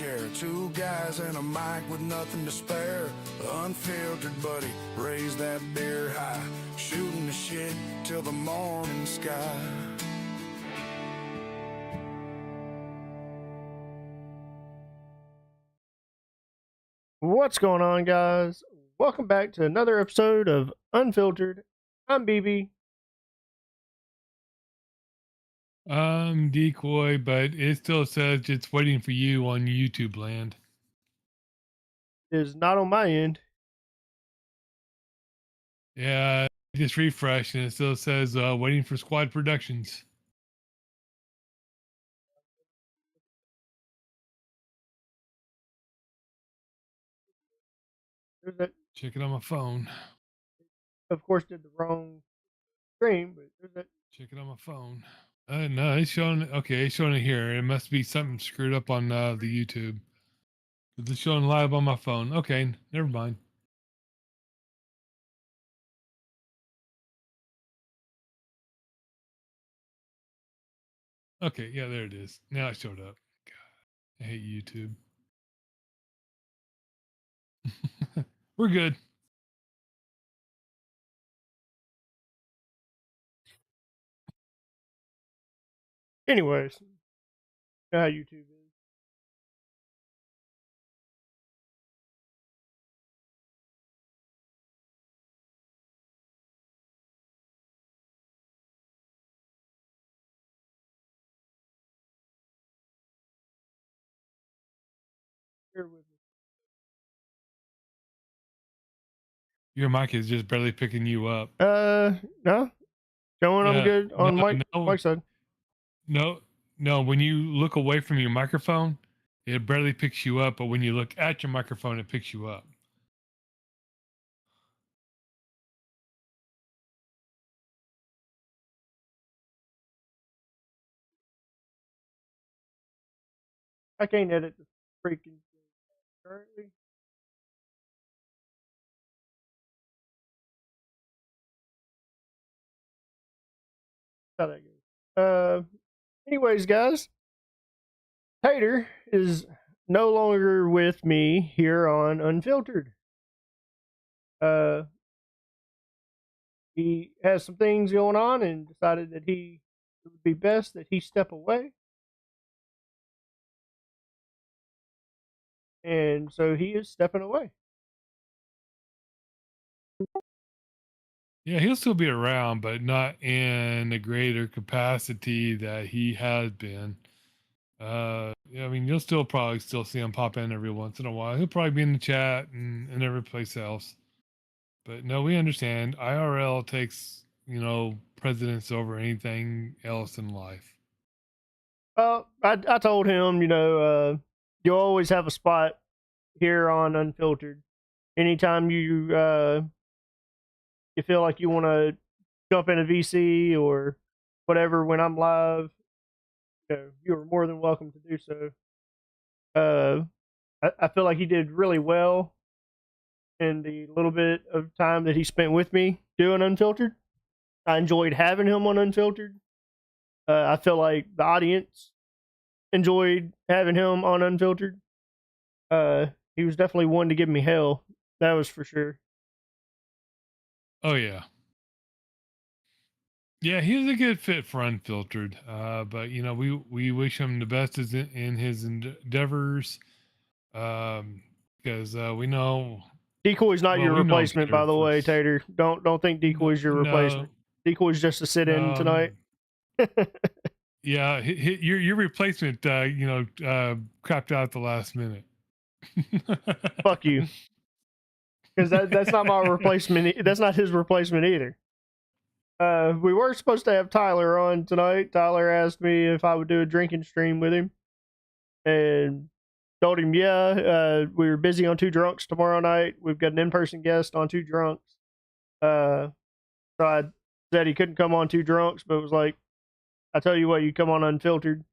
share. Two guys and a mic with nothing to spare. Unfiltered, buddy, raise that beer high. Shooting the shit till the morning sky. What's going on, guys? Welcome back to another episode of Unfiltered. I'm BB. I'm Decoy, but it still says it's waiting for you on YouTube land. It is not on my end. Yeah, just refresh and it still says waiting for Squad Productions. There's that, Check it on my phone. of course, did the wrong stream, but there's that. Check it on my phone. No, it's showing. Okay, it's showing it here. It must be something screwed up on the YouTube. It's showing live on my phone. Okay, never mind. Okay, yeah, there it is. Now it showed up. God, I hate YouTube. We're good. Anyways, you know how YouTube is. Here with me. Your mic is just barely picking you up. No, showing I'm good on Mike's side. No, when you look away from your microphone, it barely picks you up, but when you look at your microphone, it picks you up. I can't edit the freaking thing currently. How that goes. Anyways, guys, Tater is no longer with me here on Unfiltered. He has some things going on and decided that it would be best that he step away. And so he is stepping away. Yeah, he'll still be around, but not in the greater capacity that he has been. Yeah, I mean, you'll still probably still see him pop in every once in a while. He'll probably be in the chat and every place else. But no, we understand. IRL takes, precedence over anything else in life. Well, I told him, you always have a spot here on Unfiltered. Anytime you feel like you want to jump in a VC or whatever when I'm live, you're more than welcome to do so. I feel like he did really well in the little bit of time that he spent with me doing Unfiltered. I enjoyed having him on Unfiltered. I feel like the audience enjoyed having him on Unfiltered. He was definitely one to give me hell. That was for sure. Oh yeah. Yeah, he's a good fit for Unfiltered. But we wish him the best in his endeavors. Because we know Decoy's not your replacement, by the way, Tater. Don't think Decoy's your replacement. Decoy's just a sit-in tonight. Yeah, your replacement, crapped out at the last minute. Fuck you. Because that's not my replacement. That's not his replacement either. We were supposed to have Tyler on tonight. Tyler asked me if I would do a drinking stream with him, and told him, yeah, we were busy on Two Drunks tomorrow night. We've got an in-person guest on Two Drunks. So I said he couldn't come on Two Drunks, but was like, I tell you what, you come on Unfiltered.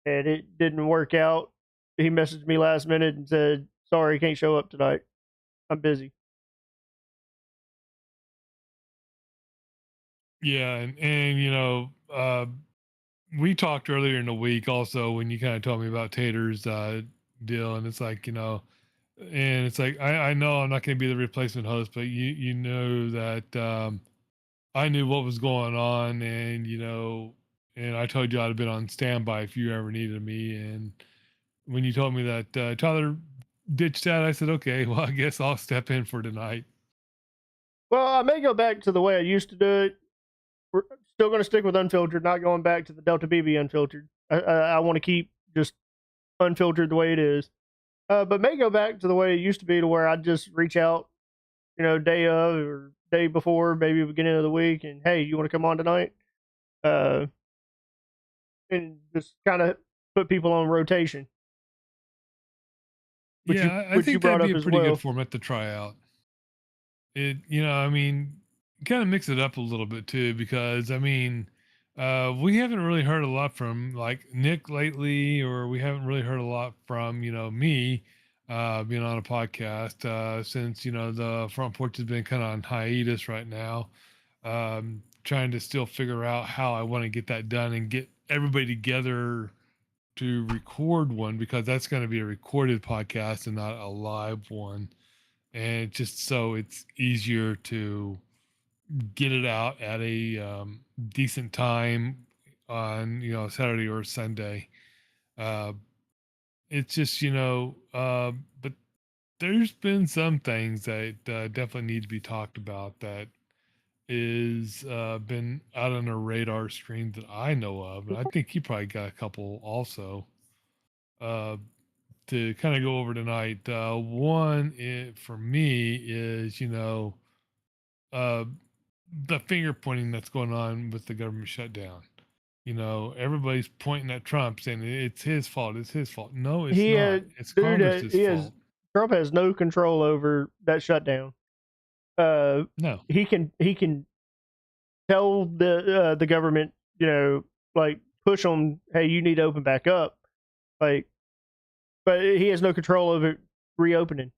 And it didn't work out. He messaged me last minute and said, sorry, can't show up tonight. I'm busy. Yeah, and we talked earlier in the week also when you kind of told me about Tater's deal, and it's like, and it's like I know I'm not going to be the replacement host, but you know that I knew what was going on, and and I told you I'd have been on standby if you ever needed me. And when you told me that Tyler ditched that, I said, okay, well, I guess I'll step in for tonight. Well, I may go back to the way I used to do it. We're still going to stick with Unfiltered, not going back to the Delta BB Unfiltered. I want to keep just Unfiltered the way it is. But may go back to the way it used to be, to where I'd just reach out, day of or day before, maybe beginning of the week, and hey, you want to come on tonight? And just kind of put people on rotation. Which I think brought that'd be up a as pretty well. good format to try out. I mean, kind of mix it up a little bit too, because I mean, we haven't really heard a lot from like Nick lately, or we haven't really heard a lot from me being on a podcast since the front porch has been kind of on hiatus right now. Trying to still figure out how I want to get that done and get everybody together to record one, because that's going to be a recorded podcast and not a live one, and just so it's easier to get it out at a decent time on Saturday or Sunday. uh, it's just but there's been some things that definitely need to be talked about that is been out on a radar screen that I know of, and I think you probably got a couple also uh, to kind of go over tonight. One for me is uh, the finger pointing that's going on with the government shutdown. Everybody's pointing at Trump, saying it's his fault. It's his fault. No, it's not. It's Congress's fault. Trump has no control over that shutdown. No. He can tell the government, like push them, hey, you need to open back up, like, but he has no control over reopening.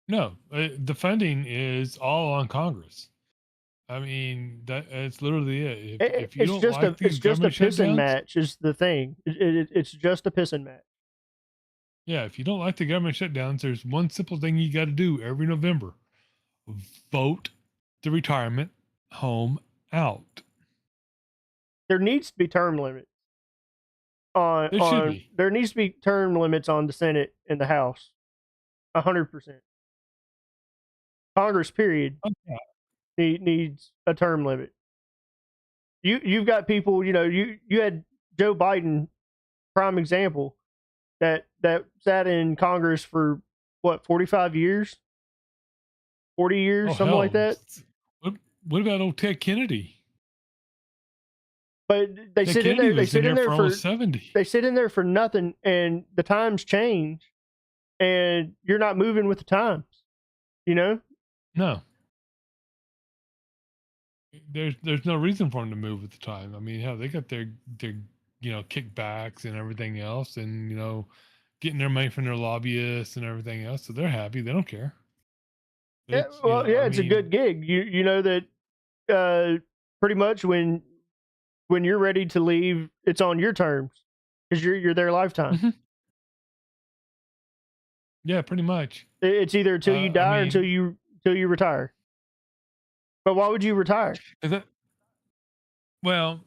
No, the funding is all on Congress. I mean, it's literally it. If you don't like these government pissing shutdowns, match is the thing. It's just a pissing match. yeah, if you don't like the government shutdowns, there's one simple thing you got to do every November: vote the retirement home out. There needs to be term limits There should be. There needs to be term limits on the Senate and the House. 100%. Congress, period, needs a term limit. You've got people, you had Joe Biden, prime example, that sat in Congress for what, 45 years, 40 years, something like that. What about old Ted Kennedy? But they sit in there. They sit in there for almost 70. They sit in there for nothing, and the times change, and you're not moving with the times. No. There's no reason for them to move at the time. I mean, hell, they got their kickbacks and everything else, and getting their money from their lobbyists and everything else, so they're happy. They don't care. It's a good gig. You know that pretty much when you're ready to leave, it's on your terms, because you're there lifetime. Mm-hmm. Yeah, pretty much. It's either until you die or until you retire. But why would you retire? Well,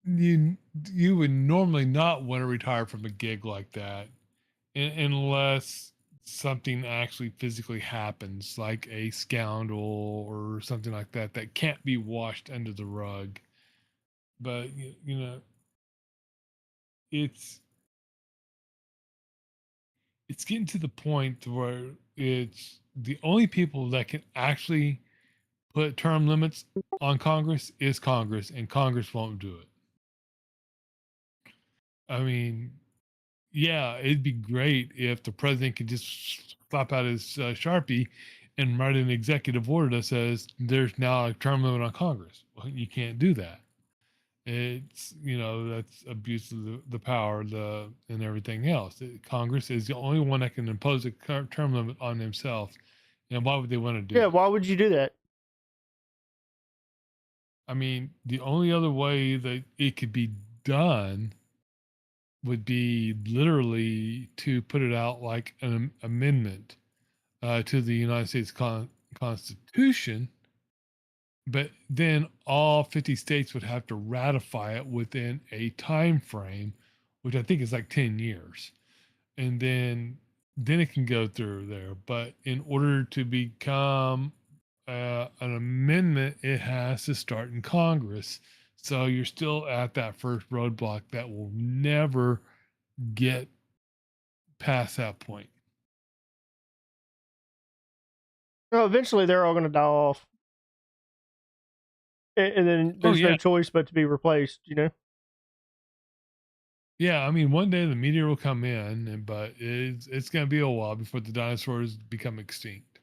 you would normally not want to retire from a gig like that unless something actually physically happens, like a scandal or something like that can't be washed under the rug. But it's getting to the point where it's the only people that can actually put term limits on Congress is Congress, and Congress won't do it. I mean, yeah, it'd be great if the president could just slap out his Sharpie and write an executive order that says there's now a term limit on Congress. Well, you can't do that. It's that's abuse of the power, and everything else. Congress is the only one that can impose a term limit on themselves, and why would they want to do? Yeah, why would you do that? I mean, the only other way that it could be done would be literally to put it out like an amendment to the United States Constitution, but then all 50 states would have to ratify it within a time frame, which I think is like 10 years. And then it can go through there. But in order to become an amendment, it has to start in Congress. So you're still at that first roadblock that will never get past that point. Well, eventually they're all going to die off, and then Oh there's yeah, no choice but to be replaced. yeah. I mean, one day the meteor will come in, but it's going to be a while before the dinosaurs become extinct.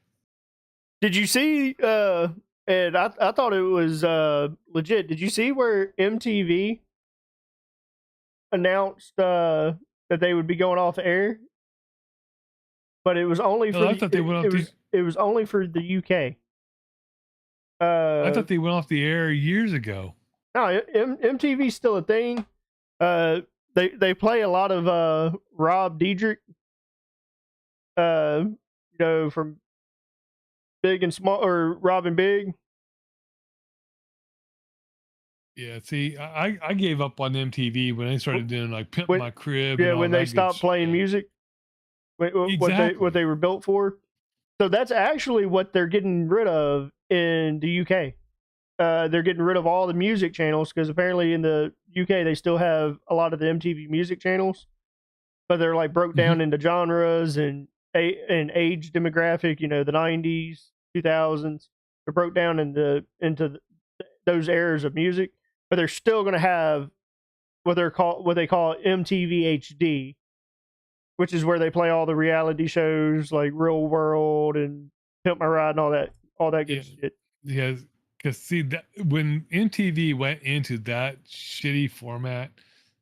Did you see? And I thought it was legit. Did you see where MTV announced that they would be going off air? But it was only for Oh, I thought they went off it was only for the UK. I thought they went off the air years ago. No, MTV's still a thing. They play a lot of Rob Diedrich. From Big and Small, or Rob and Big. Yeah, see, I gave up on MTV when they started doing like Pimp When- My Crib. Yeah, and all when they that good stopped playing shit. music, what Exactly. they were built for. So that's actually what they're getting rid of in the UK. They're getting rid of all the music channels because apparently in the UK they still have a lot of the MTV music channels, but they're like broke down into genres and age demographic. The 90s, 2000s. They're broke down into those eras of music, but they're still going to have what they call MTV HD, which is where they play all the reality shows like Real World and Pimp My Ride and all that good shit. Yeah, because see that when MTV went into that shitty format,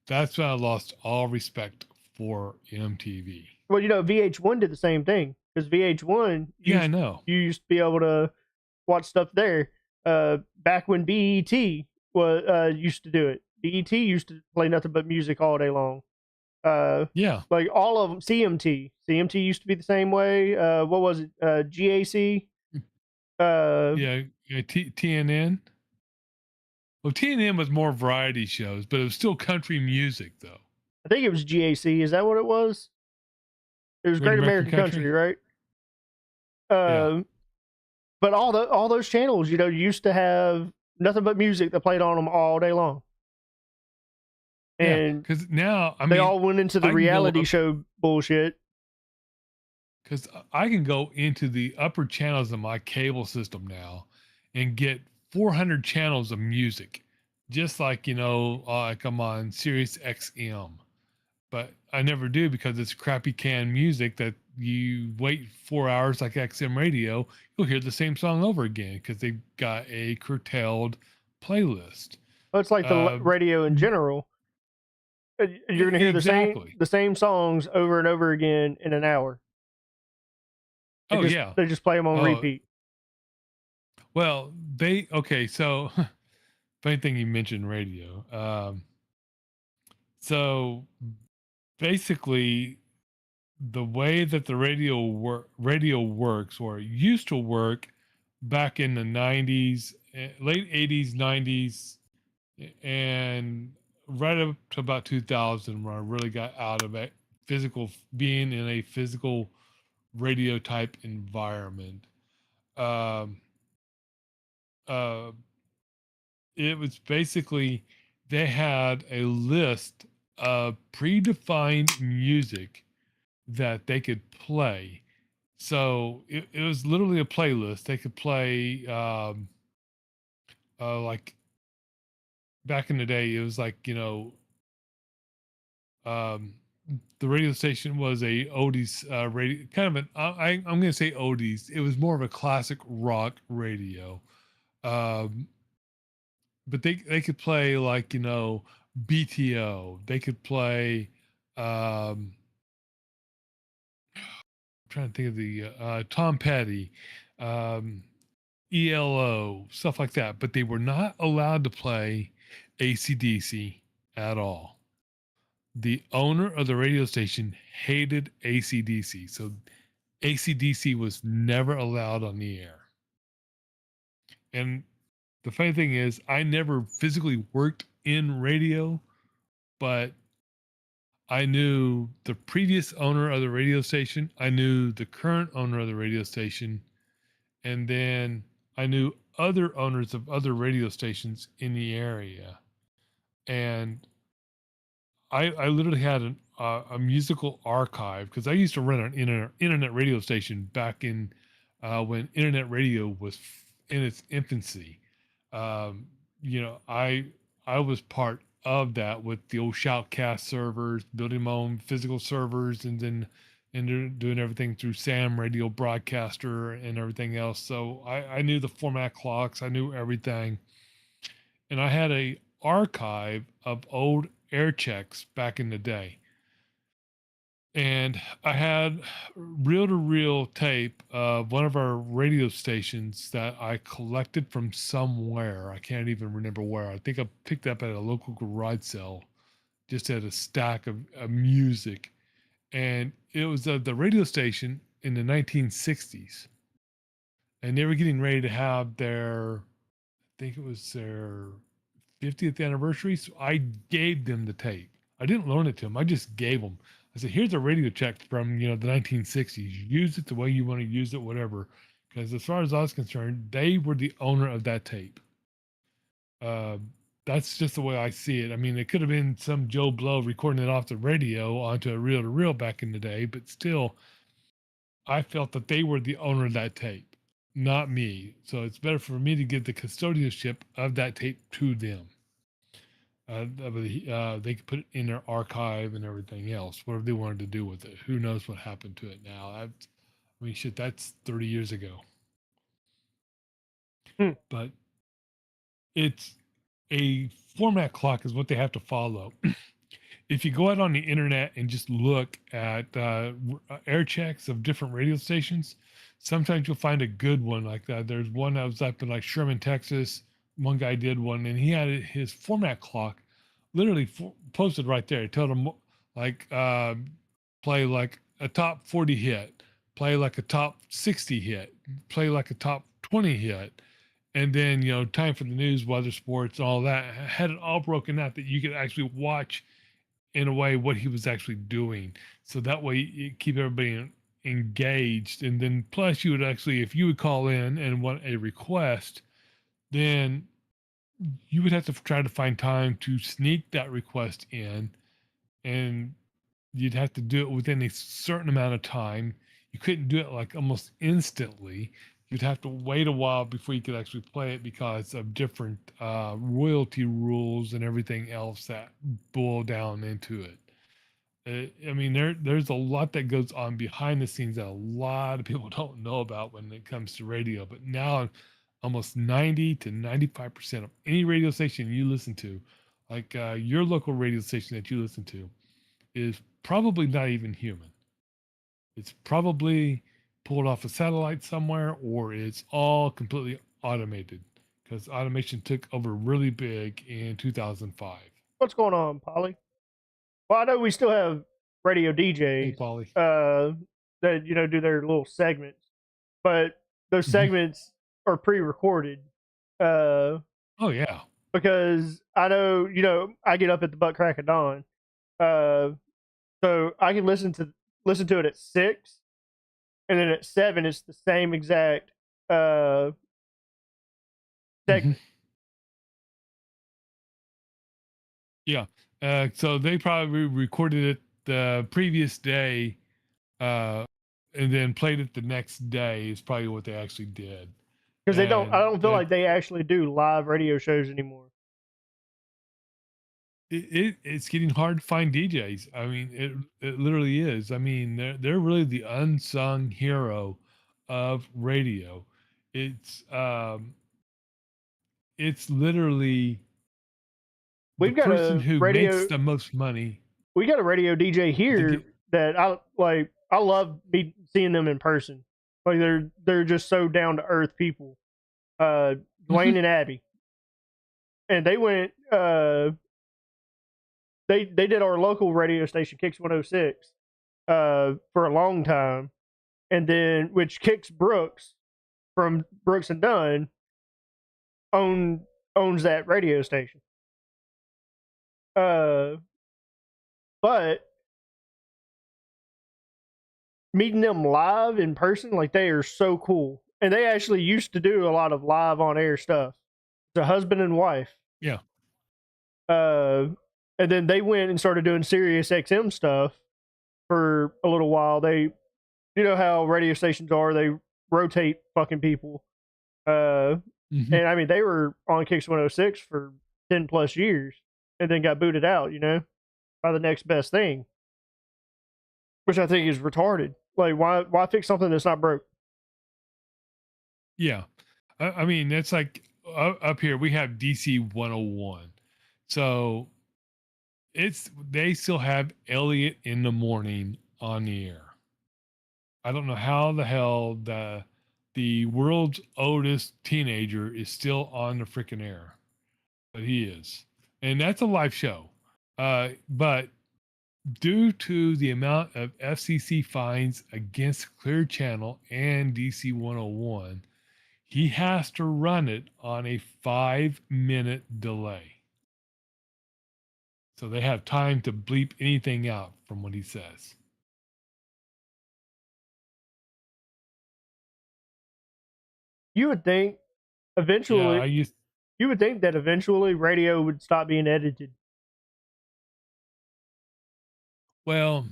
that's when I lost all respect for MTV. Well, VH1 did the same thing because VH1, Yeah, I know. you used to be able to watch stuff there. Back when BET was used to do it. BET used to play nothing but music all day long. Yeah, Like all of them. CMT used to be the same way. What was it? GAC. yeah, TNN. Well, TNN was more variety shows, but it was still country music, though. I think it was GAC. Is that what it was? It was Great American Country, right? Yeah. But all those channels, used to have nothing but music that played on them all day long. And because now they all went into the reality show bullshit. Because I can go into the upper channels of my cable system now and get 400 channels of music, just like like I'm on Sirius XM. But I never do because it's crappy canned music that you wait 4 hours like XM radio, you'll hear the same song over again because they've got a curtailed playlist. Well, it's like the radio in general. You're going to hear the same songs over and over again in an hour. They just play them on repeat. Well, so funny thing you mentioned radio. So basically, the way that the radio works, or it used to work back in the 90s, late 80s, 90s, and right up to about 2000, where I really got out of it, being in a physical radio type environment. Uh, it was basically they had a list of predefined music that they could play. So it was literally a playlist. They could play like back in the day, it was like, the radio station was a oldies radio, kind of I'm going to say oldies. It was more of a classic rock radio. But they could play like, BTO. They could play, I'm trying to think of the Tom Petty, ELO, stuff like that. But they were not allowed to play AC/DC at all. The owner of the radio station hated ACDC, so ACDC was never allowed on the air. And the funny thing is, I never physically worked in radio, but I knew the previous owner of the radio station. I knew the current owner of the radio station. And then I knew other owners of other radio stations in the area. And I literally had a musical archive because I used to run an internet radio station back in when internet radio was in its infancy. Um, I was part of that with the old Shoutcast servers, building my own physical servers, and then doing everything through Sam Radio Broadcaster and everything else. So I knew the format clocks, I knew everything, and I had a archive of old air checks back in the day. And I had reel to reel tape of one of our radio stations that I collected from somewhere. I can't even remember where. I think I picked up at a local garage sale, just had a stack of music. And it was the radio station in the 1960s. And they were getting ready to have their, I think it was their 50th anniversary. So I gave them the tape. I didn't loan it to them. I just gave them. I said, here's a radio check from, the 1960s. Use it the way you want to use it, whatever. Because as far as I was concerned, they were the owner of that tape. That's just the way I see it. I mean, it could have been some Joe Blow recording it off the radio onto a reel to reel back in the day, but still, I felt that they were the owner of that tape, not me. So it's better for me to give the custodianship of that tape to them. They could put it in their archive and everything else, whatever they wanted to do with it. Who knows what happened to it now? I mean, shit, that's 30 years ago. But it's a format clock is what they have to follow. If you go out on the internet and just look at air checks of different radio stations, sometimes you'll find a good one like that. There's one that was up in like Sherman, Texas. One guy did one, and he had his format clock literally posted right there. It told him like play like a top 40 hit, play like a top 60 hit, play like a top 20 hit, and then time for the news, weather, sports, all that. Had it all broken out that you could actually watch in a way what he was actually doing, so that way you keep everybody engaged. And then plus you would actually, if you would call in and want a request, then you would have to try to find time to sneak that request in, and you'd have to do it within a certain amount of time. You couldn't do it like almost instantly. You'd have to wait a while before you could actually play it because of different royalty rules and everything else that boil down into it. I mean, there's a lot that goes on behind the scenes that a lot of people don't know about when it comes to radio. But now, almost 90 to 95% of any radio station you listen to, like your local radio station that you listen to, is probably not even human. It's probably pulled off a satellite somewhere, or it's all completely automated because automation took over really big in 2005. What's going on, Polly? Well, I know we still have radio DJs. Hey, Polly. That do their little segments, but those segments are pre-recorded. Oh yeah. Because I know I get up at the butt crack of dawn, so I can listen to it at 6, and then at 7 it's the same exact segment. Yeah. So they probably recorded it the previous day, and then played it the next day is probably what they actually did. Because I don't feel like they actually do live radio shows anymore. It's getting hard to find DJs. I mean, it literally is. I mean, they're really the unsung hero of radio. It's literally We've the got person a who radio, makes the most money. We got a radio DJ here that I like. I love seeing them in person. Like they're just so down to earth people. Dwayne and Abby, and they went. they did our local radio station, Kicks 106, for a long time, and then which Kicks Brooks from Brooks and Dunn owns that radio station. But meeting them live in person, like they are so cool, and they actually used to do a lot of live on air stuff. It's a husband and wife. Yeah. And then they went and started doing Sirius XM stuff for a little while. They, you know how radio stations are, they rotate fucking people. Mhm. And I mean, they were on Kicks 106 for 10 plus years and then got booted out, you know, by the next best thing, which I think is retarded. Like, why fix something that's not broke? Yeah. I mean, it's like up here we have DC 101. So they still have Elliot in the morning on the air. I don't know how the hell the world's oldest teenager is still on the freaking air, but he is, and that's a live show. But due to the amount of FCC fines against Clear Channel and DC 101, he has to run it on a 5-minute delay. So they have time to bleep anything out from what he says. You would think eventually, you would think that eventually radio would stop being edited. Well,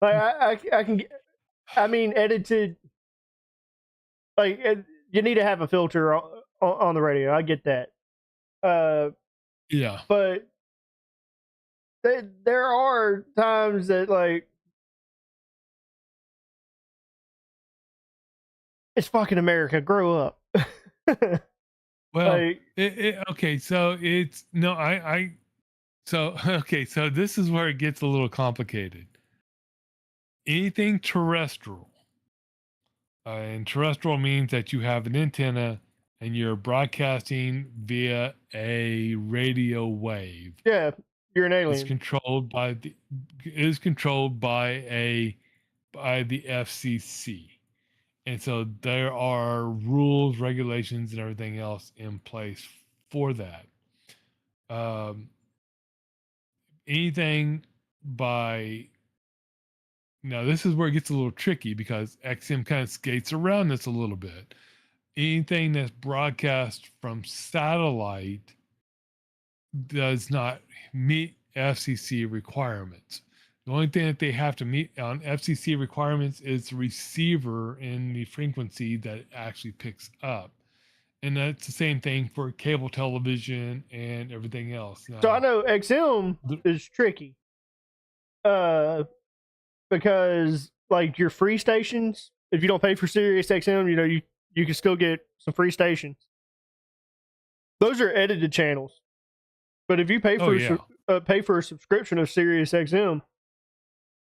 like I can, I mean, edited. Like you need to have a filter on the radio. I get that. Yeah. But there are times that like it's fucking America. Grow up. Well, like, okay, so it's no, so okay, so this is where it gets a little complicated. Anything terrestrial, and terrestrial means that you have an antenna and you're broadcasting via a radio wave. yeah, you're an alien. It's controlled by the FCC. And so there are rules, regulations, and everything else in place for that. Anything by now, this is where it gets a little tricky because XM kind of skates around this a little bit. Anything that's broadcast from satellite does not meet FCC requirements. The only thing that they have to meet on FCC requirements is the receiver and the frequency that it actually picks up. And that's the same thing for cable television and everything else. Now, so I know XM is tricky. Because like your free stations, if you don't pay for Sirius XM, you know, you can still get some free stations. Those are edited channels. But if you pay for a subscription of Sirius XM,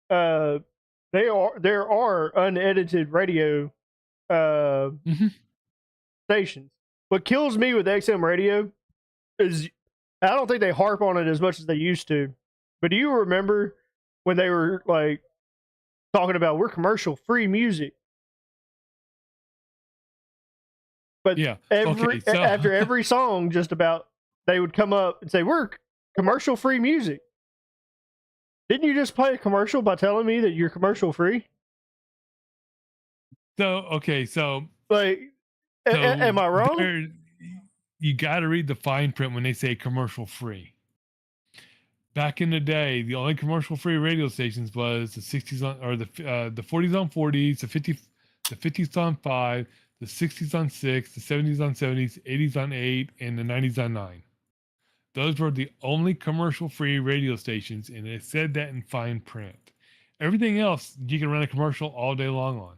there are unedited radio stations. What kills me with XM radio is I don't think they harp on it as much as they used to. But do you remember when they were like talking about we're commercial free music? But yeah, after every song, just about they would come up and say we're commercial free music. Didn't you just play a commercial by telling me that you're commercial free? So like, am I wrong? You got to read the fine print when they say commercial free. Back in the day, the only commercial free radio stations was the 60s on, or the 40s on 40s, the 50s on 5, the 60s on 6, the 70s on 70s, 80s on 8, and the 90s on 9. Those were the only commercial free radio stations, and it said that in fine print. Everything else you can run a commercial all day long on.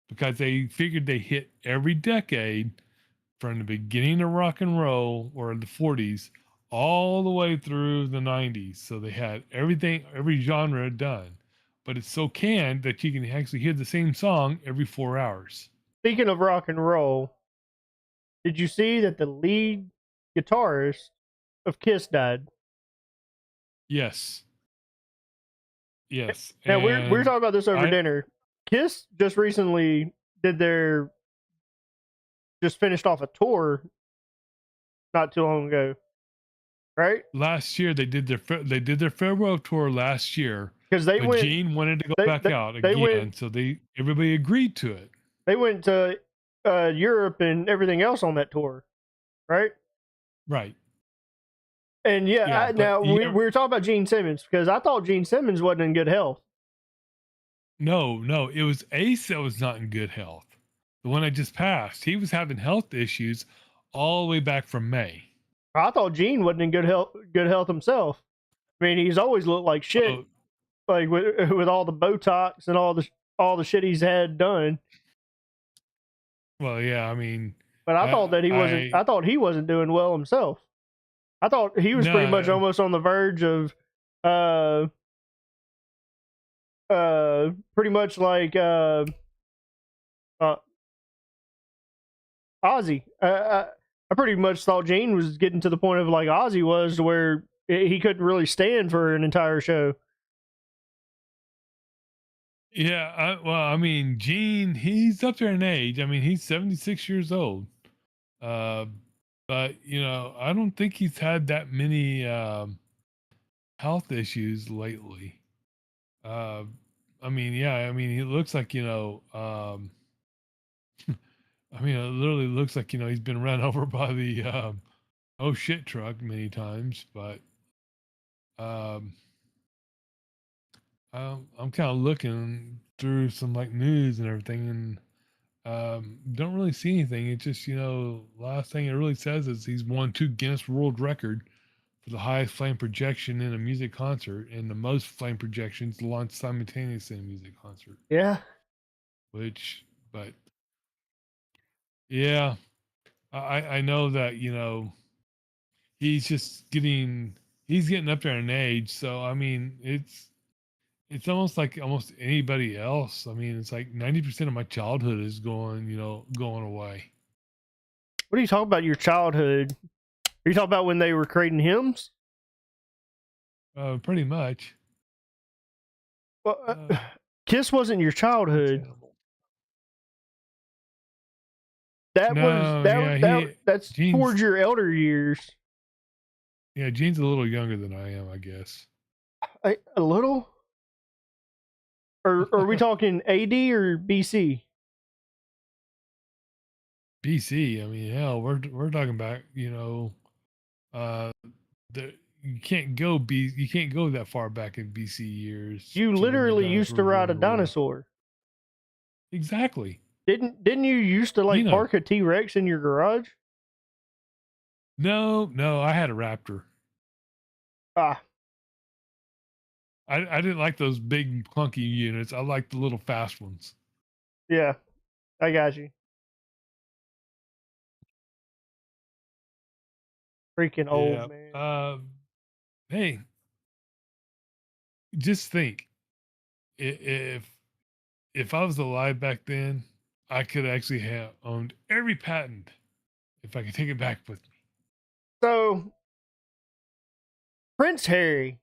Because they figured they hit every decade from the beginning of rock and roll, or the 40s, all the way through the 90s. So they had everything, every genre done. But it's so canned that you can actually hear the same song every 4 hours. Speaking of rock and roll, did you see that the lead guitarist of Kiss died. Yes. Yes. Now we're And talking about this over I dinner. Kiss just recently did their just finished off a tour not too long ago, right? last year they did their farewell tour last year, Because they but went Gene wanted to go they, back they out they went again, so everybody agreed to it. they went to Europe and everything else on that tour, right? Right. And yeah, Yeah, but now we were talking about Gene Simmons because I thought Gene Simmons wasn't in good health. no, it was Ace that was not in good health. The one I just passed, he was having health issues all the way back from May. I thought Gene wasn't in good health himself. I mean, he's always looked like shit, Oh, like with all the Botox and all the shit he's had done. well, yeah, I mean, But I thought that he wasn't. I I thought he wasn't doing well himself. I thought he was pretty much no, almost on the verge of, uh, pretty much like uh, Ozzy. I pretty much thought Gene was getting to the point of like Ozzy was, where he couldn't really stand for an entire show. yeah, well, I mean, Gene, he's up there in age. I mean, he's 76 years old. Uh, but I don't think he's had that many health issues lately. Uh, I mean, yeah, I mean, he looks like I mean, it literally looks like he's been run over by the oh shit truck many times. But um, I'm kind of looking through some like news and everything, and don't really see anything. It's just last thing it really says is he's won 2 Guinness World Record for the highest flame projection in a music concert and the most flame projections launched simultaneously in a music concert. Yeah, But yeah, I know that he's just getting up there in age. So I mean, it's almost like almost anybody else. I mean, it's like 90% of my childhood is going away. what are you talking about? Your childhood? Are you talking about when they were creating hymns? Pretty much. Well, Uh, Kiss wasn't your childhood. Example. That was No, yeah, that's Gene's towards your elder years. Gene's a little younger than I am, I guess. A little. Or are we talking AD or BC? BC. I mean, hell, we're talking about uh, you can't go that far back in BC years You to when the literally used to dinosaurs ride a roamed the world. dinosaur. Exactly. Didn't you used to You like know, park a T-Rex in your garage? no, I had a Raptor. Ah, I didn't like those big clunky units. I like the little fast ones. yeah, I got you. Freaking old Yeah. man. Hey, just think if I was alive back then, I could actually have owned every patent if I could take it back with me. So Prince Harry,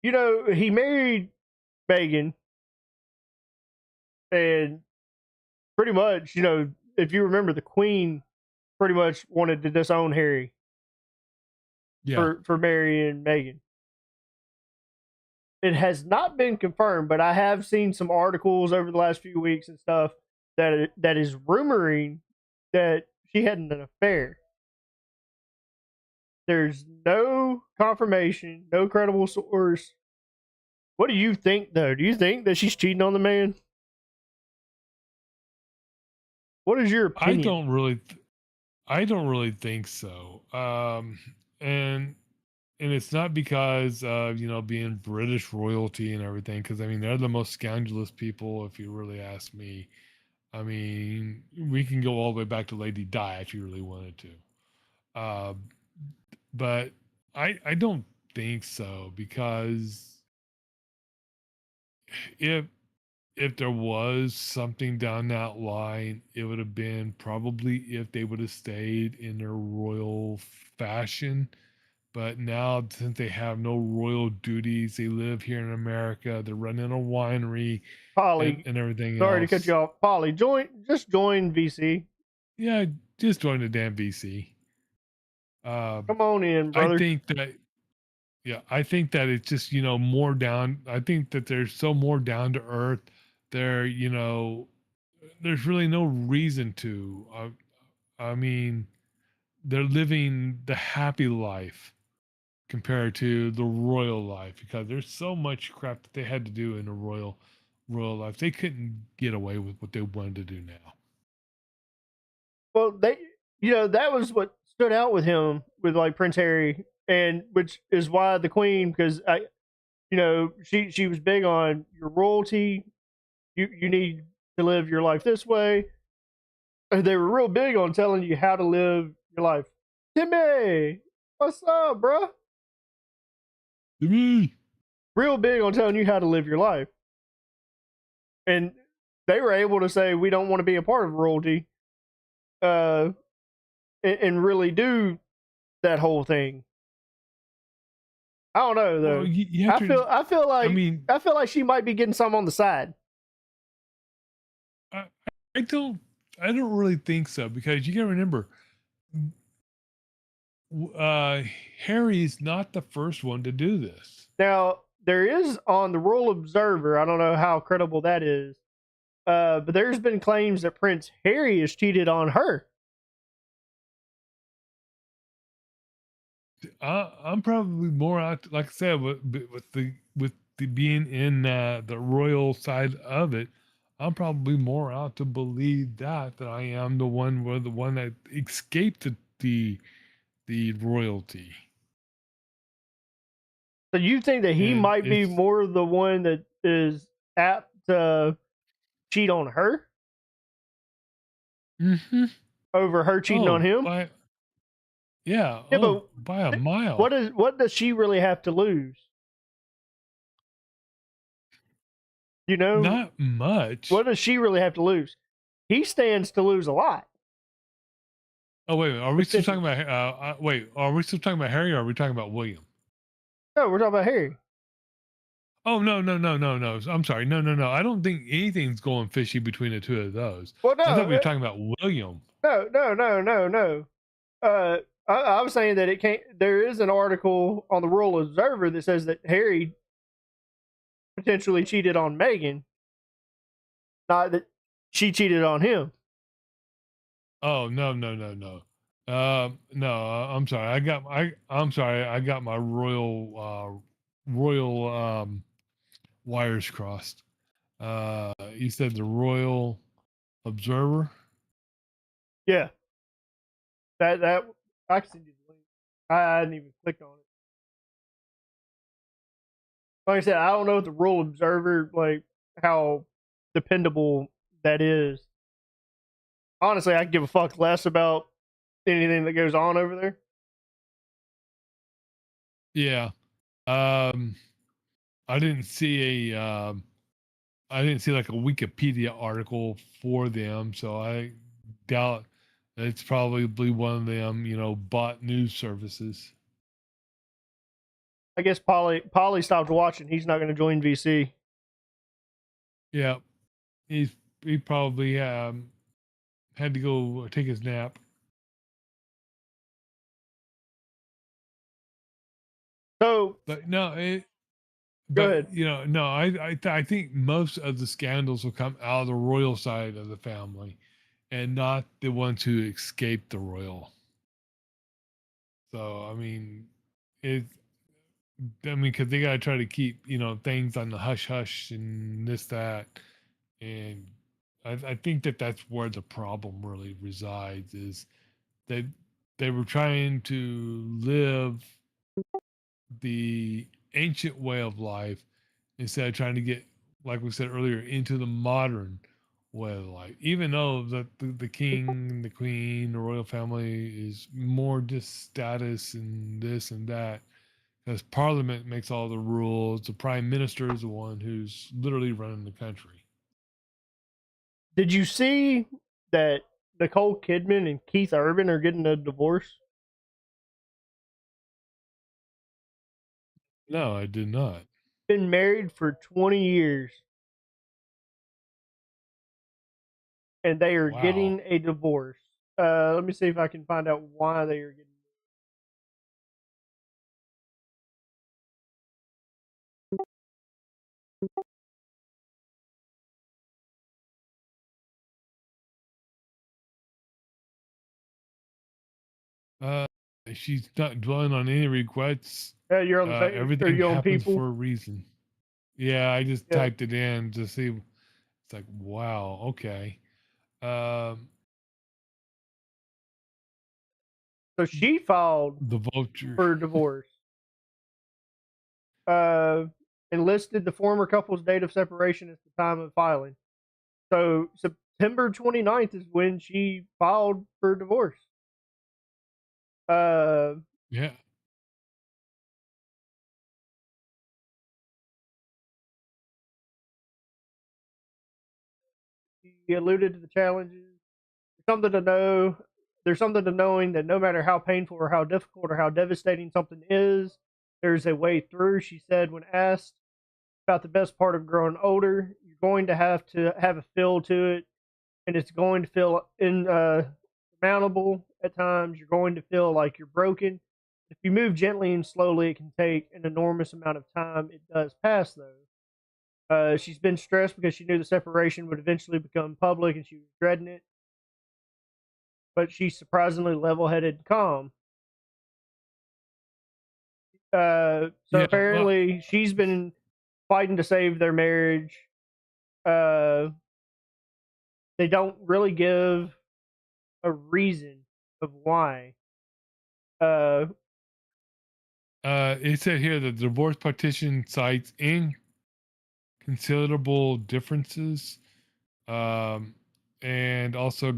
he married Meghan, and pretty much, if you remember, the Queen pretty much wanted to disown Harry Yeah. for marrying Meghan. It has not been confirmed, but I have seen some articles over the last few weeks and stuff that is rumoring that she had an affair. There's no confirmation, no credible source. What do you think, though? Do you think that she's cheating on the man? What is your I opinion? I don't really think so. And it's not because of being British royalty and everything, because I mean they're the most scandalous people, if you really ask me. I mean, we can go all the way back to Lady Di if you really wanted to. Uh, but I don't think so, because if if there was something down that line, it would have been probably if they would have stayed in their royal fashion. But now, since they have no royal duties, they live here in America. They're running a winery Polly, and everything sorry to cut you else. off. Polly, join VC. Yeah, just join the damn VC. Um, Come on in, I brother. think that Yeah, I think that it's just, more down. I think that they're so more down to earth. They're, there's really no reason to. I mean, they're living the happy life compared to the royal life because there's so much crap that they had to do in the royal life. They couldn't get away with what they wanted to do now. Well, that was what stood out with him with like Prince Harry, and which is why the Queen, because she was big on your royalty. You need to live your life this way. And they were real big on telling you how to live your life. Timmy, what's up, bro? To me, Real big on telling you how to live your life. And they were able to say we don't want to be a part of royalty, uh, and really do that whole thing. I don't know well, though. you have to. I mean, I feel like she might be getting some on the side. I, I don't. I don't really think so because you got to remember, uh, Harry's not the first one to do this. Now there is on the Royal Observer. I don't know how credible that is, but there's been claims that Prince Harry has cheated on her. I'm probably more out, like I said, with the being in the royal side of it. I'm probably more out to believe that I am the one that escaped the royalty. So you think that he And might be it's more the one that is apt to cheat on her hmm over her cheating on oh him? by yeah Yeah, oh but by a mile. what does she really have to lose? You know, Not much. what does she really have to lose? He stands to lose a lot, Oh wait, are we still talking potentially. about? Wait, are we still talking about Harry, or are we talking about William? No, we're talking about Harry. Oh no, no, no, no, no. I'm sorry. No, no, no. I don't think anything's going fishy between the two of those. Well, I thought no, we were talking about William. no. I was saying that it can't. There is an article on the Royal Observer that says that Harry potentially cheated on Meghan, not that she cheated on him. Oh no, no, no, no. No. I'm sorry. I'm sorry. I got my royal wires crossed. You said the Royal Observer. Yeah, that I can send you the link. I hadn't even clicked on it. Like I said, I don't know if the Royal Observer, like how dependable that is. Honestly, I give a fuck less about anything that goes on over there. Yeah. Um, I didn't see I didn't see like a Wikipedia article for them, so I doubt it's probably one of them, bot news services. I guess Polly stopped watching. He's not going to join VC. Yeah, he's he probably had to go take his nap. So But no, go ahead. no, I think most of the scandals will come out of the royal side of the family, and not the ones who escaped the royal. So I mean, it because they got to try to keep things on the hush hush and this that, and I think that that's where the problem really resides is that they were trying to live the ancient way of life instead of trying to get, like we said earlier, into the modern way of life. Even though the king and the queen, the royal family is more just status and this and that, because Parliament makes all the rules. The Prime Minister is the one who's literally running the country. Did you see that Nicole Kidman and Keith Urban are getting a divorce? No, I did not. Been married for 20 years, and they are Wow. getting a divorce. Let me see if I can find out why they are getting. Uh, she's not dwelling on any regrets. You're on the same. Are Everything you on happens People? for a reason. Yeah, I just Yeah. typed it in to see. It's like, wow, okay. Um, So she filed the vulture. for divorce. Uh, and listed the former couple's date of separation at the time of filing. So September 29th is when she filed for divorce. Uh, Yeah. he alluded to the challenges. Something to know. There's something to knowing that no matter how painful or how difficult or how devastating something is, there's a way through, she said when asked about the best part of growing older. You're going to have a feel to it, and it's going to feel insurmountable at times. You're going to feel like you're broken. If you move gently and slowly, it can take an enormous amount of time. It does pass, though. She's been stressed because she knew the separation would eventually become public, and she was dreading it. But she's surprisingly level-headed and calm. So Yeah. Well, apparently, she's been fighting to save their marriage. Uh, they don't really give a reason of why. Uh, it said here that the divorce petition cites inconsiderable differences, um, and also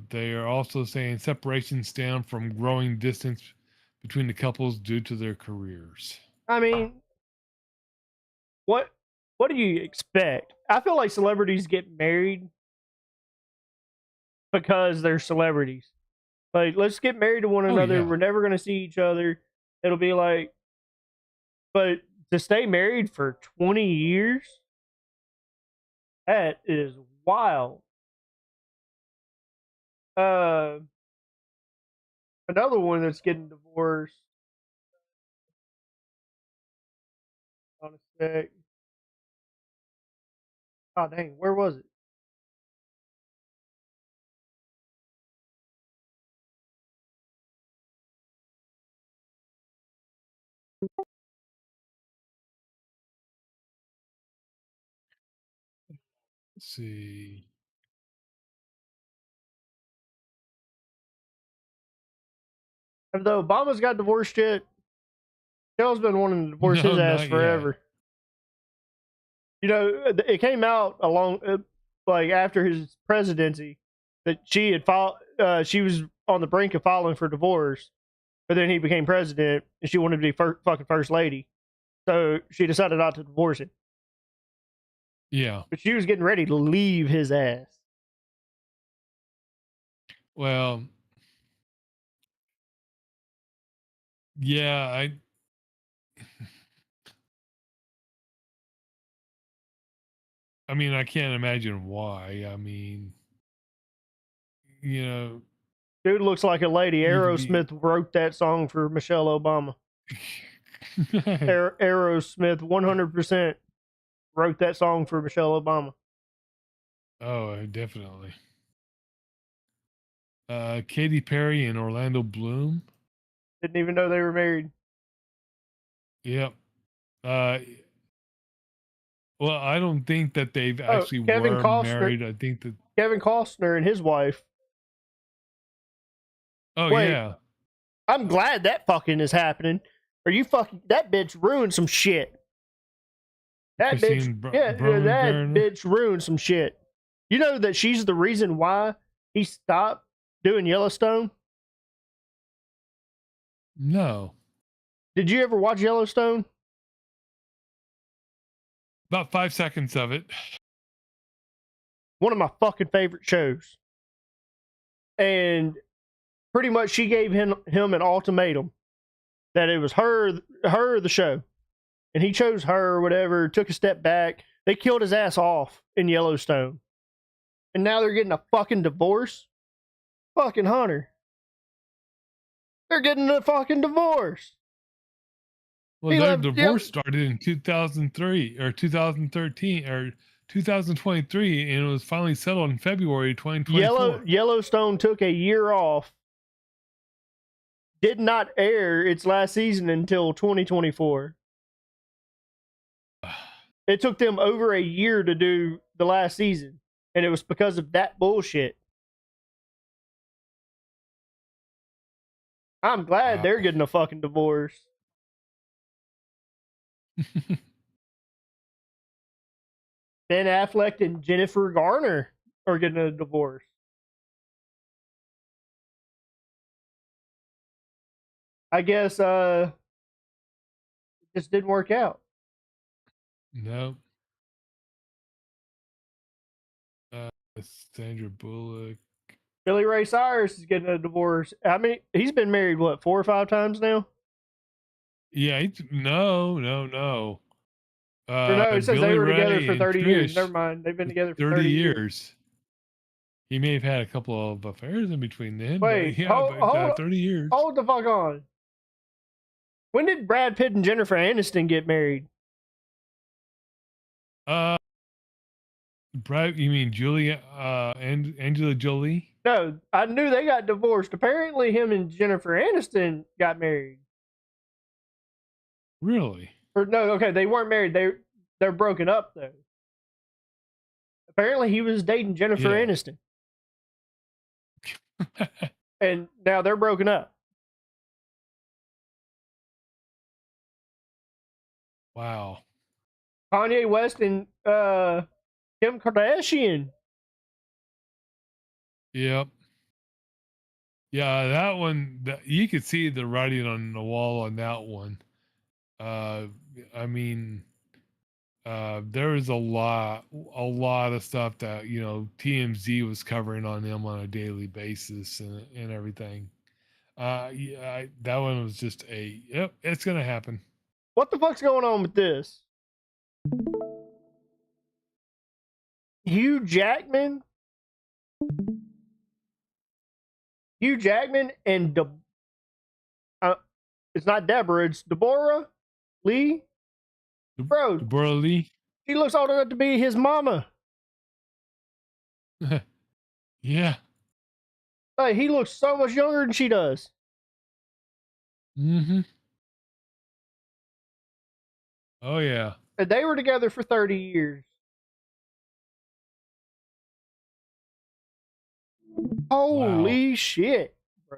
they are also saying separations stem from growing distance between the couples due to their careers. I mean, what what do you expect? I feel like celebrities get married because they're celebrities. Like, let's get married to one Oh another. yeah. We're never going to see each other. It'll be like, but to stay married for 20 years, that is wild. Uh, Another one that's getting divorced. On a sec. Oh dang, where was it? Let's see. Have the Obamas got divorced yet? Shell's been wanting to divorce his No, ass not yet. forever. You know, it came out along like after his presidency that she had filed. She was on the brink of filing for divorce, but then he became president, and she wanted to be fucking first lady, so she decided not to divorce him. Yeah. But she was getting ready to leave his ass. Well, yeah, I mean, I can't imagine why. I mean, you know, Dude looks like a lady. you could be. Aerosmith wrote that song for Michelle Obama. Aerosmith 100% wrote that song for Michelle Obama. Oh, definitely. Katy Perry and Orlando Bloom. Didn't even know they were married. Yep. Uh, well, I don't think that they've Oh, actually were married. I think that. Kevin Costner and his wife. Oh Wait, yeah, I'm glad that fucking is happening. Are you fucking that bitch ruined some shit? That bitch, Christine yeah, that Burner. bitch ruined some shit. You know that she's the reason why he stopped doing Yellowstone. No, Did you ever watch Yellowstone? about 5 seconds of it. one of my fucking favorite shows. And pretty much she gave him an ultimatum that it was her the show. And he chose her or whatever, took a step back. They killed his ass off in Yellowstone. And now they're getting a fucking divorce. Fucking Hunter. They're getting a fucking divorce. Well, their divorce started in 2003 or 2013 or 2023, and it was finally settled in February 2024. Yellowstone took a year off. Did not air its last season until 2024. It took them over a year to do the last season, and it was because of that bullshit. I'm glad they're getting a fucking divorce. Ben Affleck and Jennifer Garner are getting a divorce. I guess it just didn't work out. No. Sandra Bullock. Billy Ray Cyrus is getting a divorce. I mean, he's been married, what, 4 or 5 times now? Yeah, no. No, it says Billy they were Ray together for and 30 years. Trish, Never mind. They've been together for 30 years. He may have had a couple of affairs in between then. Wait, but yeah, 30 years. Hold the fuck on. When did Brad Pitt and Jennifer Aniston get married? Brad, you mean Julia and Angela Jolie? No, I knew they got divorced. Apparently, him and Jennifer Aniston got married. Really? Or no, okay, they weren't married. They're broken up though. Apparently, he was dating Jennifer Aniston, and now they're broken up. Wow. Kanye West and Kim Kardashian. Yep. Yeah, that one. You could see the writing on the wall on that one. I mean, there was a lot of stuff that TMZ was covering on them on a daily basis and everything. Yeah, that one was just yep, it's gonna happen. What the fuck's going on with this? Hugh Jackman and it's not Deborah, it's Deborah Lee. Bro, Deborah Lee. She looks old enough to be his mama. Yeah. Like, he looks so much younger than she does. Mm-hmm. Oh yeah. And they were together for 30 years. Holy shit, bro.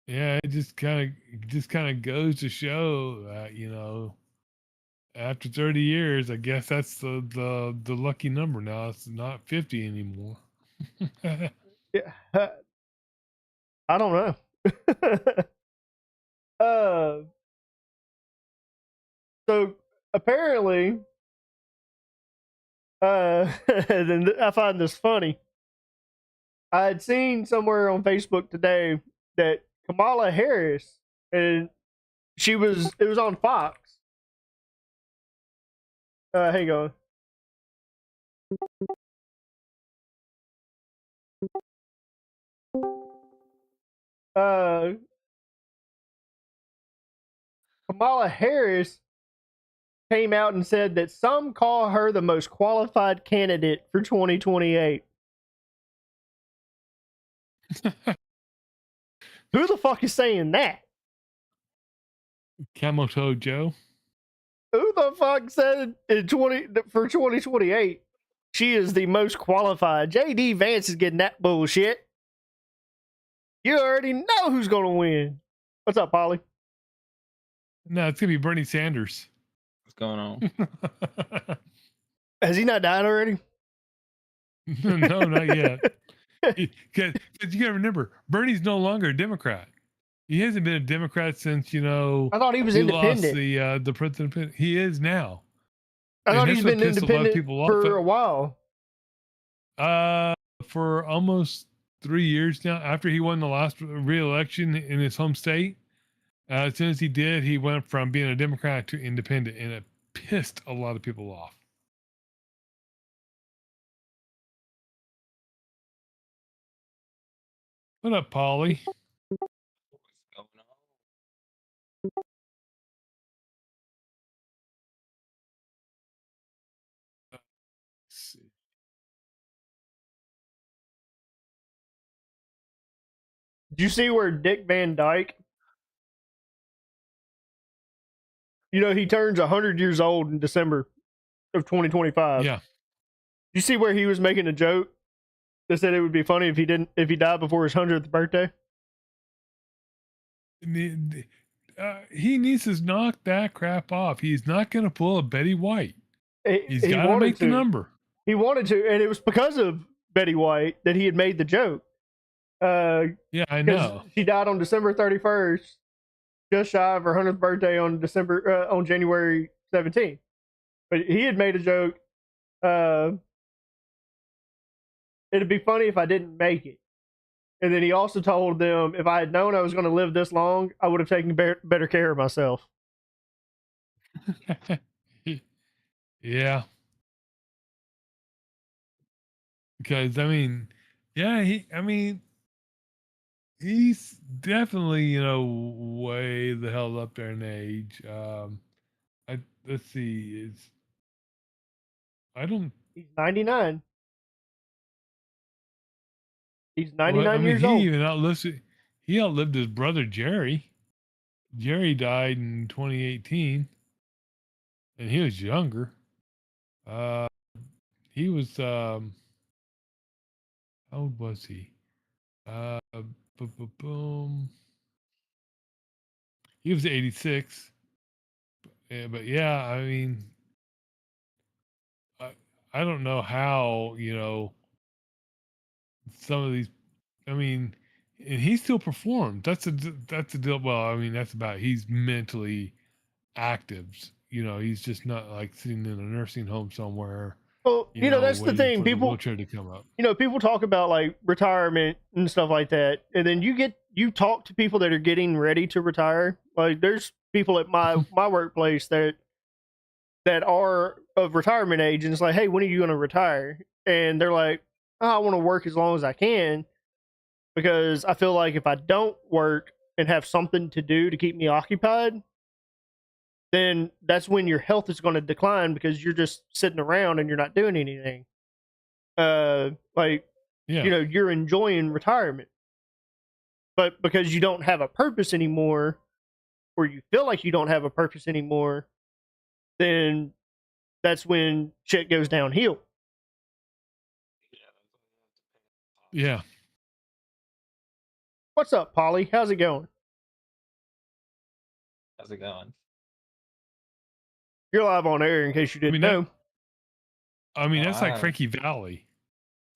Yeah, it just kind of goes to show that, after 30 years, I guess that's the lucky number now. It's not 50 anymore. Yeah. I don't know. So apparently, then I find this funny. I had seen somewhere on Facebook today that Kamala Harris, and it was on Fox. Hang on. Kamala Harris came out and said that some call her the most qualified candidate for 2028. Who the fuck is saying that? Camel Toe Joe. Who the fuck said for 2028 she is the most qualified? JD Vance is getting that bullshit. You already know who's gonna win. What's up, Polly? No, it's gonna be Bernie Sanders. What's going on? Has he not died already? No, not yet. Because you gotta remember, Bernie's no longer a Democrat. He hasn't been a Democrat since I thought he was independent. Lost the president. He is now. I And thought that's he's what been pissed a lot of independent people off. for a while. For almost 3 years now, after he won the last re-election in his home state, as soon as he did, he went from being a Democrat to independent, and it pissed a lot of people off. What up, Polly? What's going on? Let's see. Did you see where Dick Van Dyke? You know, he turns 100 years old in December of 2025. Yeah. You see where he was making a joke that said it would be funny if he died before his 100th birthday? He needs to knock that crap off. He's not going to pull a Betty White. He's He got to wanted make the number. He wanted to, and it was because of Betty White that he had made the joke. Yeah, I know. She died on December 31st, just shy of her 100th birthday on January 17th. But he had made a joke. It'd be funny if I didn't make it. And then he also told them, if I had known I was going to live this long, I would have taken better care of myself. Yeah. Because, I mean, yeah, he's definitely, way the hell up there in age. Let's see, He's 99. He's well, 99 years he old. even outlived his brother Jerry. Jerry died in 2018, and he was younger. He was, how old was he? Boom. He was 86. But yeah, I mean, I don't know how, some of these, I mean, and he still performed. That's a deal. Well, I mean, that's about, he's mentally active. He's just not like sitting in a nursing home somewhere. Well, that's the waiting thing. for the People, wheelchair to come up. people talk about like retirement and stuff like that, and then you talk to people that are getting ready to retire. Like, there's people at my workplace that are of retirement age, and it's like, hey, when are you going to retire? And they're like, oh, I want to work as long as I can, because I feel like if I don't work and have something to do to keep me occupied, then that's when your health is going to decline, because you're just sitting around and you're not doing anything. You're enjoying retirement, but because you don't have a purpose anymore, or you feel like you don't have a purpose anymore, then that's when shit goes downhill. Yeah. What's up, Polly? How's it going? How's it going? You're live on air, in case you didn't know. That's like Frankie Valli.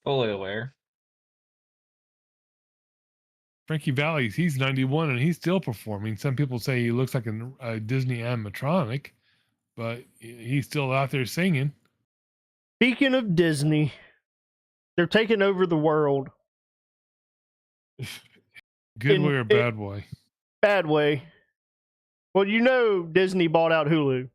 Fully aware. Frankie Valli, he's 91 and he's still performing. Some people say he looks like a Disney animatronic, but he's still out there singing. Speaking of Disney, they're taking over the world. Good way or bad way? Bad way. Well, Disney bought out Hulu.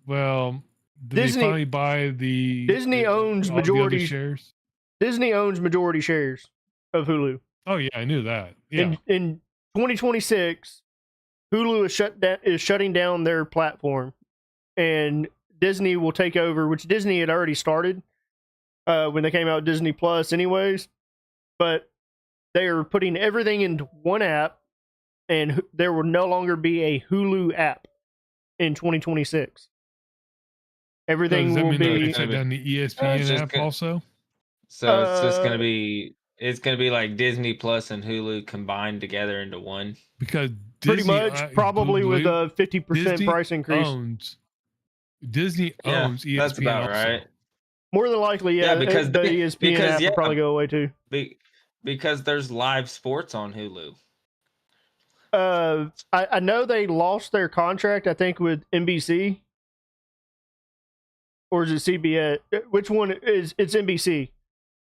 Well, did Disney they finally buy the Disney owns all the majority other shares? Disney owns majority shares of Hulu. Oh yeah, I knew that. Yeah. In 2026, Hulu is shutting down their platform, and Disney will take over, which Disney had already started when they came out with Disney Plus anyways, but they are putting everything into one app, and there will no longer be a Hulu app in 2026. Everything so does that will mean be... They shut down the ESPN app also? So it's just going to be... It's going to be like Disney Plus and Hulu combined together into one. Because Disney, pretty much, probably with a 50% Disney price increase. Disney owns ESPN. That's about also. right. More than likely, yeah. Because the ESPN app will probably go away too. Because there's live sports on Hulu. I know they lost their contract, I think, with NBC. Or is it CBS? Which one is it's NBC?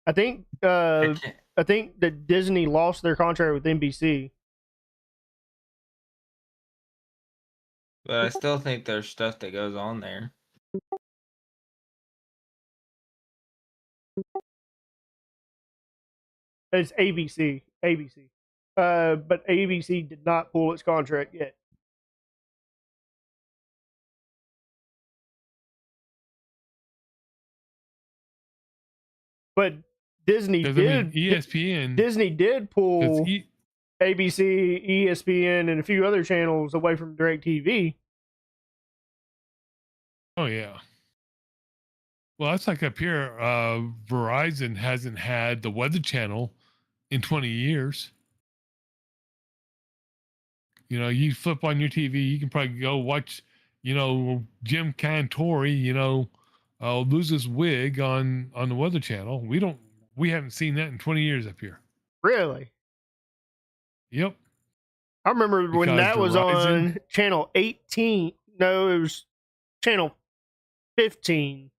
I think I think that Disney lost their contract with NBC. But I still think there's stuff that goes on there. It's ABC. ABC. But ABC did not pull its contract yet. But Disney 'Cause, did. I mean, ESPN. Disney did pull 'cause ABC, ESPN, and a few other channels away from DirecTV. Oh yeah. Well, that's like up here. Verizon hasn't had the Weather Channel in 20 years. You know, you flip on your TV, you can probably go watch, you know, Jim Cantori, you know, lose his wig on the Weather Channel. We haven't seen that in 20 years up here. Really? Yep. I remember when Because that was Verizon- on channel 18. No, it was channel 15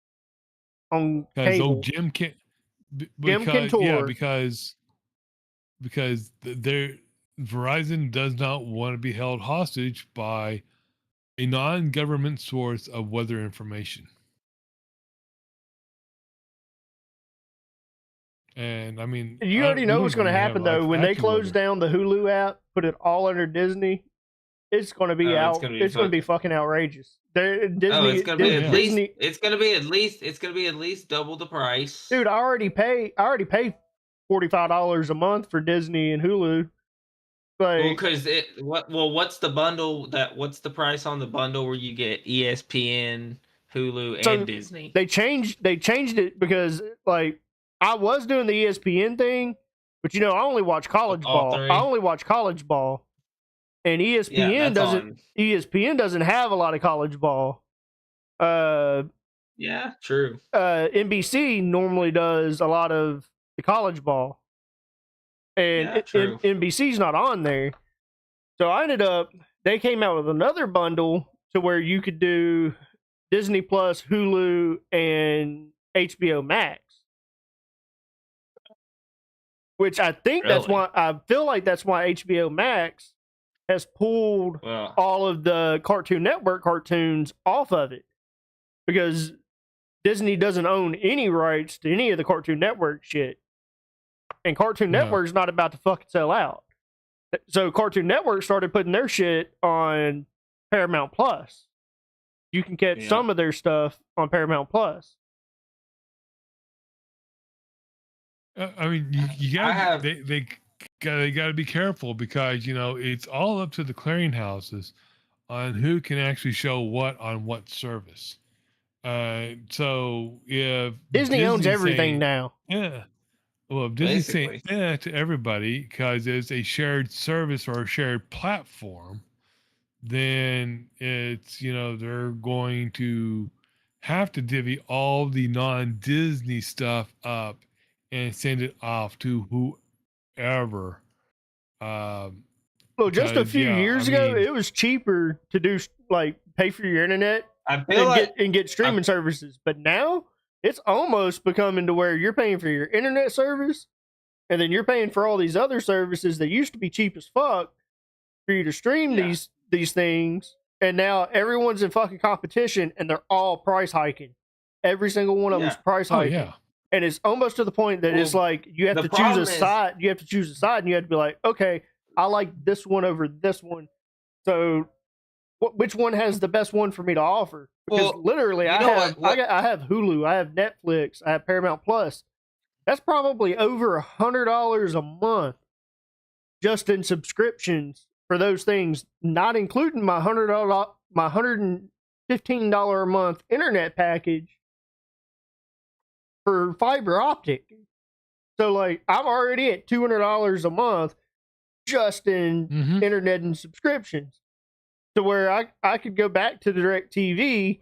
on Because cable. old Jim can Jim because Cantor. because Verizon does not want to be held hostage by a non-government source of weather information. And I mean, You already know what's going to happen though when they close down the Hulu app, put it all under Disney. It's going to be Oh, out. It's going to be fucking outrageous. Disney. Oh, it's gonna be at Disney, least. It's gonna be at least double the price. dude. I already pay $45 a month for Disney and Hulu. Like, Well, because what's the bundle what's the price on the bundle where you get ESPN, Hulu, So and Disney? they changed it because like I was doing the ESPN thing, but you know I only watch college All ball. three? I only watch college ball, and ESPN ESPN doesn't have a lot of college ball. Yeah, true. NBC normally does a lot of the college ball, and Yeah, true. NBC's not on there. So I ended up. They came out with another bundle to where you could do Disney Plus, Hulu, and HBO Max. Which I think that's Really? why I feel like that's why HBO Max has pulled Well, all of the Cartoon Network cartoons off of it because Disney doesn't own any rights to any of the Cartoon Network shit, and Cartoon No. Network's not about to fucking sell out. So Cartoon Network started putting their shit on Paramount Plus. You can catch some of their stuff on Paramount Plus. I mean, you got they got to be careful because you know it's all up to the clearinghouses on who can actually show what on what service. So if Disney owns Disney's everything saying, now. yeah. Well, if Disney's saying Basically. that to everybody because it's a shared service or a shared platform, then it's, you know, they're going to have to divvy all the non-Disney stuff up and send it off to whoever. Well, just a Because, few yeah, years I ago, mean- it was cheaper to do like pay for your internet I feel and get streaming services. But now it's almost becoming to where you're paying for your internet service, and then you're paying for all these other services that used to be cheap as fuck for you to stream these things. And now everyone's in fucking competition, and they're all price hiking. Every single one of them's price Oh hiking. yeah. And it's almost to the point that it's like you have the to choose a problem is- side. You have to choose a side, and you have to be like, okay, I like this one over this one. So, which one has the best one for me to offer? Because Well, literally, you I know have what- I have Hulu, I have Netflix, I have Paramount Plus. That's probably over $100 a month just in subscriptions for those things, not including my $115 a month internet package for fiber optic. So like I'm already at $200 a month just in Mhm. internet and subscriptions. To where I could go back to the DirecTV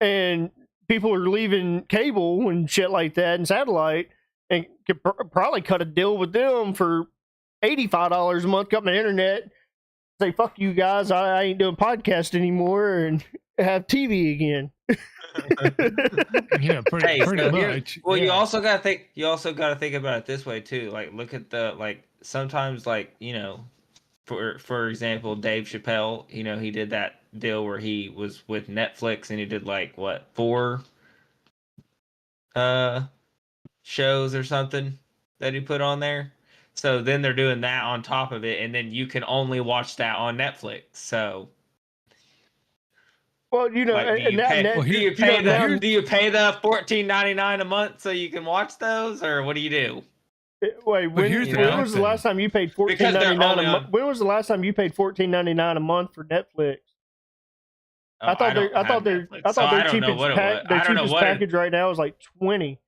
and people are leaving cable and shit like that and satellite and could probably cut a deal with them for $85 a month, got my internet, say fuck you guys, I ain't doing podcast anymore, and have TV again. Yeah, pretty much. Well, yeah. you also got to think about it this way too. Like, look at sometimes, for example, Dave Chappelle. He did that deal where he was with Netflix and he did 4 shows or something that he put on there. So then they're doing that on top of it, and then you can only watch that on Netflix. So, well, do you pay the $14.99 a month so you can watch those, or what do you do? Wait, when was the last time you paid $14.99 a month? When was the last time you paid $14.99 a month for Netflix? I thought their cheapest package right now is like $20.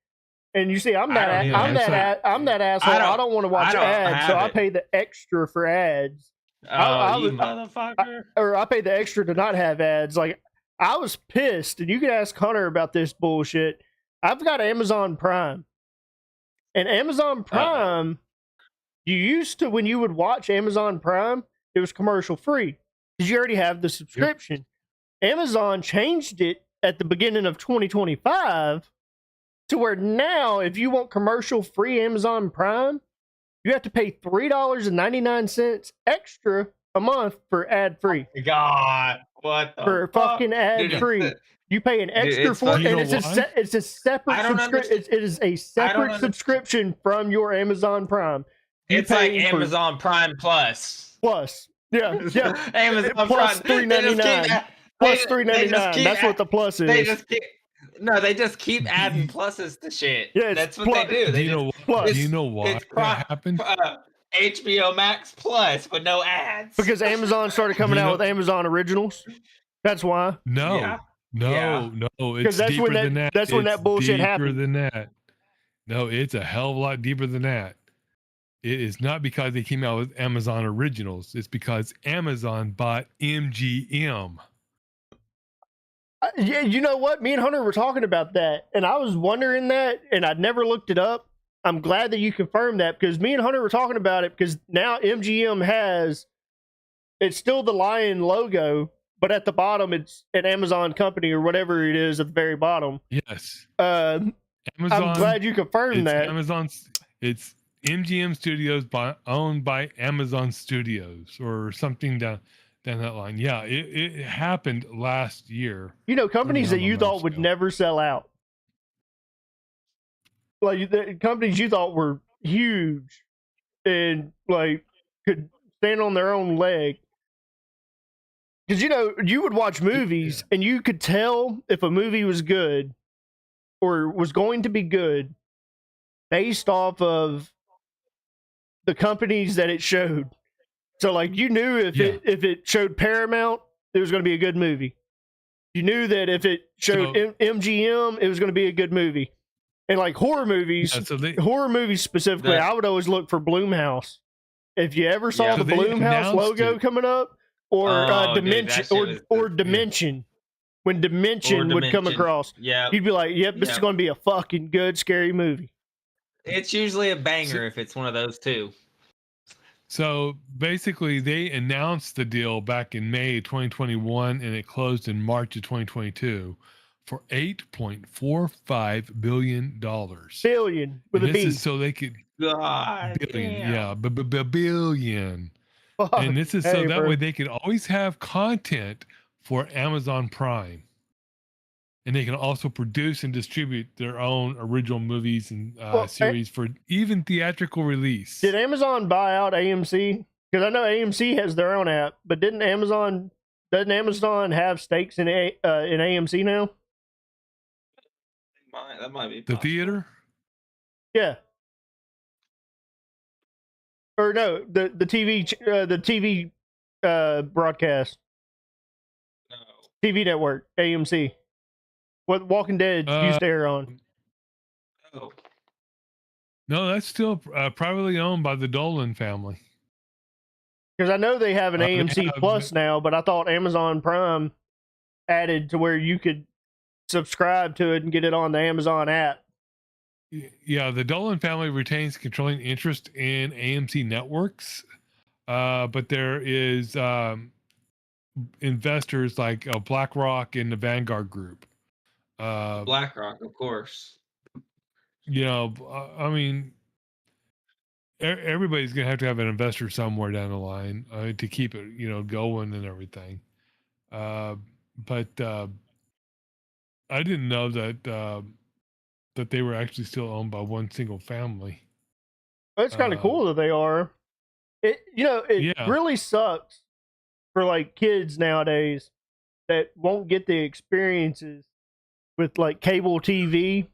And you see, I'm that asshole. I don't want to watch ads, so I pay the extra for ads. Motherfucker! I pay the extra to not have ads. Like, I was pissed, and you can ask Hunter about this bullshit. I've got Amazon Prime, and Amazon Prime, you used to, when you would watch Amazon Prime, it was commercial free because you already have the subscription. Yep. Amazon changed it at the beginning of 2025. To where now, if you want commercial-free Amazon Prime, you have to pay $3.99 extra a month for ad-free. God, what the for fuck? Fucking ad-free. You pay an extra for it, and it's a separate subscription. It is a separate subscription from your Amazon Prime. It's like Amazon Prime Plus. Yeah. Amazon plus Prime. $3.99. Plus $3.99. That's what the plus is. They just keep adding pluses to shit. Yeah, that's what they do. Do you know why that happened? HBO Max Plus, but no ads. Because Amazon started coming out with Amazon Originals. That's why. No. It's deeper than that. That's when that bullshit happened. Deeper than that. No, it's a hell of a lot deeper than that. It is not because they came out with Amazon Originals. It's because Amazon bought MGM. Yeah, you know what? Me and Hunter were talking about that, and I was wondering that, and I'd never looked it up. I'm glad that you confirmed that, because me and Hunter were talking about it, because now MGM it's still the lion logo, but at the bottom it's an Amazon company or whatever it is at the very bottom. Yes. Amazon, I'm glad you confirmed that. It's MGM Studios owned by Amazon Studios or something down that line. Yeah, it happened last year. Companies that you thought would never sell out. Like, the companies you thought were huge and could stand on their own leg. Because you would watch movies and you could tell if a movie was good or was going to be good based off of the companies that it showed. So, you knew if it showed Paramount, it was going to be a good movie. You knew that if it showed MGM, it was going to be a good movie. And horror movies, horror movies specifically, I would always look for Blumhouse. If you ever saw the Blumhouse logo coming up, or Dimension, or Dimension, when Dimension would come across, you'd be like, "Yep, this is going to be a fucking good scary movie." It's usually a banger if it's one of those two. So basically, they announced the deal back in May 2021, and it closed in March of 2022 for $8.45 billion. Billion with a B. This is so they could. God, billion, yeah, billion. Fuck. And this is so that way they can always have content for Amazon Prime. And they can also produce and distribute their own original movies and series for even theatrical release. Did Amazon buy out AMC? Because I know AMC has their own app, but doesn't Amazon have stakes in AMC now? That might be the theater. Yeah. Or no, the TV broadcast. No. TV network, AMC. What Walking Dead used to air on. Oh. No, that's still privately owned by the Dolan family. Because I know they have an AMC Plus now, but I thought Amazon Prime added to where you could subscribe to it and get it on the Amazon app. Yeah, the Dolan family retains controlling interest in AMC networks, but there is investors like BlackRock and the Vanguard Group. BlackRock, of course. I mean, everybody's gonna have to have an investor somewhere down the line to keep it, going and everything. But I didn't know that they were actually still owned by one single family. It's kind of cool that they are. It Yeah. really sucks for like kids nowadays that won't get the experiences with like cable TV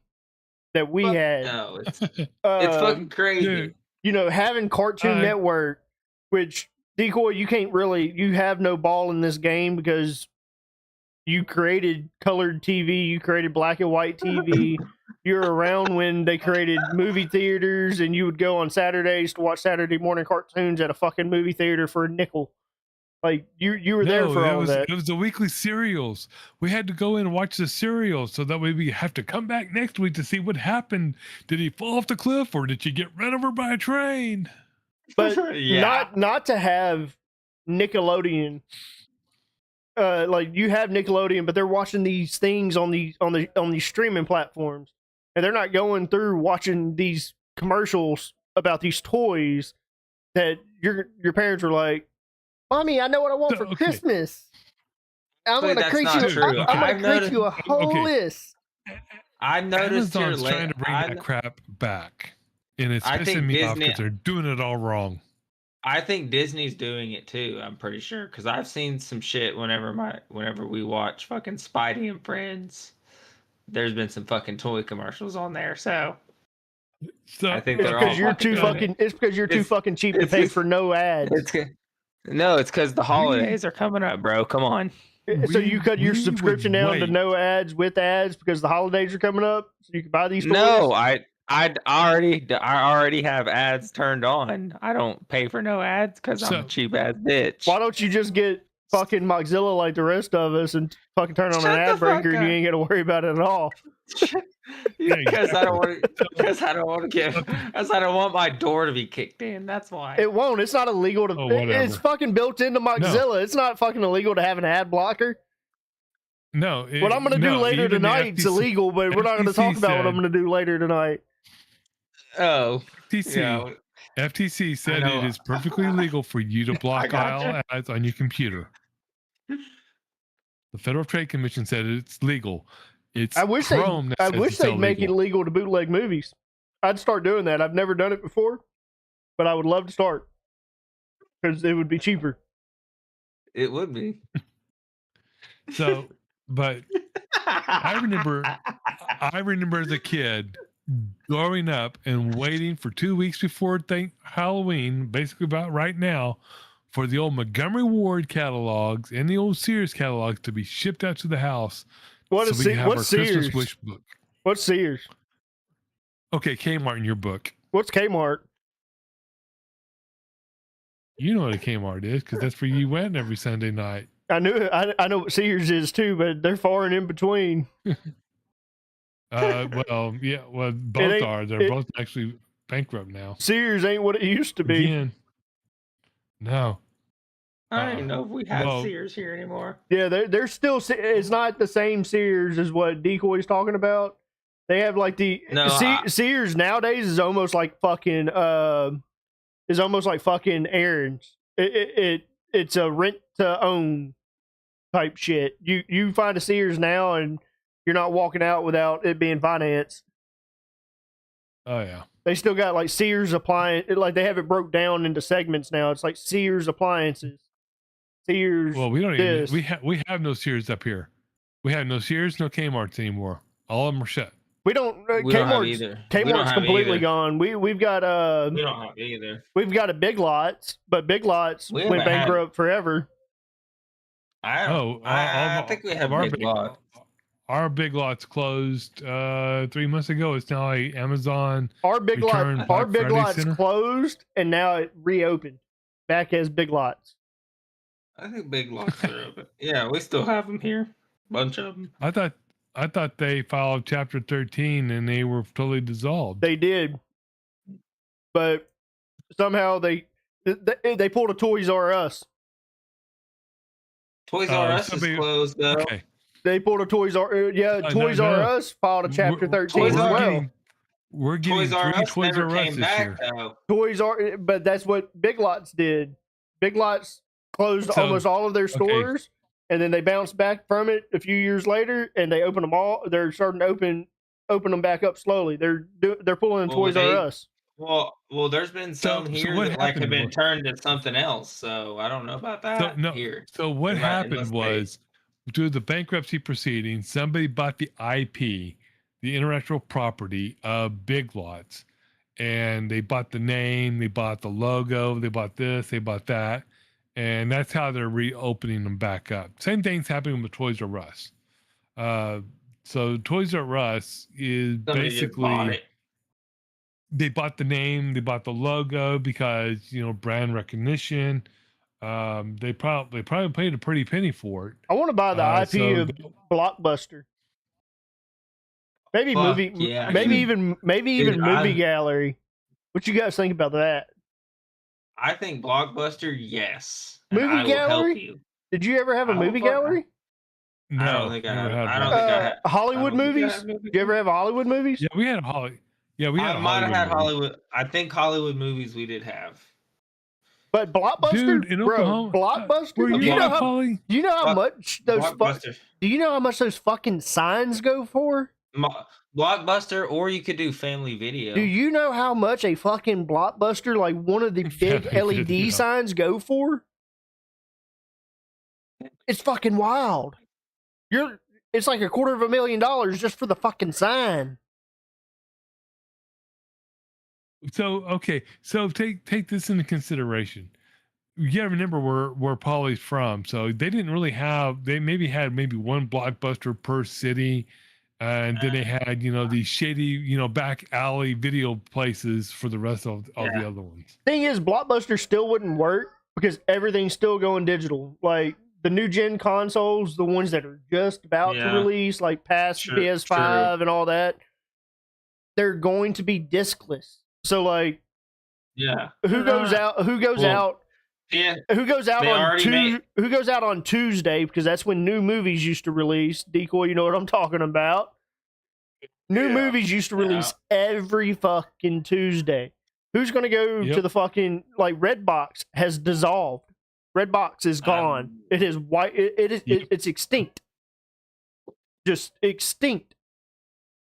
that we had. No, it's fucking crazy. Dude, Having Cartoon Network, which Decoy, you have no ball in this game because you created colored TV, you created black and white TV. You're around when they created movie theaters, and you would go on Saturdays to watch Saturday morning cartoons at a fucking movie theater for a nickel. Like you were there for all of that. It was the weekly serials. We had to go in and watch the serials so that way we have to come back next week to see what happened. Did he fall off the cliff or did you get run over by a train? But not to have Nickelodeon. Like you have Nickelodeon, but they're watching these things on these streaming platforms, and they're not going through watching these commercials about these toys that your parents were like, "Mommy, I know what I want for Christmas. I'm going to create you a whole list." I noticed Amazon's trying to bring that crap back, and it's pissing me off because they're doing it all wrong. I think Disney's doing it too. I'm pretty sure because I've seen some shit whenever we watch fucking Spidey and Friends. There's been some fucking toy commercials on there, so I think they're all. It's because you're too fucking cheap to pay for no ads. It's because the holidays are coming up, bro. Come on. So you cut your subscription down to no ads with ads because the holidays are coming up, so you can buy these toys? No, I already have ads turned on. I don't pay for no ads because I'm a cheap ass bitch. Why don't you just get fucking Mozilla like the rest of us and fucking turn on an ad breaker and you ain't got to worry about it at all? Because I don't want my door to be kicked in. That's why. It won't. It's not illegal to. It's fucking built into Mozilla. No. It's not fucking illegal to have an ad blocker. No. What I'm going to do later tonight is illegal, but we're not going to talk about what I'm going to do later tonight. Oh, FTC said it is perfectly legal for you to block all ads on your computer. The Federal Trade Commission said it's legal. I wish they'd make it illegal to bootleg movies. I'd start doing that. I've never done it before, but I would love to start because it would be cheaper. It would be. So, but I remember as a kid growing up and waiting for 2 weeks before Halloween, basically about right now, for the old Montgomery Ward catalogs and the old Sears catalogs to be shipped out to the house. What's Sears? Wish book. What's Sears? Okay, Kmart in your book. What's Kmart? You know what a Kmart is because that's where you went every Sunday night. I know what Sears is too, but they're far and in between. Both are. They're both actually bankrupt now. Sears ain't what it used to be. Again, no. I don't even know if we have Sears here anymore. Yeah, they're still. It's not the same Sears as what Decoy's talking about. They have like Sears nowadays is almost like fucking Aaron's. It's a rent to own type shit. You find a Sears now and you're not walking out without it being financed. Oh yeah. They still got like Sears appliance. Like they have it broke down into segments now. It's like Sears appliances. Sears. Well, we don't even. We have no Sears up here. We have no Sears, no Kmart's anymore. All of them are shut. We don't. Kmart's completely gone. We've got We don't have either. We've got a Big Lots, but Big Lots went bankrupt forever. I think we have Big Lots. Our Big Lots closed 3 months ago. It's now a Amazon. Our Big Lots closed and now it reopened back as Big Lots. I think Big Lots are open. Yeah, we still have them here. Bunch of them. I thought I thought they followed Chapter 13 and they were totally dissolved. They did, but somehow they pulled a Toys R Us. Toys R Us is closed though. Okay. They pulled a Toys R. Toys R Us filed a Chapter 13 Toys as R- well. We're getting Toys R three Us Toys never R Us came this back year. though. Toys R, but that's what Big Lots did. Big Lots closed So, almost all of their stores, and then they bounced back from it a few years later, and they opened them all. They're starting to open them back up slowly. They're pulling in Toys R Us. Well, there's been some here what that like have been happened turned to something else. So I don't know about that here. So what They might- happened unless was through the bankruptcy proceedings, somebody bought the IP, the intellectual property of Big Lots, and they bought the name, they bought the logo, they bought this, they bought that, and that's how they're reopening them back up. Same thing's happening with Toys R Us. So Toys R Us is somebody just bought basically it. they bought the name, they bought the logo because brand recognition. They probably paid a pretty penny for it. I want to buy the IP so of Blockbuster. Maybe Fuck movie, yeah, maybe dude. even Dude, movie gallery. What you guys think about that? I think Blockbuster, yes. Movie I will gallery? help you. Did you ever have a I don't movie fuck- gallery? No, I don't think I never have. had I don't one. think I had Hollywood I don't think I movies? had movie Did you ever have Hollywood movies? Yeah, we had Holly. Yeah, we had. I might have had movie. Hollywood. I think Hollywood movies we did have. But Blockbuster, Dude, in Oklahoma, Blockbuster. Were Do you you know at how? Holly? Do you know how much those? Blockbuster. Do you know how much those fucking signs go for? Blockbuster, or you could do Family Video. Do you know how much a fucking Blockbuster, like one of the big Family LED Video. signs, go for? It's fucking wild. It's like $250,000 just for the fucking sign. So okay, so take this into consideration. You gotta remember where Polly's from. So they didn't really have. They had one Blockbuster per city, and then they had these shady back alley video places for the rest of the other ones. Thing is, Blockbuster still wouldn't work because everything's still going digital. Like the new gen consoles, the ones that are just about to release, like past PS5 and all that, they're going to be discless. So like, who goes out? Who goes out? Yeah. Who goes out on Tuesday? Because that's when new movies used to release. Decoy, you know what I'm talking about. New movies used to release every fucking Tuesday. Who's gonna go to the fucking Redbox has dissolved. Redbox is gone. It is white. It's extinct. Just extinct.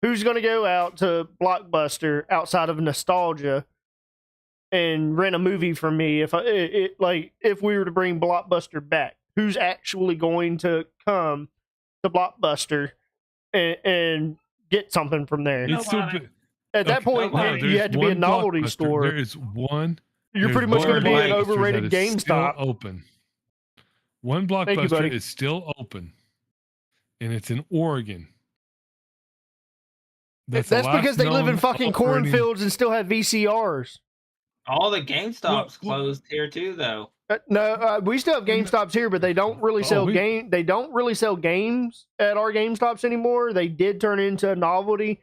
Who's gonna go out to Blockbuster outside of nostalgia and rent a movie from me if we were to bring Blockbuster back? Who's actually going to come to Blockbuster and get something from there? At that point, you had to be a novelty store. There is one. You're pretty much going to be an overrated GameStop. Open. One Blockbuster is still open, and it's in Oregon. That's because they live in fucking cornfields and still have VCRs. All the GameStops closed here too, though. No, we still have GameStops here, but they don't really sell They don't really sell games at our GameStops anymore. They did turn into a novelty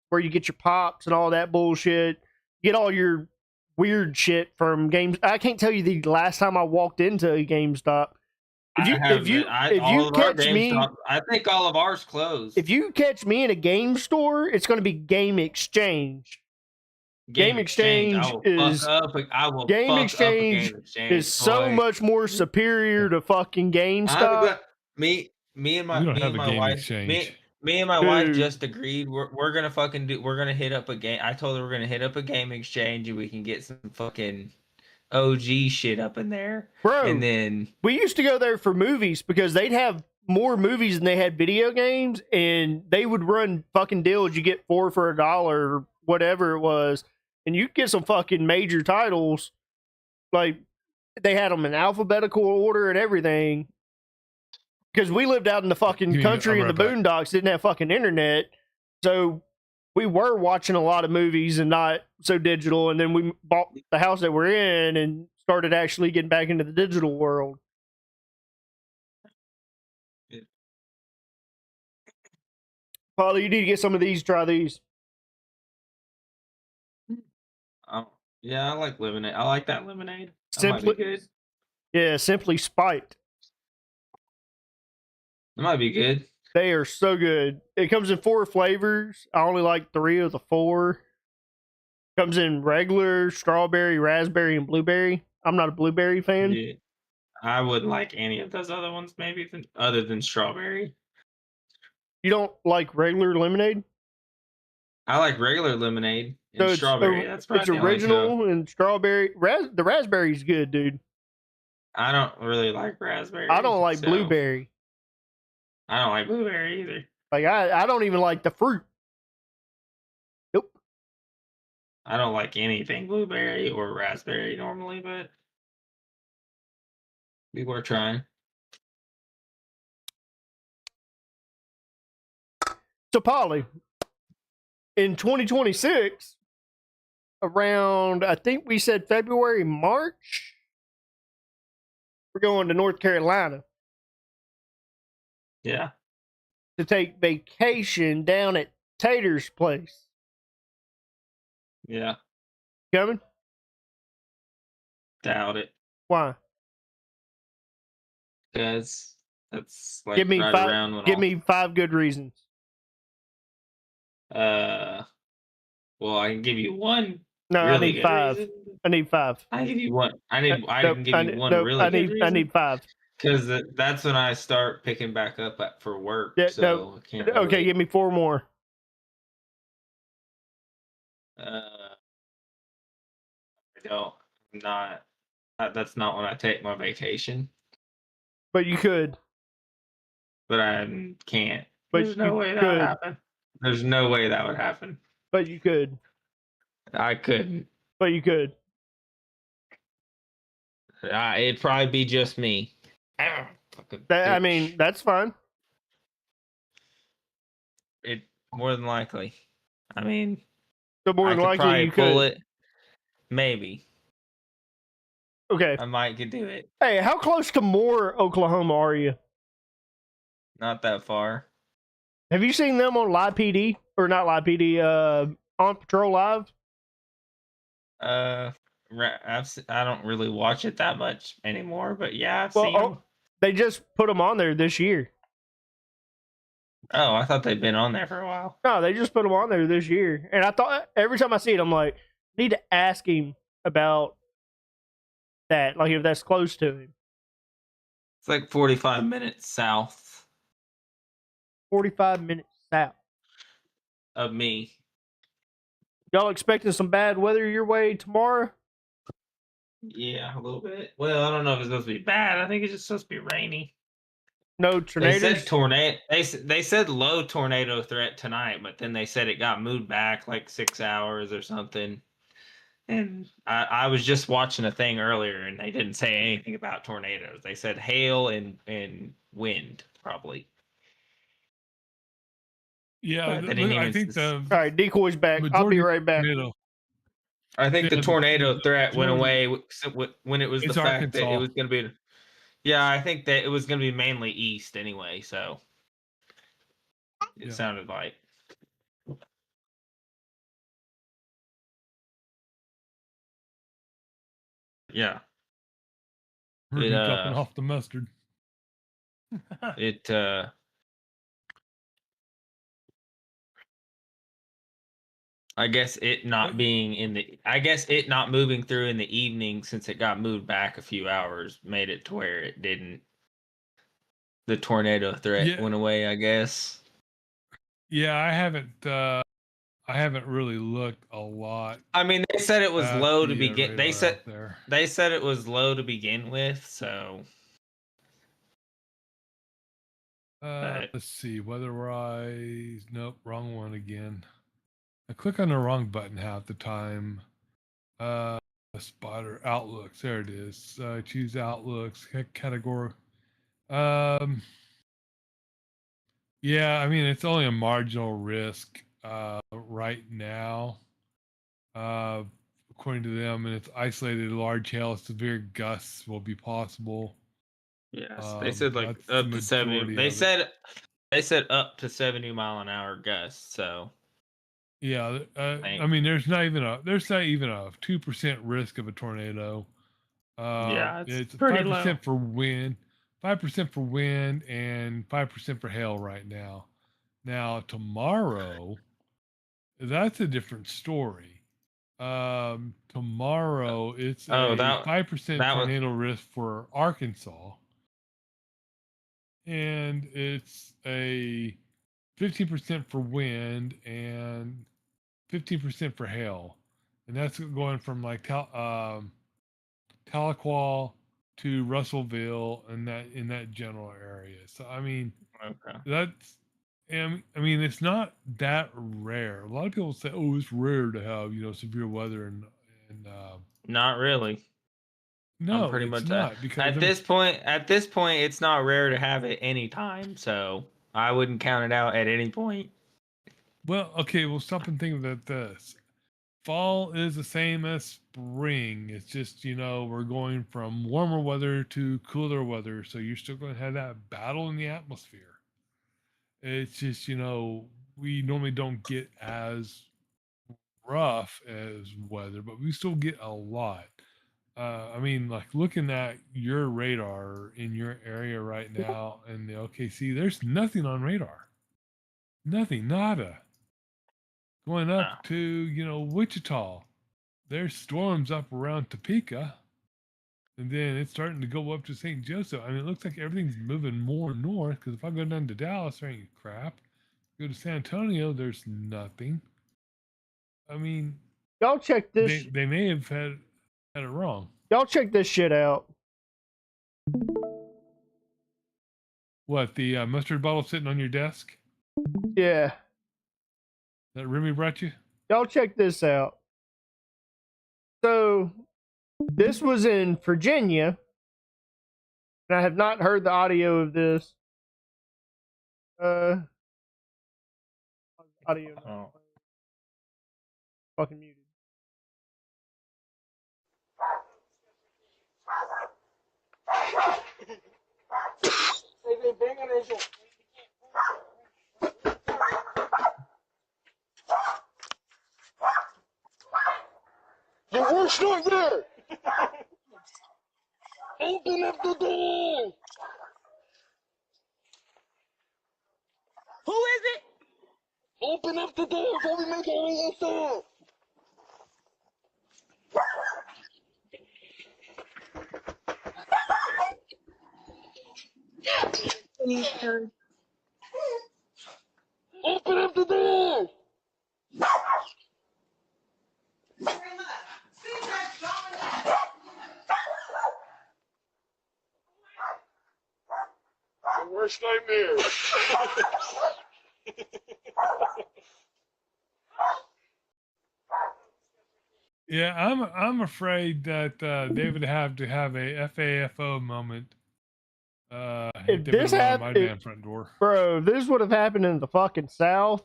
where you get your pops and all that bullshit. You get all your weird shit from games. I can't tell you the last time I walked into a GameStop. If you catch me, I think all of ours closed. If you catch me in a game store, it's going to be Game Exchange. Game Exchange is so much more superior to fucking GameStop. Me and my wife just agreed. We're gonna fucking we're gonna hit up a game. I told her we're gonna hit up a Game Exchange and we can get some fucking OG shit up in there, bro. And then we used to go there for movies because they'd have more movies than they had video games, and they would run fucking deals. You get 4 for $1 or whatever it was, and you get some fucking major titles. Like they had them in alphabetical order and everything. Because we lived out in the fucking country in the boondocks, didn't have fucking internet, so we were watching a lot of movies and not so digital. And then we bought the house that we're in and started actually getting back into the digital world. Paulie, you need to get some of these. Try these. Oh, yeah, I like lemonade. I like that lemonade. That might be Simply, good. yeah, Simply Spiked. That might be good. They are so good. It comes in 4 flavors. I only like 3 of the 4. Comes in regular, strawberry, raspberry, and blueberry. I'm not a blueberry fan. Yeah. I wouldn't like any of those other ones, maybe other than strawberry. You don't like regular lemonade? I like regular lemonade and So strawberry. That's probably it's the only two. original and strawberry. The raspberry's good, dude. I don't really like raspberry. I don't like so blueberry. I don't like blueberry either. Like I don't even like the fruit. Nope. I don't like anything blueberry or raspberry normally, but people are trying. So Polly, in 2026, around I think we said February, March, we're going to North Carolina Yeah. to take vacation down at Tater's place. Yeah. Coming? Doubt it. Why? Because that's like Give me right five. around when Give me 5 good reasons. well, I can give you one No, really I need good 5. reason. I need 5. I give you one. I Nope, can give you one really I good need. reason. I need 5. Because that's when I start picking back up for work. Yeah, so no. I can't Okay, really, give me 4 more. I don't. Not. That's not when I take my vacation. But you could. But I can't. But There's no you way that would could. happen. There's no way that would happen. But you could. I couldn't. But you could. It'd probably be just me. Fucking I bitch. mean, that's fine. It more than likely. I mean, So more I than could likely probably you pull could. it. Maybe Okay. I might could do it. Hey, how close to Moore, Oklahoma are you? Not that far. Have you seen them on Live PD or not Live PD? On Patrol Live. I don't really watch it that much anymore, but yeah, I've Well, seen them. they just put them on there this year. Oh, I thought they'd been on there for a while. No, they just put them on there this year, and I thought every time I see it, I'm like, I need to ask him about that, like if that's close to him. It's like 45 minutes south 45 minutes south. of me. Y'all expecting some bad weather your way tomorrow? Yeah, a little bit. Well, I don't know if it's supposed to be bad. I think it's just supposed to be rainy. No They tornadoes. said tornado. They said low tornado threat tonight, but then they said it got moved back like 6 hours or something. And I was just watching a thing earlier, and they didn't say anything about tornadoes. They said hail and wind, probably. Yeah, They didn't I even think the All right, decoy's back. I'll majority be of right back. tornado- I think the Yeah, tornado threat went majority- away when it was the It's fact that it Arkansas. was going to be. Yeah, I think that it was going to be mainly east anyway, so it Yeah. sounded like. Yeah. Heard It, me dropping off the mustard. It I guess it not being in the I guess it not moving through in the evening, since it got moved back a few hours, made it to where it didn't. The tornado threat Yeah. went away, I guess. Yeah, I haven't really looked a lot. I mean, they said it was at low to the, begin. They radar said out there. they said it was low to begin with, so But- Let's see, weather-wise. Nope, wrong one again. I click on the wrong button half the time. Spotter outlooks. There it is. Choose outlooks category. Yeah, I mean it's only a marginal risk right now. According to them, and it's isolated large hail, severe gusts will be possible. yes, they said like That's up the to 70. majority They of it. said They said up to 70-mile-an-hour gusts. So Yeah, Thanks. I mean, there's not even a 2% risk of a tornado. yeah, it's It's pretty 5% low. for wind, 5% for wind, and 5% for hail right now. Now tomorrow, that's a different story. Tomorrow it's Oh, a 5% that was tornado risk for Arkansas, and it's a 15% for wind and 15% for hail, and that's going from like Tahlequah to Russellville and that in that general area. So I mean, okay. that's I mean, it's not that rare. A lot of people say, "Oh, it's rare to have severe weather," and Not really. I'm no, pretty it's much not because at this point. At this point, it's not rare to have it anytime. So I wouldn't count it out at any point. well, okay, well, stop and think about this. Fall is the same as spring. It's just we're going from warmer weather to cooler weather, so you're still going to have that battle in the atmosphere. It's just we normally don't get as rough as weather, but we still get a lot. I mean, like looking at your radar in your area right now in the OKC, there's nothing on radar. Nothing, nada. Going No. up to Wichita, there's storms up around Topeka, and then it's starting to go up to St. Joseph. I mean, it looks like everything's moving more north. Because if I go down to Dallas, there ain't crap. Go to San Antonio, there's nothing. I mean, Y'all check this. they may have had it wrong. Y'all check this shit out. What, the mustard bottle sitting on your desk Yeah. that Remy brought you? Y'all check this out. So, this was in Virginia, and I have not heard the audio of this. Audio. Oh. Fucking muted. The worst nightmare! Open up the door! Who is it? Open up the door before we make our way inside! Open up the door! The worst nightmare. Yeah, I'm afraid that they would have to have a FAFO moment. If they this put 'em out of my happened, damn front door. bro, if this would have happened in the fucking South,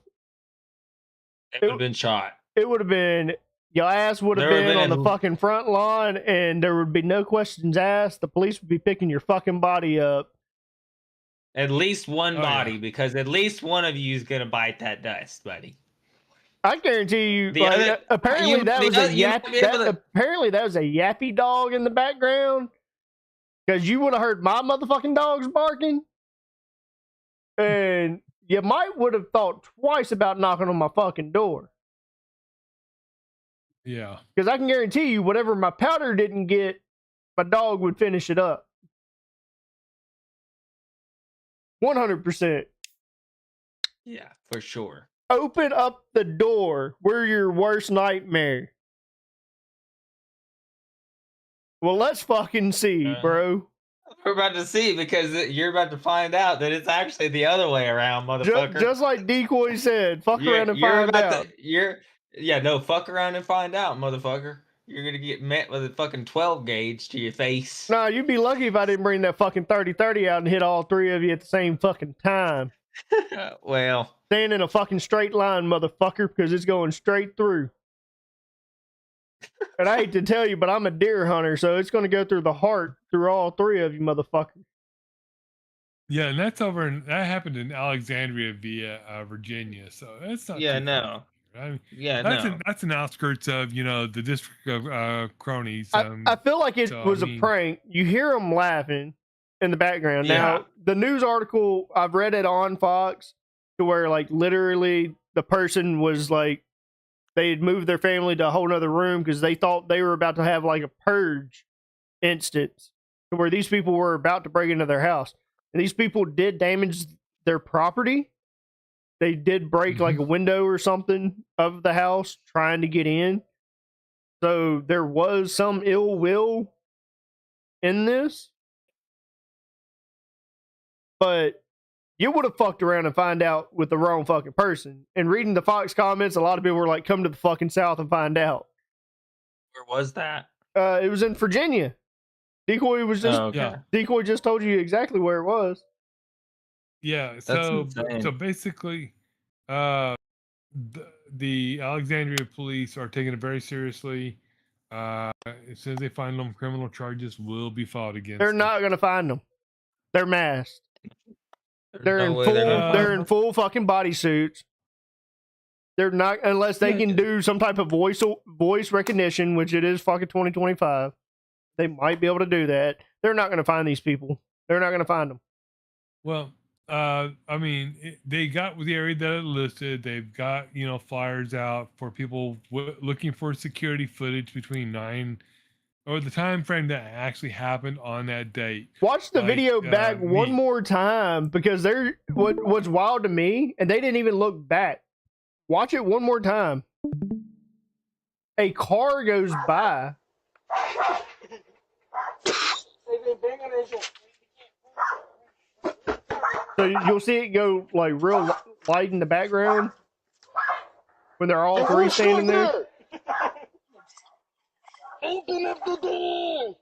It would have been shot. it would have been, your ass would have There would've been been on the a- fucking front lawn, and there would be no questions asked. The police would be picking your fucking body up. At least one Oh, body, yeah. because at least one of you is gonna bite that dust, buddy. I guarantee you. The Like, other- apparently you- that the was a other- you yap. might be able to- Apparently that was a yappy dog in the background, because you would have heard my motherfucking dogs barking, and you might would have thought twice about knocking on my fucking door. Yeah. Because I can guarantee you, whatever my powder didn't get, my dog would finish it up. 100%. Yeah, for sure. Open up the door. We're your worst nightmare. Well, let's fucking see, bro. We're about to see, because you're about to find out that it's actually the other way around, motherfucker. Just like Decoy said, fuck around and You're find about out. fuck around and find out, motherfucker. You're gonna get met with a fucking 12 gauge to your face. Nah, you'd be lucky if I didn't bring that fucking 30-30 out and hit all three of you at the same fucking time. Well, Stand in a fucking straight line, motherfucker, because it's going straight through. And I hate to tell you, but I'm a deer hunter, so it's going to go through the heart through all three of you, motherfuckers. Yeah, and that happened in Alexandria, via Virginia. So that's not Yeah, too far no. from here. I mean, Yeah, that's no. that's an outskirts of the district of cronies. I feel like it So, was I a mean, prank. You hear them laughing in the background. Yeah. Now, the news article, I've read it on Fox to where, like, literally the person was like, they had moved their family to a whole other room because they thought they were about to have like a purge instance to where these people were about to break into their house. And these people did damage their property. They did break like a window or something of the house trying to get in. So there was some ill will in this. But you would have fucked around and find out with the wrong fucking person. And reading the Fox comments, a lot of people were like, come to the fucking South and find out. Where was that? It was in Virginia. Decoy was just Oh, okay. Yeah. Decoy just told you exactly where it was. yeah. That's So insane. basically, the Alexandria police are taking it very seriously. As soon as they find them, criminal charges will be filed against They're them. not gonna find them. They're masked. There's They're no in way full. they're gonna They're find in them. full fucking bodysuits. They're not unless they Yeah, can yeah. do some type of voice recognition, which it is fucking 2025. They might be able to do that. They're not gonna find these people. They're not gonna find them. Well, I mean, they got the area that it listed. They've got flyers out for people looking for security footage between 9 or the time frame that actually happened on that date. Watch the Like, video back one me. more time because they're what's wild to me, and they didn't even look back. Watch it one more time. A car goes by. So you'll see it go like real light in the background when they're all three standing there. Open up the door!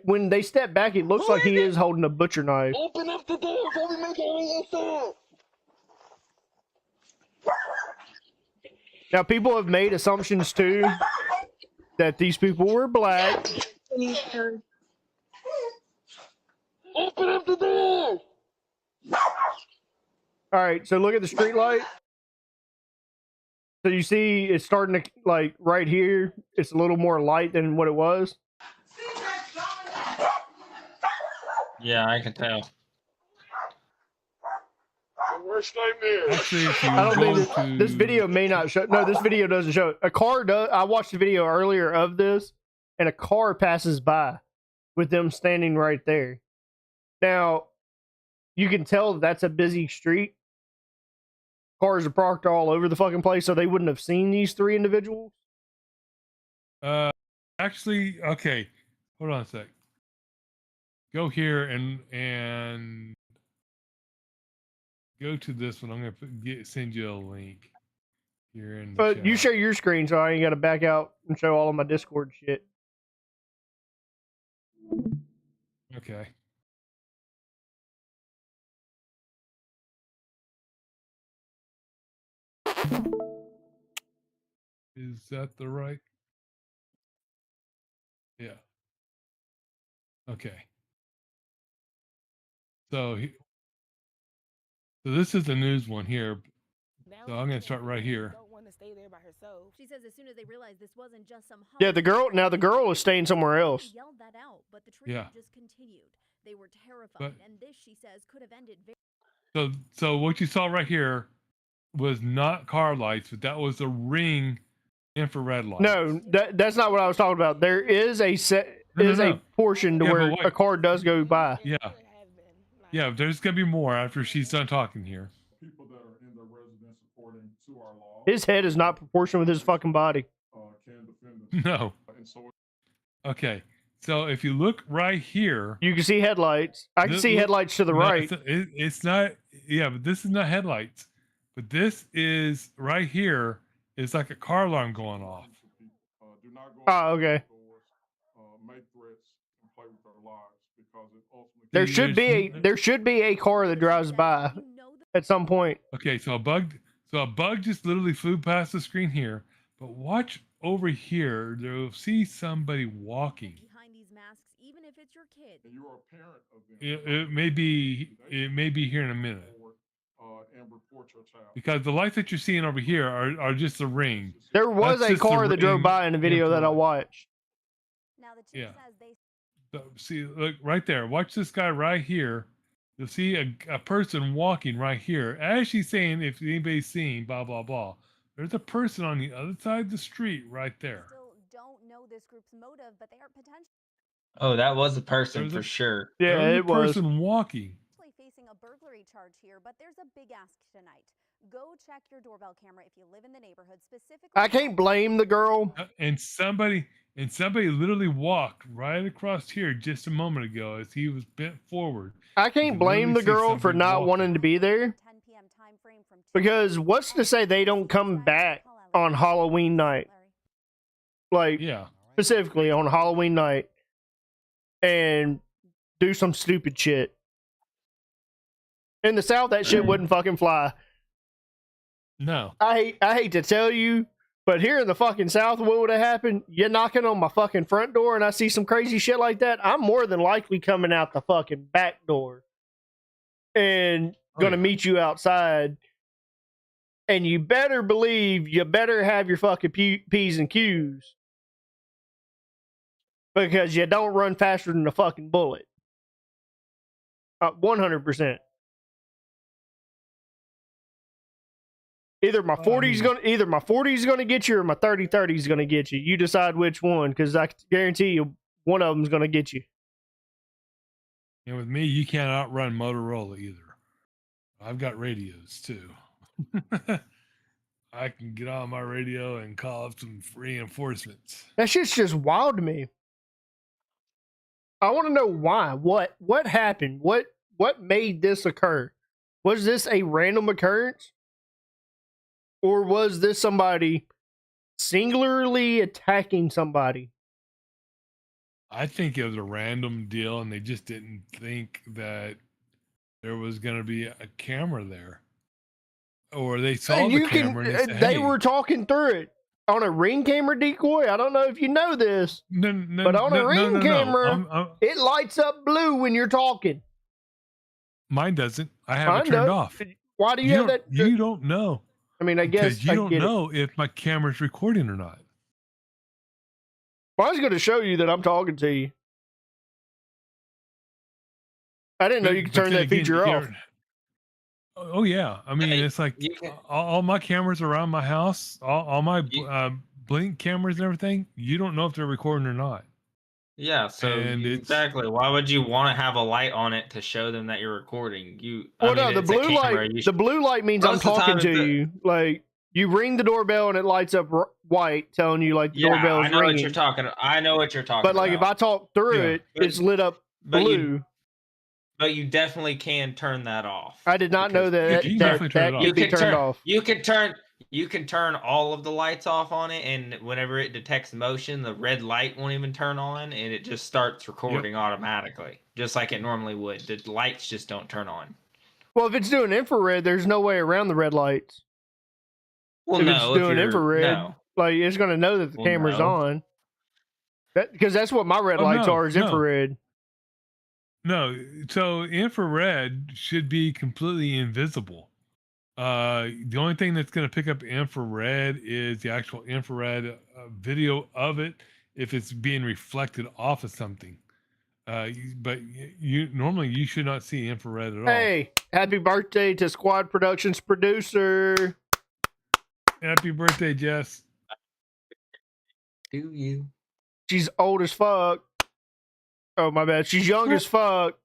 When they step back, it looks like he is holding a butcher knife. Open up the door before we make our way inside! Now, people have made assumptions too that these people were black. Open up the door! All right, so look at the street light. So you see, it's starting to like right here. It's a little more light than what it was. Yeah, I can tell. Worst nightmare. Actually, if you I don't go think to this video may not show. No, this video doesn't show. A car does. I watched the video earlier of this, and a car passes by with them standing right there. Now, you can tell that's a busy street. Cars are parked all over the fucking place, so they wouldn't have seen these three individuals. actually, okay, hold on a sec. Go here and go to this one. I'm gonna send you a link here in the But you chat. share your screen, so I ain't got to back out and show all of my Discord shit. Okay. Is that the right? Yeah. Okay. So this is the news one here. So I'm gonna start right here. Don't want to stay there by herself. She says as soon as they realized this wasn't just some Yeah, the girl is staying somewhere else. yelled that out, but the treatment Yeah. just continued. They were terrified, But- and this, she says, could have ended very So what you saw right here was not car lights, but that was the ring infrared light. No, that's not what I was talking about. There is a No. a portion to Yeah, where but wait. a car does go by. Yeah. Could have been, like, Yeah, there's gonna be more after she's done talking here. People that are in their residence according to our law His head is not proportional with his fucking body. can defend us. No. And so Okay. So if you look right here, You can see headlights. I can This see look- headlights to the no, right. it's not. Yeah, but this is not headlights. But this is right here. It's like a car alarm going off. do not go Oh, okay. outdoors, make threats, and play with their lives because it ultimately There See, should be a car that drives by You know that at some point. Okay, so a bug just literally flew past the screen here. But watch over here. You'll see somebody walking. behind these masks, even if it's your your kid. and you are a parent of them. It may be here in a minute. And report your child. Because the lights that you're seeing over here are just the ring. There was That's a just the car that drove ring by in the video that I influence. watched. Now the chief Yeah. says they So, see, look right there. Watch this guy right here. You'll see a person walking right here. As she's saying, if anybody's seen, blah, blah, blah. There's a person on the other side of the street right there. still don't know this group's motive, but they are potentially Oh, that was a person There's for a- sure. Yeah, There's a it was. person walking. facing a burglary charge here, but there's a big ask tonight. Go check your doorbell camera if you live in the neighborhood, specifically. I can't blame the girl. And somebody literally walked right across here just a moment ago as he was bent forward. I You can't can blame literally the see girl for somebody not walking. wanting to be there. 10 p.m. time frame from Because what's to say they don't come back on Halloween night? Like, Yeah. specifically on Halloween night and do some stupid shit. In the South, that shit wouldn't fucking fly. No. I hate to tell you, but here in the fucking South, what would have happened? You're knocking on my fucking front door and I see some crazy shit like that. I'm more than likely coming out the fucking back door and gonna meet you outside. And you better believe you better have your fucking P's and Q's. Because you don't run faster than a fucking bullet. 100%. Either my 40's gonna get you or my 30-30's gonna get you. You decide which one, because I guarantee you one of them's gonna get you. And with me, you can't outrun Motorola either. I've got radios too. I can get on my radio and call up some reinforcements. That shit's just wild to me. I want to know why. What happened? What made this occur? Was this a random occurrence? Or was this somebody singularly attacking somebody? I think it was a random deal, and they just didn't think that there was going to be a camera there, or they saw the camera. And they, said, they hey. were talking through it on a Ring camera decoy. I don't know if you know this, but on a Ring camera, it lights up blue when you're talking. Mine doesn't. I have it turned off. Why do you have that? You don't know. I mean, I guess because you don't know if my camera's recording or not. Well, I was going to show you that I'm talking to you. I didn't know you could turn that feature off. Oh yeah, I mean it's like all my cameras around my house, all my blink cameras and everything. You don't know if they're recording or not. Yeah, so exactly. Why would you want to have a light on it to show them that you're recording? The blue light means I'm talking to you. Like you ring the doorbell and it lights up white, telling you like the doorbell's ringing. What you're talking. I know what you're talking. But like if I talk through it, it's lit up blue. But you definitely can turn that off. I did not know that could be turned off. You can turn all of the lights off on it, and whenever it detects motion, the red light won't even turn on, and it just starts recording automatically, just like it normally would. The lights just don't turn on. Well, if it's doing infrared, there's no way around the red lights. Well, if it's doing infrared, like it's going to know that the camera's on. Because that's what my red lights are, is infrared. No, so infrared should be completely invisible. The only thing that's going to pick up infrared is the actual infrared video of it if it's being reflected off of something. But normally you should not see infrared at all. Hey, happy birthday to Squad Productions producer. Happy birthday, Jess. Do you? She's old as fuck. Oh, my bad. She's young as fuck.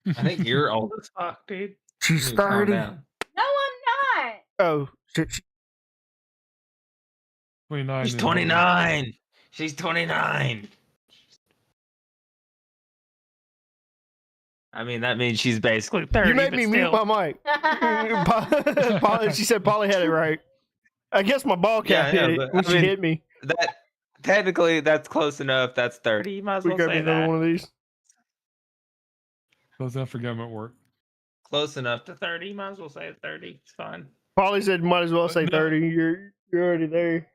I think you're old as fuck, dude. She's 30. No, I'm not. Oh, shit. 29. She's 29. She's 29. I mean, that means she's basically 30. You made me mute my mic. She said Polly had it right. I guess my ball cap hit it when she hit me. Technically, that's close enough. That's 30. You might as well say that. One of these. Close enough for government work. Close enough to 30. You might as well say 30. It's fine. Polly said, might as well say 30. You're already there.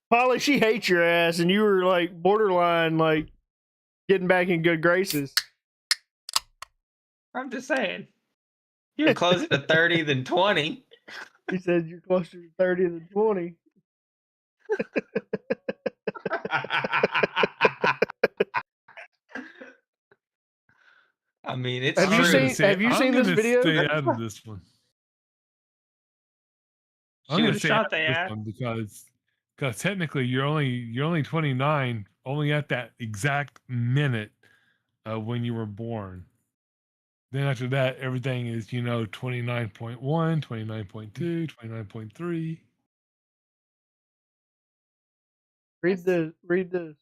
Polly, she hates your ass, and you were like borderline, like getting back in good graces. I'm just saying. You're closer to 30 than 20. He said you're closer to 30 than 20. I mean, it's Have you true. seen- have you seen this video? Stay out of this one. I'm She gonna would have stay shot out the of this ass. one because technically you're only 29, only at that exact minute when you were born. Then after that, everything is 29.1, 29.2, 29.3. Read this. Read this.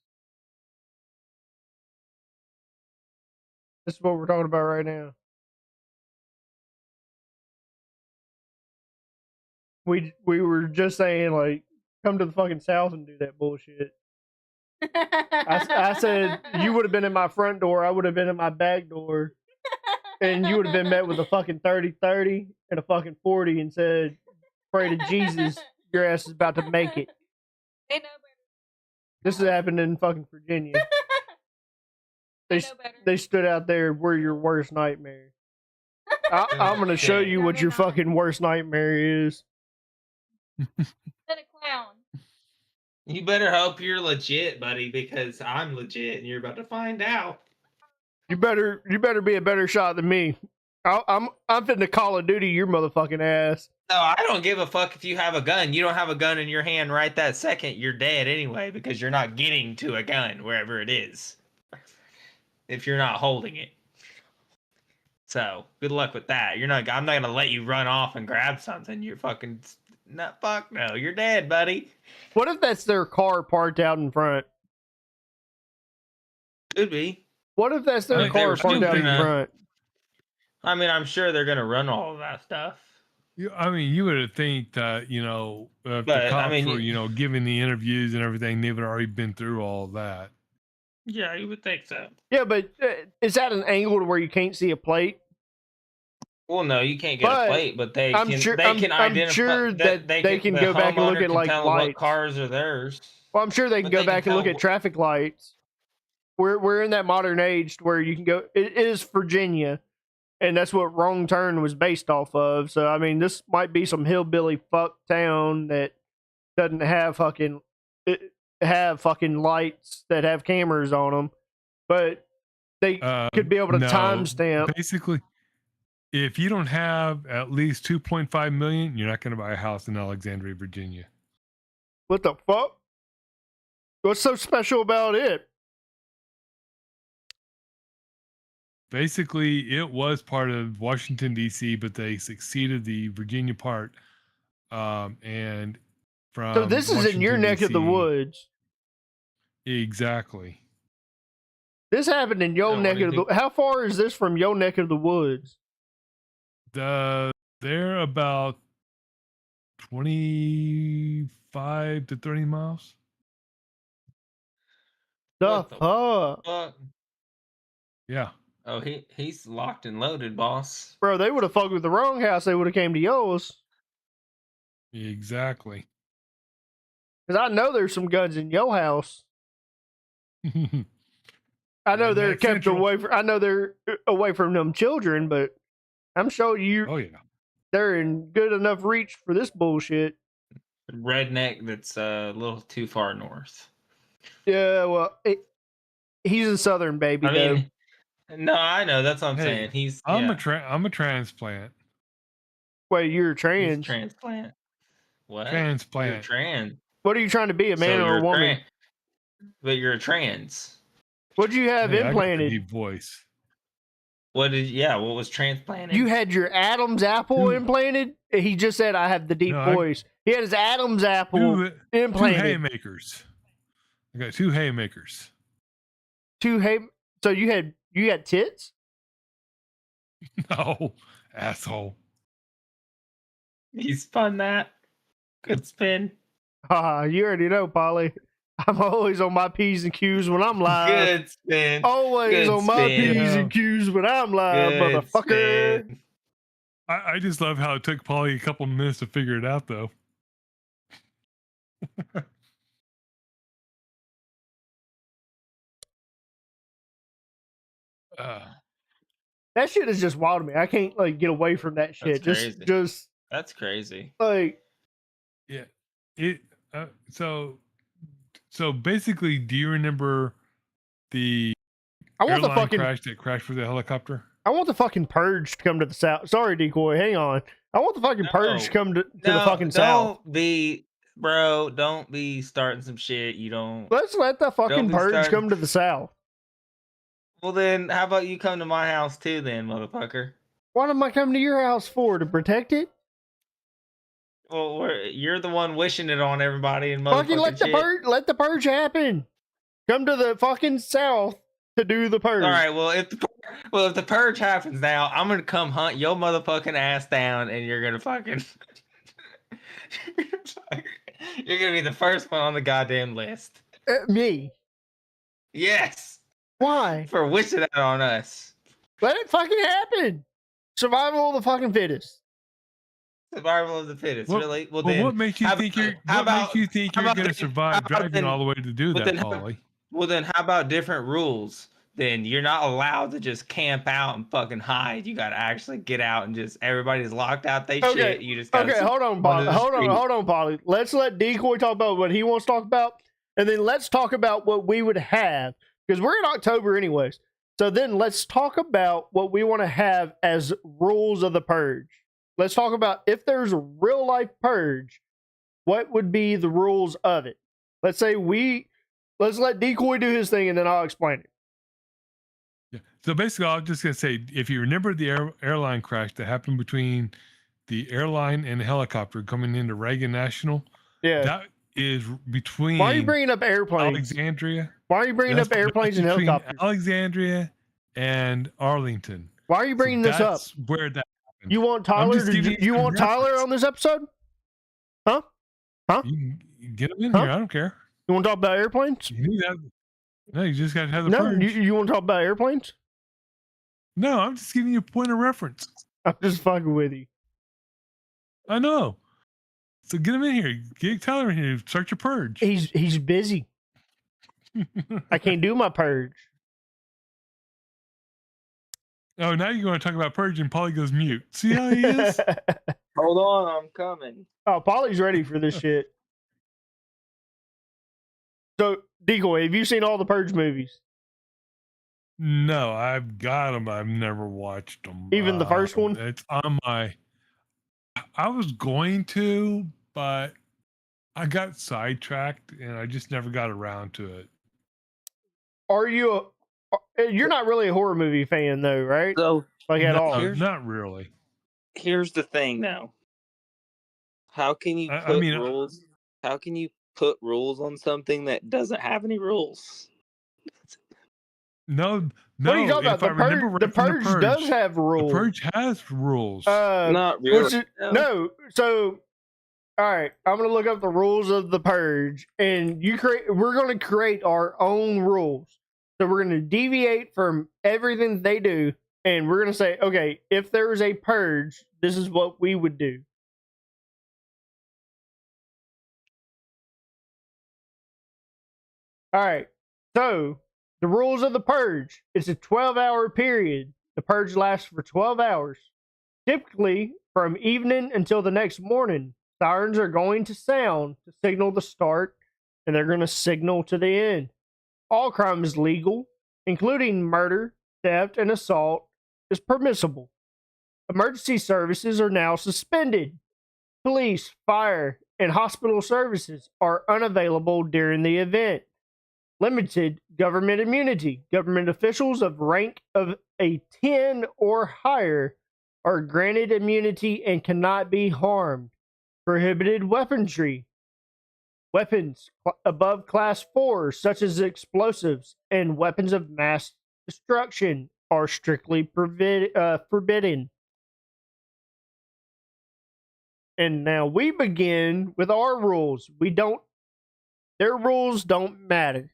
This is what we're talking about right now. We were just saying, like, come to the fucking South and do that bullshit. I said you would have been in my front door, I would have been in my back door, and you would have been met with a fucking 30-30 and a fucking 40 and said, pray to Jesus, your ass is about to make it. They know better. This has happened in fucking Virginia. They know better. They stood out there, we're your worst nightmare. I'm going to show you what your fucking worst nightmare is. Instead of clown. You better hope you're legit, buddy, because I'm legit, and you're about to find out. You better be a better shot than me. I'm fitting to Call of Duty your motherfucking ass. No, I don't give a fuck if you have a gun. You don't have a gun in your hand right that second. You're dead anyway because you're not getting to a gun wherever it is. If you're not holding it. So good luck with that. I'm not gonna let you run off and grab something. You're fucking fuck no. You're dead, buddy. What if that's their car parked out in front? Could be. What if that's their If they car were parked out in stupid enough. front? I mean, I'm sure they're gonna run all of that stuff. I mean, you would think that if the But, cops I mean, were giving the interviews and everything, they would have already been through all of that. Yeah, you would think so. Yeah, but is that an angle to where you can't see a plate? Well, no, you can't get But a plate, but they I'm can. sure- They I'm- can I'm identify. sure that they can the go back and look homeowner at, can like, tell them what lights. cars are theirs. Well, I'm sure they can But go they can back and look tell at traffic lights. We're in that modern age where you can go. It is Virginia, and that's what Wrong Turn was based off of. So I mean, this might be some hillbilly fuck town that doesn't have fucking lights that have cameras on them, but they could be able to No, timestamp. Basically, if you don't have at least 2.5 million, you're not going to buy a house in Alexandria, Virginia. What the fuck? What's so special about it? Basically, it was part of Washington, D.C., but they succeeded the Virginia part. And from So this is in your Washington, neck of the DC. woods. Exactly. This happened in your No, neck of the. How far is this from your neck of the woods? They're about 25 to 30 miles. The What the fuck? fuck? Yeah. Oh, he's locked and loaded, boss. Bro, they would have fucked with the wrong house. They would have came to yours. Exactly. Because I know there's some guns in your house. I know they're Redneck kept Central. away. I know they're away from them children, but I'm sure Oh yeah. they're in good enough reach for this bullshit. Redneck that's a little too far north. Yeah, well, he's a Southern baby, I mean, no, I know. That's what I'm saying. He's I'm a transplant. Wait, you're he's trans. transplant. What? You're Transplant. trans. What are you trying to be, a man So or you're a woman? but you're a trans. What'd you have Hey, I got the implanted? deep voice. What was transplanted? You had your Adam's apple implanted? He just said, I have the deep voice. He had his Adam's apple implanted. 2 haymakers. I got 2 haymakers. So you had tits? No, asshole. He spun that. Good spin. You already know, Polly. I'm always on my P's and Q's when I'm live. Good spin. Always Good on my spin. P's and Q's when I'm live, Good motherfucker. spin. I just love how it took Polly a couple minutes to figure it out, though. That shit is just wild to me. I can't like get away from that shit. That's crazy. Just That's crazy. like Yeah. It. So basically, do you remember the I want the airline fucking crash that crashed with the helicopter? I want the fucking purge to come to the south. Sorry, Decoy. Hang on. I want the fucking purge to come to the fucking south. Don't be, bro. Don't be starting some shit. You don't. Let's let the fucking be purge starting- come to the south. Well, then, how about you come to my house too, then, motherfucker? What am I coming to your house for? To protect it? Well, you're the one wishing it on everybody and Fucking motherfucking let the purge happen. Come to the fucking south to do the purge. All right. Well, if the purge happens now, I'm gonna come hunt your motherfucking ass down, and you're gonna fucking. You're gonna be the first one on the goddamn list. Me? Yes. Why? For wishing that on us. Let it fucking happen. Survival of the fucking fittest. Survival of the fittest. Well, really? Well, then, what makes you think you're? What makes you think you're going to survive driving all the way to do that, Polly? Well, then, how about different rules? Then you're not allowed to just camp out and fucking hide. You got to actually get out and just everybody's locked out. They shit. You just gotta hold on, Polly. Hold on, Polly. Let's let Decoy talk about what he wants to talk about, and then let's talk about what we would have because we're in October anyways. So then let's talk about what we want to have as rules of the purge. Let's talk about if there's a real life purge, what would be the rules of it? Let's let Decoy do his thing and then I'll explain it. Yeah. So basically, I was just going to say, if you remember the airline crash that happened between the airline and the helicopter coming into Reagan National, that is between. Why are you bringing up airplanes? Alexandria. Why are you bringing up airplanes and helicopters? Alexandria and Arlington. Why are you bringing this up? That's where that happened. You want Tyler? You want Tyler on this episode? Huh? You get him in here. I don't care. You want to talk about airplanes? No, you just got to have the purge. You want to talk about airplanes? No, I'm just giving you a point of reference. I'm just fucking with you. I know. So get him in here. Get Tyler in here. Start your purge. He's busy. I can't do my purge. Oh, now you're going to talk about purge and Polly goes mute. See how he is? Hold on, I'm coming. Oh, Polly's ready for this shit. So, Decoy, have you seen all the Purge movies? No, I've got them. I've never watched them. Even the first one? It's on my. I was going to, but I got sidetracked and I just never got around to it. Are you? You're not really a horror movie fan, though, right? So, at all? Not really. Here's the thing, though. How can you put rules? How can you put rules on something that doesn't have any rules? No. What are you talking about? The Purge does have rules. The Purge has rules. Not really. No. So, all right, I'm going to look up the rules of the Purge, and we're going to create our own rules. So we're going to deviate from everything they do, and we're going to say, okay, if there is a purge, this is what we would do. All right. So the rules of the purge. It's a 12-hour period. The purge lasts for 12 hours. Typically, from evening until the next morning, sirens are going to sound to signal the start, and they're going to signal to the end. All crime is legal, including murder, theft, and assault, is permissible. Emergency services are now suspended. Police, fire, and hospital services are unavailable during the event. Limited government immunity. Government officials of rank of a 10 or higher are granted immunity and cannot be harmed. Prohibited weaponry. Weapons above class 4, such as explosives and weapons of mass destruction, are strictly forbidden. And now we begin with our rules. Their rules don't matter.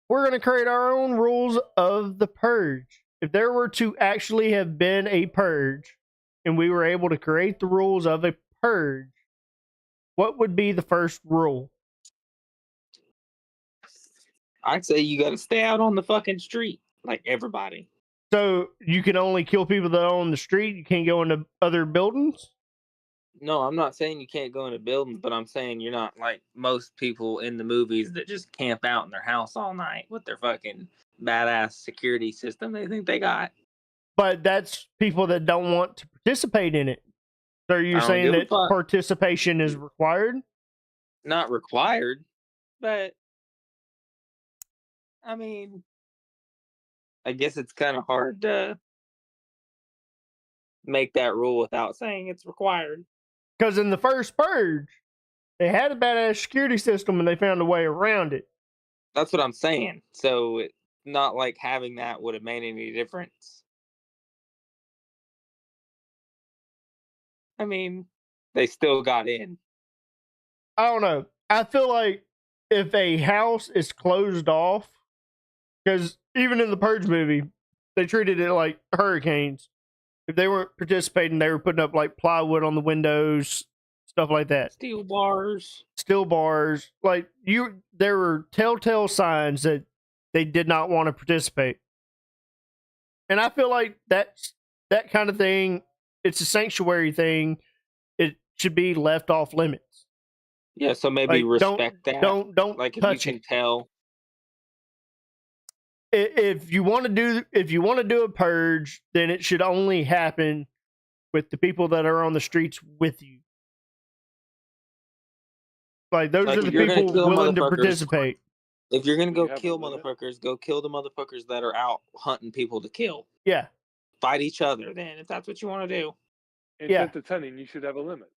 We're going to create our own rules of the purge. If there were to actually have been a purge, and we were able to create the rules of a purge, what would be the first rule? I'd say you got to stay out on the fucking street, like everybody. So you can only kill people that are on the street. You can't go into other buildings. No, I'm not saying you can't go into buildings, but I'm saying you're not like most people in the movies that just camp out in their house all night with their fucking badass security system they think they got. But that's people that don't want to participate in it. So I you're don't saying give a that fuck. participation is required? Not required, but I mean, I guess it's kind of hard to make that rule without saying it's required. Because in the first Purge, they had a badass security system and they found a way around it. That's what I'm saying. So it's not like having that would have made any difference. I mean, they still got in. I don't know. I feel like if a house is closed off, because even in the Purge movie, they treated it like hurricanes. If they weren't participating, they were putting up like plywood on the windows, stuff like that. Steel bars. Steel bars. Like there were telltale signs that they did not want to participate. And I feel like that's that kind of thing. It's a sanctuary thing. It should be left off limits. Yeah, so maybe Like, respect that. Don't like if touch you can it. tell. If you want to do a purge, then it should only happen with the people that are on the streets with you. Like those Like, are the if you're gonna people kill willing to motherfuckers- participate. If you're gonna Do you go have a kill limit? motherfuckers, go kill the motherfuckers that are out hunting people to kill. Yeah. Fight each other then, if that's what you want to do. In Yeah. 10 to 10, you should have a limit.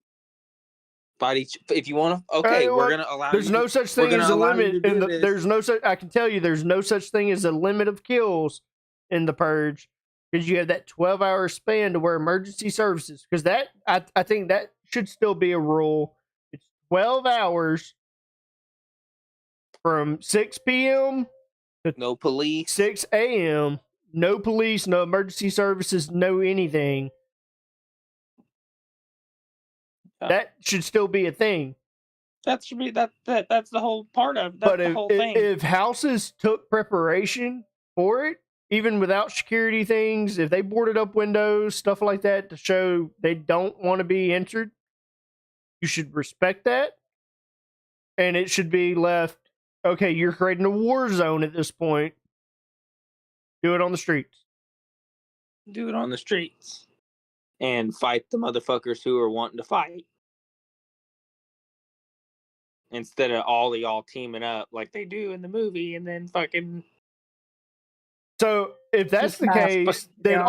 Fight each. If you want to, okay, well, we're gonna allow. There's you no to, such we're thing gonna as a allow you limit to in do the. this. There's no such. I can tell you, there's no such thing as a limit of kills in the purge because you have that 12-hour span to where emergency services. Because that I think that should still be a rule. It's 12 hours from 6 p.m. to No police. 6 a.m. No police, no emergency services, no anything. Yeah. That should still be a thing. That should be that's the whole part of that's But the whole thing. if houses took preparation for it, even without security things, if they boarded up windows, stuff like that to show they don't want to be entered, you should respect that. And it should be left, okay, you're creating a war zone at this point. Do it on the streets. Do it on the streets. And fight the motherfuckers who are wanting to fight. Instead of all of y'all teaming up like they do in the movie and then fucking. So if that's Just the mass case, then yeah.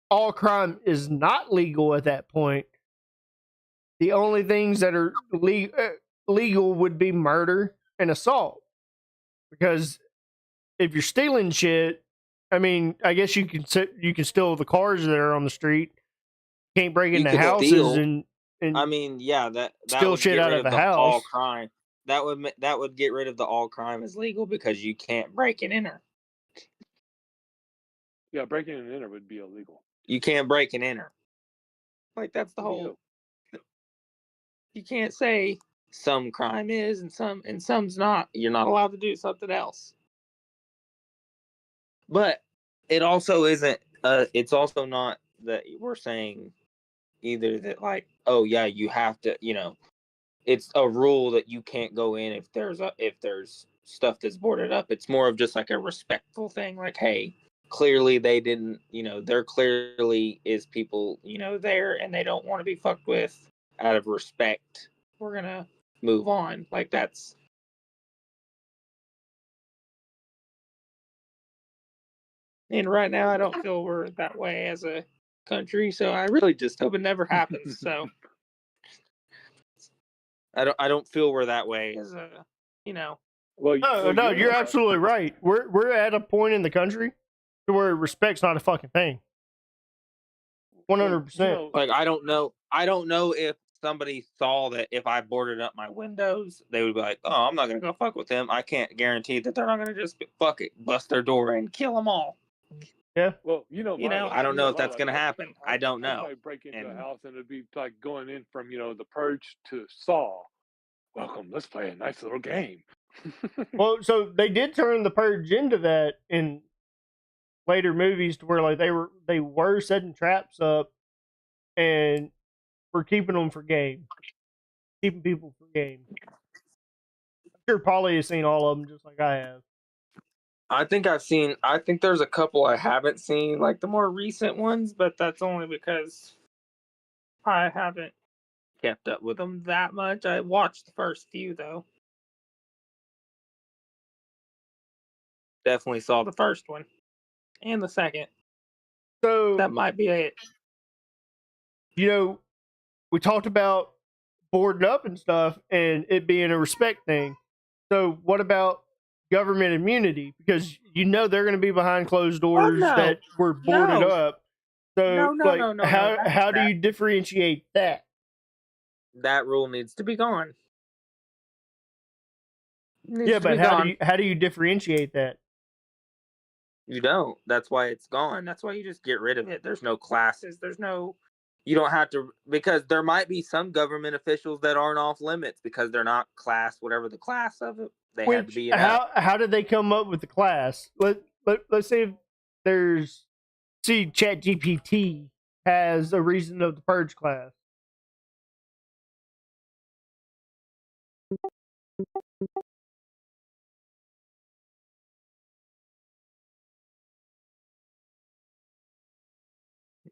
all crime is not legal at that point. The only things that are legal would be murder and assault. Because if you're stealing shit, I mean, I guess you can steal the cars that are on the street. Can't break into houses steal. and I mean, yeah, that steal would shit get out rid of of a the all house. crime. That would get rid of the all crime is legal because you can't break and enter. Yeah, breaking and enter would be illegal. You can't break and enter. Like that's the whole. You can't say some crime is and some's not. You're not allowed to do something else. But it also isn't. It's also not that we're saying either that like, oh yeah, you have to. It's a rule that you can't go in if there's stuff that's boarded up. It's more of just like a respectful thing. Like, hey, clearly they didn't. There clearly is people there, and they don't want to be fucked with. Out of respect, we're gonna move on. Like that's. And right now, I don't feel we're that way as a country, so I really just hope it never happens. So I don't feel we're that way as a Well, No, you're absolutely right. We're at a point in the country where respect's not a fucking thing. 100%. Like I don't know if somebody saw that if I boarded up my windows, they would be like, "Oh, I'm not gonna go fuck with them." I can't guarantee that they're not gonna just fuck it, bust their door and kill them all. Yeah. Well, I don't know if that's gonna happen. I don't know. I break into a house and it'd be like going in from the Purge to Saw. Welcome, let's play a nice little game. Well, so they did turn the purge into that in later movies, to where like they were setting traps up and were keeping them for game, keeping people for game. I'm sure Polly has seen all of them just like I have. I think there's a couple I haven't seen, like the more recent ones, but that's only because I haven't kept up with them that much. I watched the first few though. Definitely saw the first one and the second. So That might be it. you know, we talked about boarding up and stuff, and it being a respect thing. So what about government immunity? Because you know they're going to be behind closed doors no. that were boarded No. up. So No. how do you differentiate that? That rule needs to be gone. Yeah, but how do you differentiate that? You don't. That's why it's gone. That's why you just get rid of it. There's no classes. You don't have to, because there might be some government officials that aren't off limits because they're not class, whatever the class of it. They had to be an how did they come up with the class? Let's say if there's ChatGPT has a reason of the purge class.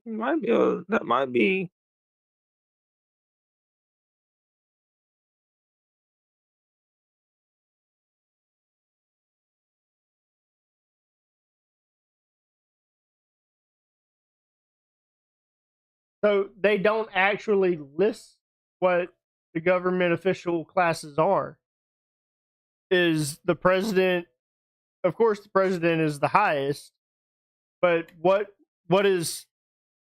that might be. So they don't actually list what the government official classes are. Is the president, of course the president is the highest, but what is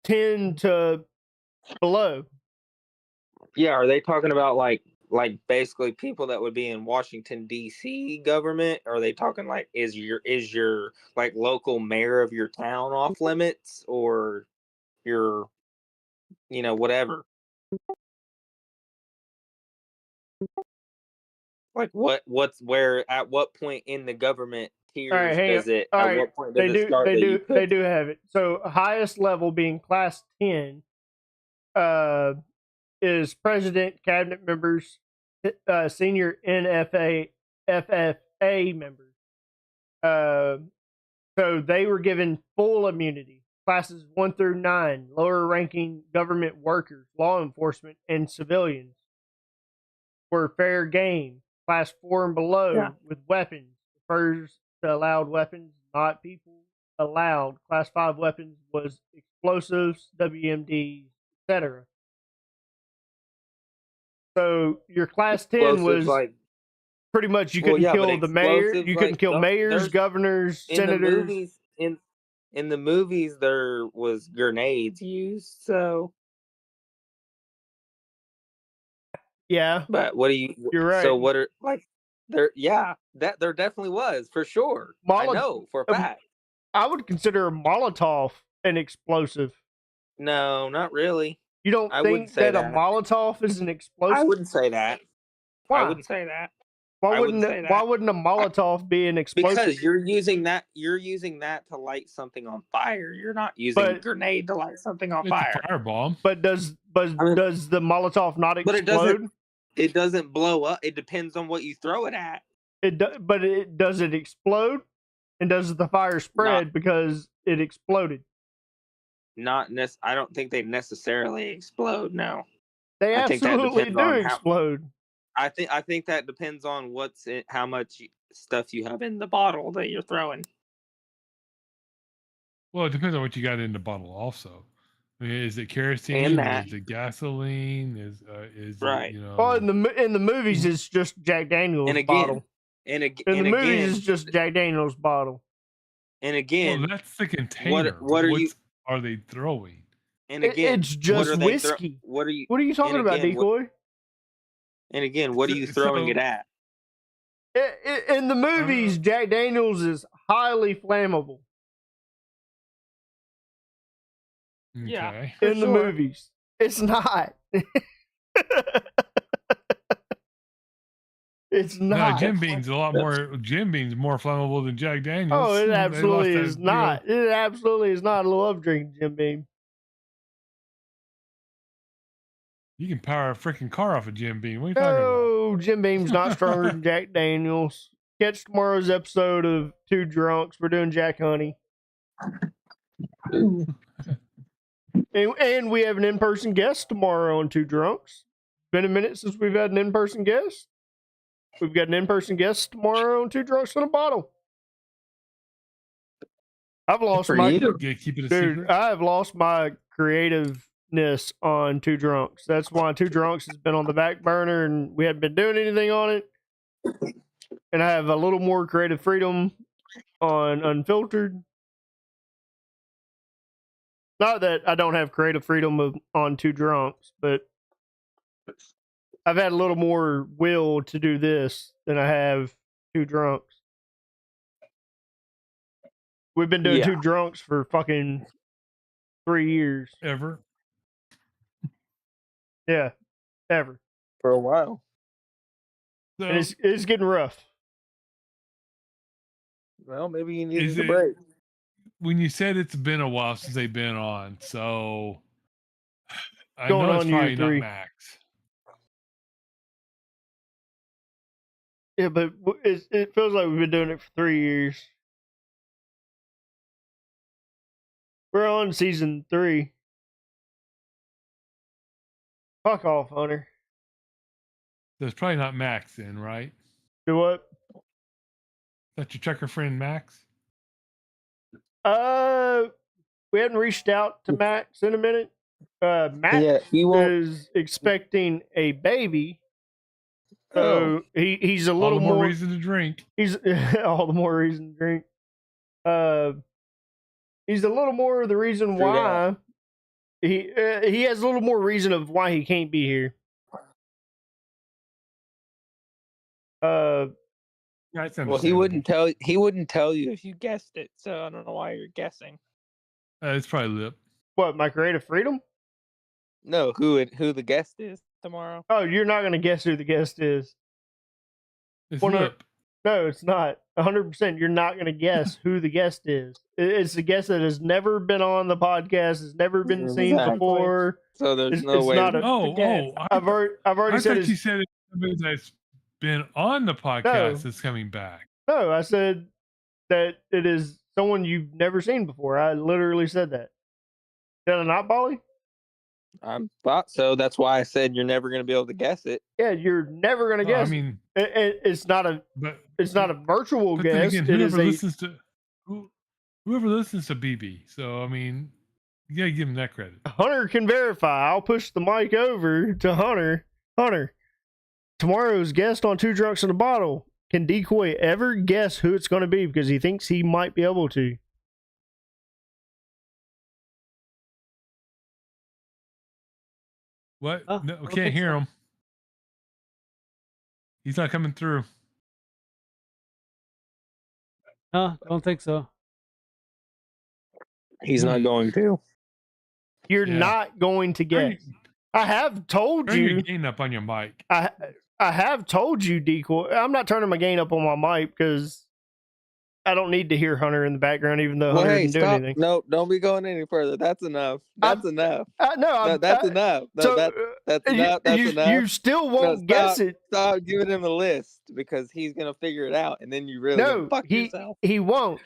10 to below? Yeah, are they talking about like basically people that would be in Washington D.C. government? Or are they talking like is your like local mayor of your town off limits, or your whatever? Like what's where at what point in the government All right, tiers hang on. does it All at right, what point does it start that you they could? do have it. So highest level being class 10 is president, cabinet members, senior FFA members. So they were given full immunity. Classes 1 through 9, lower ranking government workers, law enforcement, and civilians were fair game. Class 4 and below Yeah. with weapons refers to allowed weapons, not people allowed. Class 5 weapons was explosives, WMDs, etc. So your class 10 Explosives, was like, pretty much you well, couldn't yeah, but kill the mayor, explosives, you couldn't like, kill mayors, there's governors, in the senators. movies in the movies there was grenades used. So, Yeah, but what do you? you're So right. what are like there? Yeah, that there definitely was for sure. I know for a fact. I would consider a Molotov an explosive. No, not really. You don't I wouldn't think say that a that. Molotov is an I explosive? wouldn't say that. I Why? wouldn't say that. Why I wouldn't wouldn't say why that. wouldn't a Molotov be an explosive? Because you're using that to light something on fire. You're not using a But grenade to light something on It's a fire. firebomb. but does I mean, does the Molotov not but explode? it doesn't blow up. It depends on what you throw it at. But does it explode? And does the fire Not spread because it exploded? I don't think they necessarily explode. No, They I think that absolutely depends do on how. explode. I think that depends on how much stuff you have in the bottle that you're throwing. Well, it depends on what you got in the bottle. Also, I mean, is it kerosene? And that. Is it gasoline? Is Right. it Well, in the movies, it's just Jack Daniel's And again, bottle. In the movies, it's just Jack Daniel's bottle. And again, well, that's the container. What are they throwing? And again, it's just whiskey. What are you talking about, Decoy? And again, what are you throwing it at? In the movies, Jack Daniels is highly flammable. Okay. Yeah, in the movies, it's not. It's No, not. Jim Beam's a lot more. Jim Beam's more flammable than Jack Daniels. Oh, it They absolutely lost is that not. It absolutely is not. I love drinking Jim Beam. You can power a freaking car off a Jim Beam. What are you talking about? No, Jim Beam's not stronger than Jack Daniels. Catch tomorrow's episode of Two Drunks. We're doing Jack Honey. And we have an in-person guest tomorrow on Two Drunks. Been a minute since we've had an in-person guest. We've got an in-person guest tomorrow on Two Drunks in a Bottle. I've lost my Keep it a dude. secret. I've lost my creativeness on Two Drunks. That's why Two Drunks has been on the back burner, and we haven't been doing anything on it. And I have a little more creative freedom on Unfiltered. Not that I don't have creative freedom on Two Drunks, but I've had a little more will to do this than I have Two Drunks. We've been doing Two Drunks for fucking 3 years. Ever. Yeah, ever. For a while. So, And it's getting rough. Well, maybe you need is a it break. when you said it's been a while since they've been on? So I Going know it's on year probably not 3. Max. Yeah, but it feels like we've been doing it for 3 years. We're on season 3. Fuck off, Hunter. So it's probably not Max then, right? Do what? That's your trucker friend Max? We hadn't reached out to Max in a minute. Max is expecting a baby. So he's a little all the more reason to drink. He's all the more reason to drink. He's a little more of the reason why he has a little more reason of why he can't be here. Well, he wouldn't tell you if you guessed it, so I don't know why you're guessing. It's probably Lip. What, my creative freedom? No, who the guest is tomorrow? Oh, you're not going to guess who the guest is. It's Lip. No, it's not. 100%. You're not going to guess who the guest is. It's a guest that has never been on the podcast, has never been seen before. So there's no it's way. Not I've already said. You said it's somebody that's been on the podcast that's coming back. No, I said that it is someone you've never seen before. I literally said that. Did I not, Bolly? I thought so. That's why I said you're never going to be able to guess it. Yeah, you're never going to guess. I mean, it's not a virtual guess. Again, whoever listens to BB. So I mean, you gotta give him that credit. Hunter can verify. I'll push the mic over to Hunter. Hunter, tomorrow's guest on Two Drunks in a Bottle. Can Decoy ever guess who it's going to be because he thinks he might be able to? What? No, can't hear him. He's not coming through. Don't think so. He's not going to. You're not going to guess. I have told you. Turn your gain up on your mic. I have told you, Decoy. I'm not turning my gain up on my mic because I don't need to hear Hunter in the background, even though Hunter didn't do anything. No, don't be going any further. That's enough. That's enough. That's enough. That's enough. That's enough. You still won't guess it. Stop giving him a list because he's gonna figure it out, and then you really fuck yourself. He won't.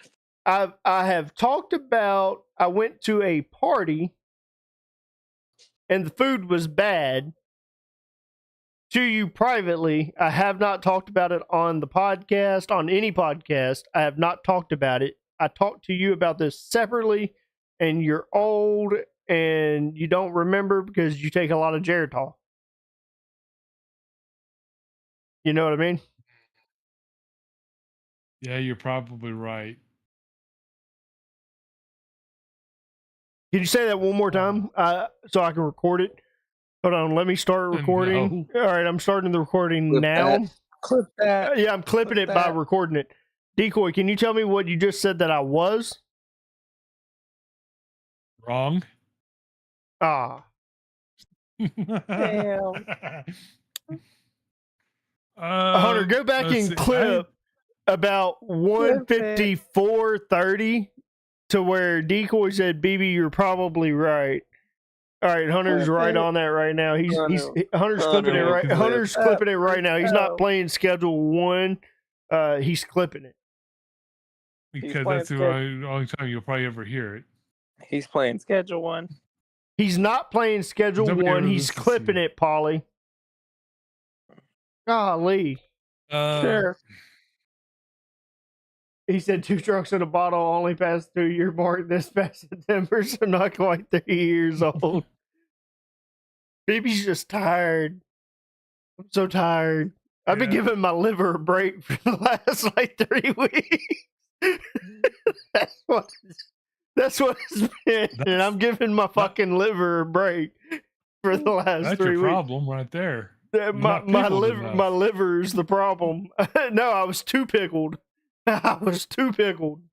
I have talked about. I went to a party, and the food was bad. To you privately, I have not talked about it on the podcast, on any podcast. I have not talked about it. I talked to you about this separately, and you're old and you don't remember because you take a lot of Geritol. You know what I mean? Yeah, you're probably right. Can you say that one more time so I can record it? Hold on, let me start recording. No. All right, I'm starting the recording now. Clip that. Yeah, I'm clipping it by recording it. Decoy, can you tell me what you just said that I was? Wrong. Ah. Damn. Hunter, go back let's and see, clip about 154.30 to where Decoy said, "BB, you're probably right." All right, Hunter's right on that right now. Hunter's clipping it Hunter, right. because Hunter's clipping it right now. He's not No. playing schedule 1. He's clipping it. because playing that's the only time you'll probably ever hear it. He's playing schedule 1. He's not playing schedule Nobody 1. ever He's listens to clipping you. it, Polly. Golly. Sure. He said 2 trucks in a bottle only passed 2-year mark this past September, so not quite 3 years old. Baby's just tired. I'm so tired. I've been giving my liver a break for the last 3 weeks. That's what it's been. And I'm giving my fucking liver a break for the last That's 3 your weeks. problem right there. My liver's the problem. No, I was too pickled. I was too pickled.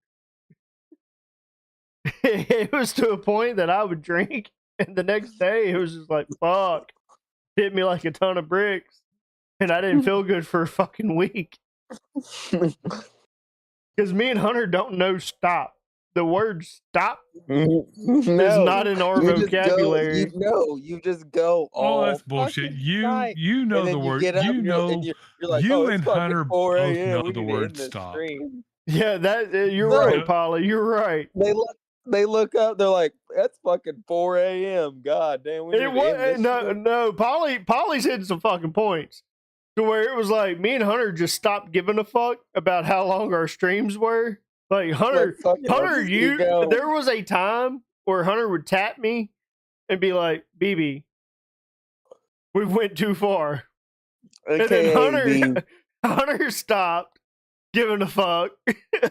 It was to a point that I would drink, and the next day it was just like, fuck. Hit me like a ton of bricks, and I didn't feel good for a fucking week. Because me and Hunter don't know stop. The word stop is not in our vocabulary. You just go. Oh, that's bullshit. You know the word. You know. You're like, you oh, and it's fucking Hunter 4 both a.m. know We the need to end word this stop. stream. Yeah, that you're No. right, Polly. You're right. They look up. They're like, that's fucking 4 a.m. God damn, we need to end this shit. No. Polly's hitting some fucking points to where it was like me and Hunter just stopped giving a fuck about how long our streams were. Like Hunter, there was a time where Hunter would tap me and be like, "BB, we went too far." And then Hunter stopped giving a fuck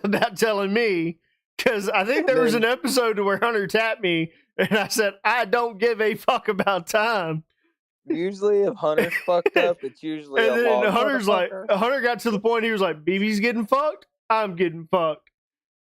about telling me, because I think there was an episode where Hunter tapped me and I said, "I don't give a fuck about time." Usually, if Hunter's fucked up, it's usually and a then long Hunter's like, Hunter got to the point he was like, "BB's getting fucked, I'm getting fucked."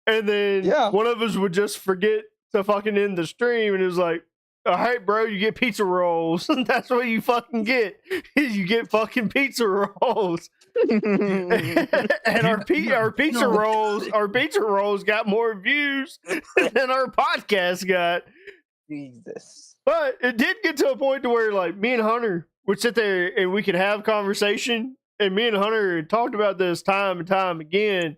And then one of us would just forget to fucking end the stream, and it was like, "All right, bro, you get pizza rolls." That's what you fucking get. You get fucking pizza rolls. And our pizza rolls got more views than our podcast got. Jesus. But it did get to a point to where like me and Hunter would sit there and we could have conversation, and me and Hunter had talked about this time and time again.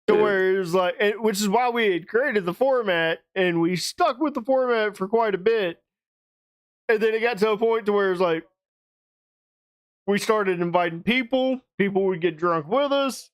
To where it was like, which is why we had created the format, and we stuck with the format for quite a bit. And then it got to a point to where it was like, we started inviting people. People would get drunk with us,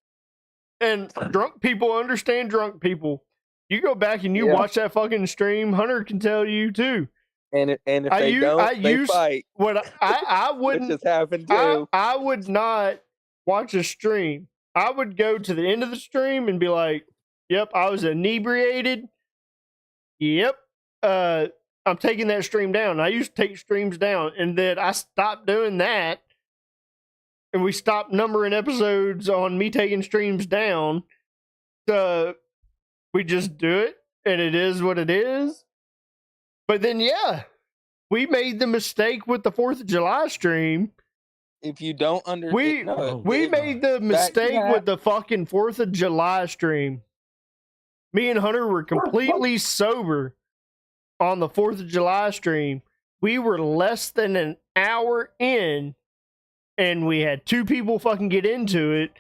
and drunk people understand drunk people. You go back and you watch that fucking stream. Hunter can tell you too. And if they don't, they fight. What I wouldn't. Which has happened too. I would not watch a stream. I would go to the end of the stream and be like, "Yep, I was inebriated. Yep, I'm taking that stream down." I used to take streams down, and then I stopped doing that, and we stopped numbering episodes on me taking streams down. So we just do it, and it is what it is. But then, we made the mistake with the 4th of July stream. If you don't understand, we made the mistake with the fucking 4th of July stream. Me and Hunter were completely sober on the 4th of July stream. We were less than an hour in, and we had 2 people fucking get into it.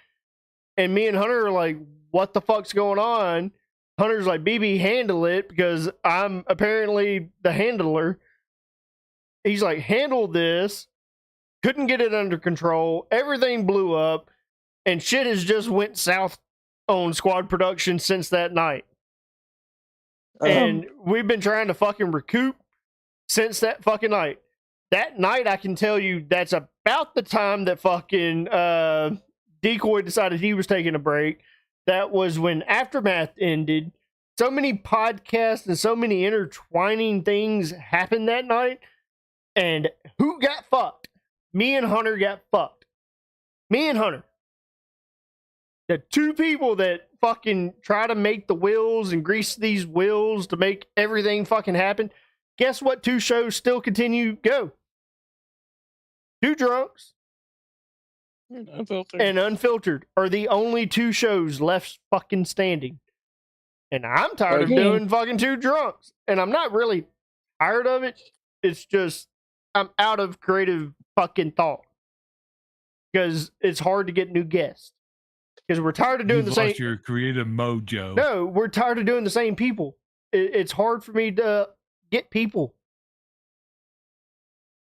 And me and Hunter are like, "What the fuck's going on?" Hunter's like, "BB, handle it," because I'm apparently the handler. He's like, "Handle this." Couldn't get it under control. Everything blew up, and shit has just went south on Squad Production since that night. And we've been trying to fucking recoup since that fucking night. That night, I can tell you, that's about the time that fucking Decoy decided he was taking a break. That was when Aftermath ended. So many podcasts and so many intertwining things happened that night. And who got fucked? Me and Hunter got fucked. Me and Hunter. The 2 people that fucking try to make the wheels and grease these wheels to make everything fucking happen. Guess what 2 shows still continue to go? 2 drunks. Unfiltered. and Unfiltered are the only two shows left fucking standing. And I'm tired of Again. doing fucking Two Drunks. And I'm not really tired of it. It's just I'm out of creative fucking thought. Because it's hard to get new guests. Because we're tired of doing You've the lost same. your creative mojo. No, we're tired of doing the same people. It's hard for me to get people.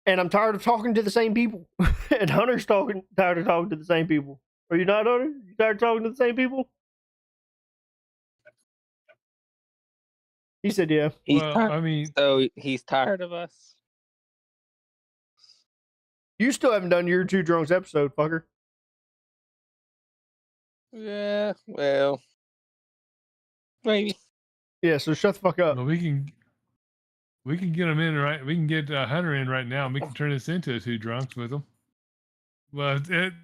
And I'm tired of talking to the same people. And Hunter's tired of talking to the same people. Are you not, Hunter? You tired of talking to the same people? He said, yeah. He's Well, tired. I mean, So he's tired of us. You still haven't done your Two Drunks episode, fucker. Yeah, well, maybe. Yeah, so shut the fuck up. well, we can get him in right. We can get Hunter in right now, and we can turn this into Two Drunks with him. Well,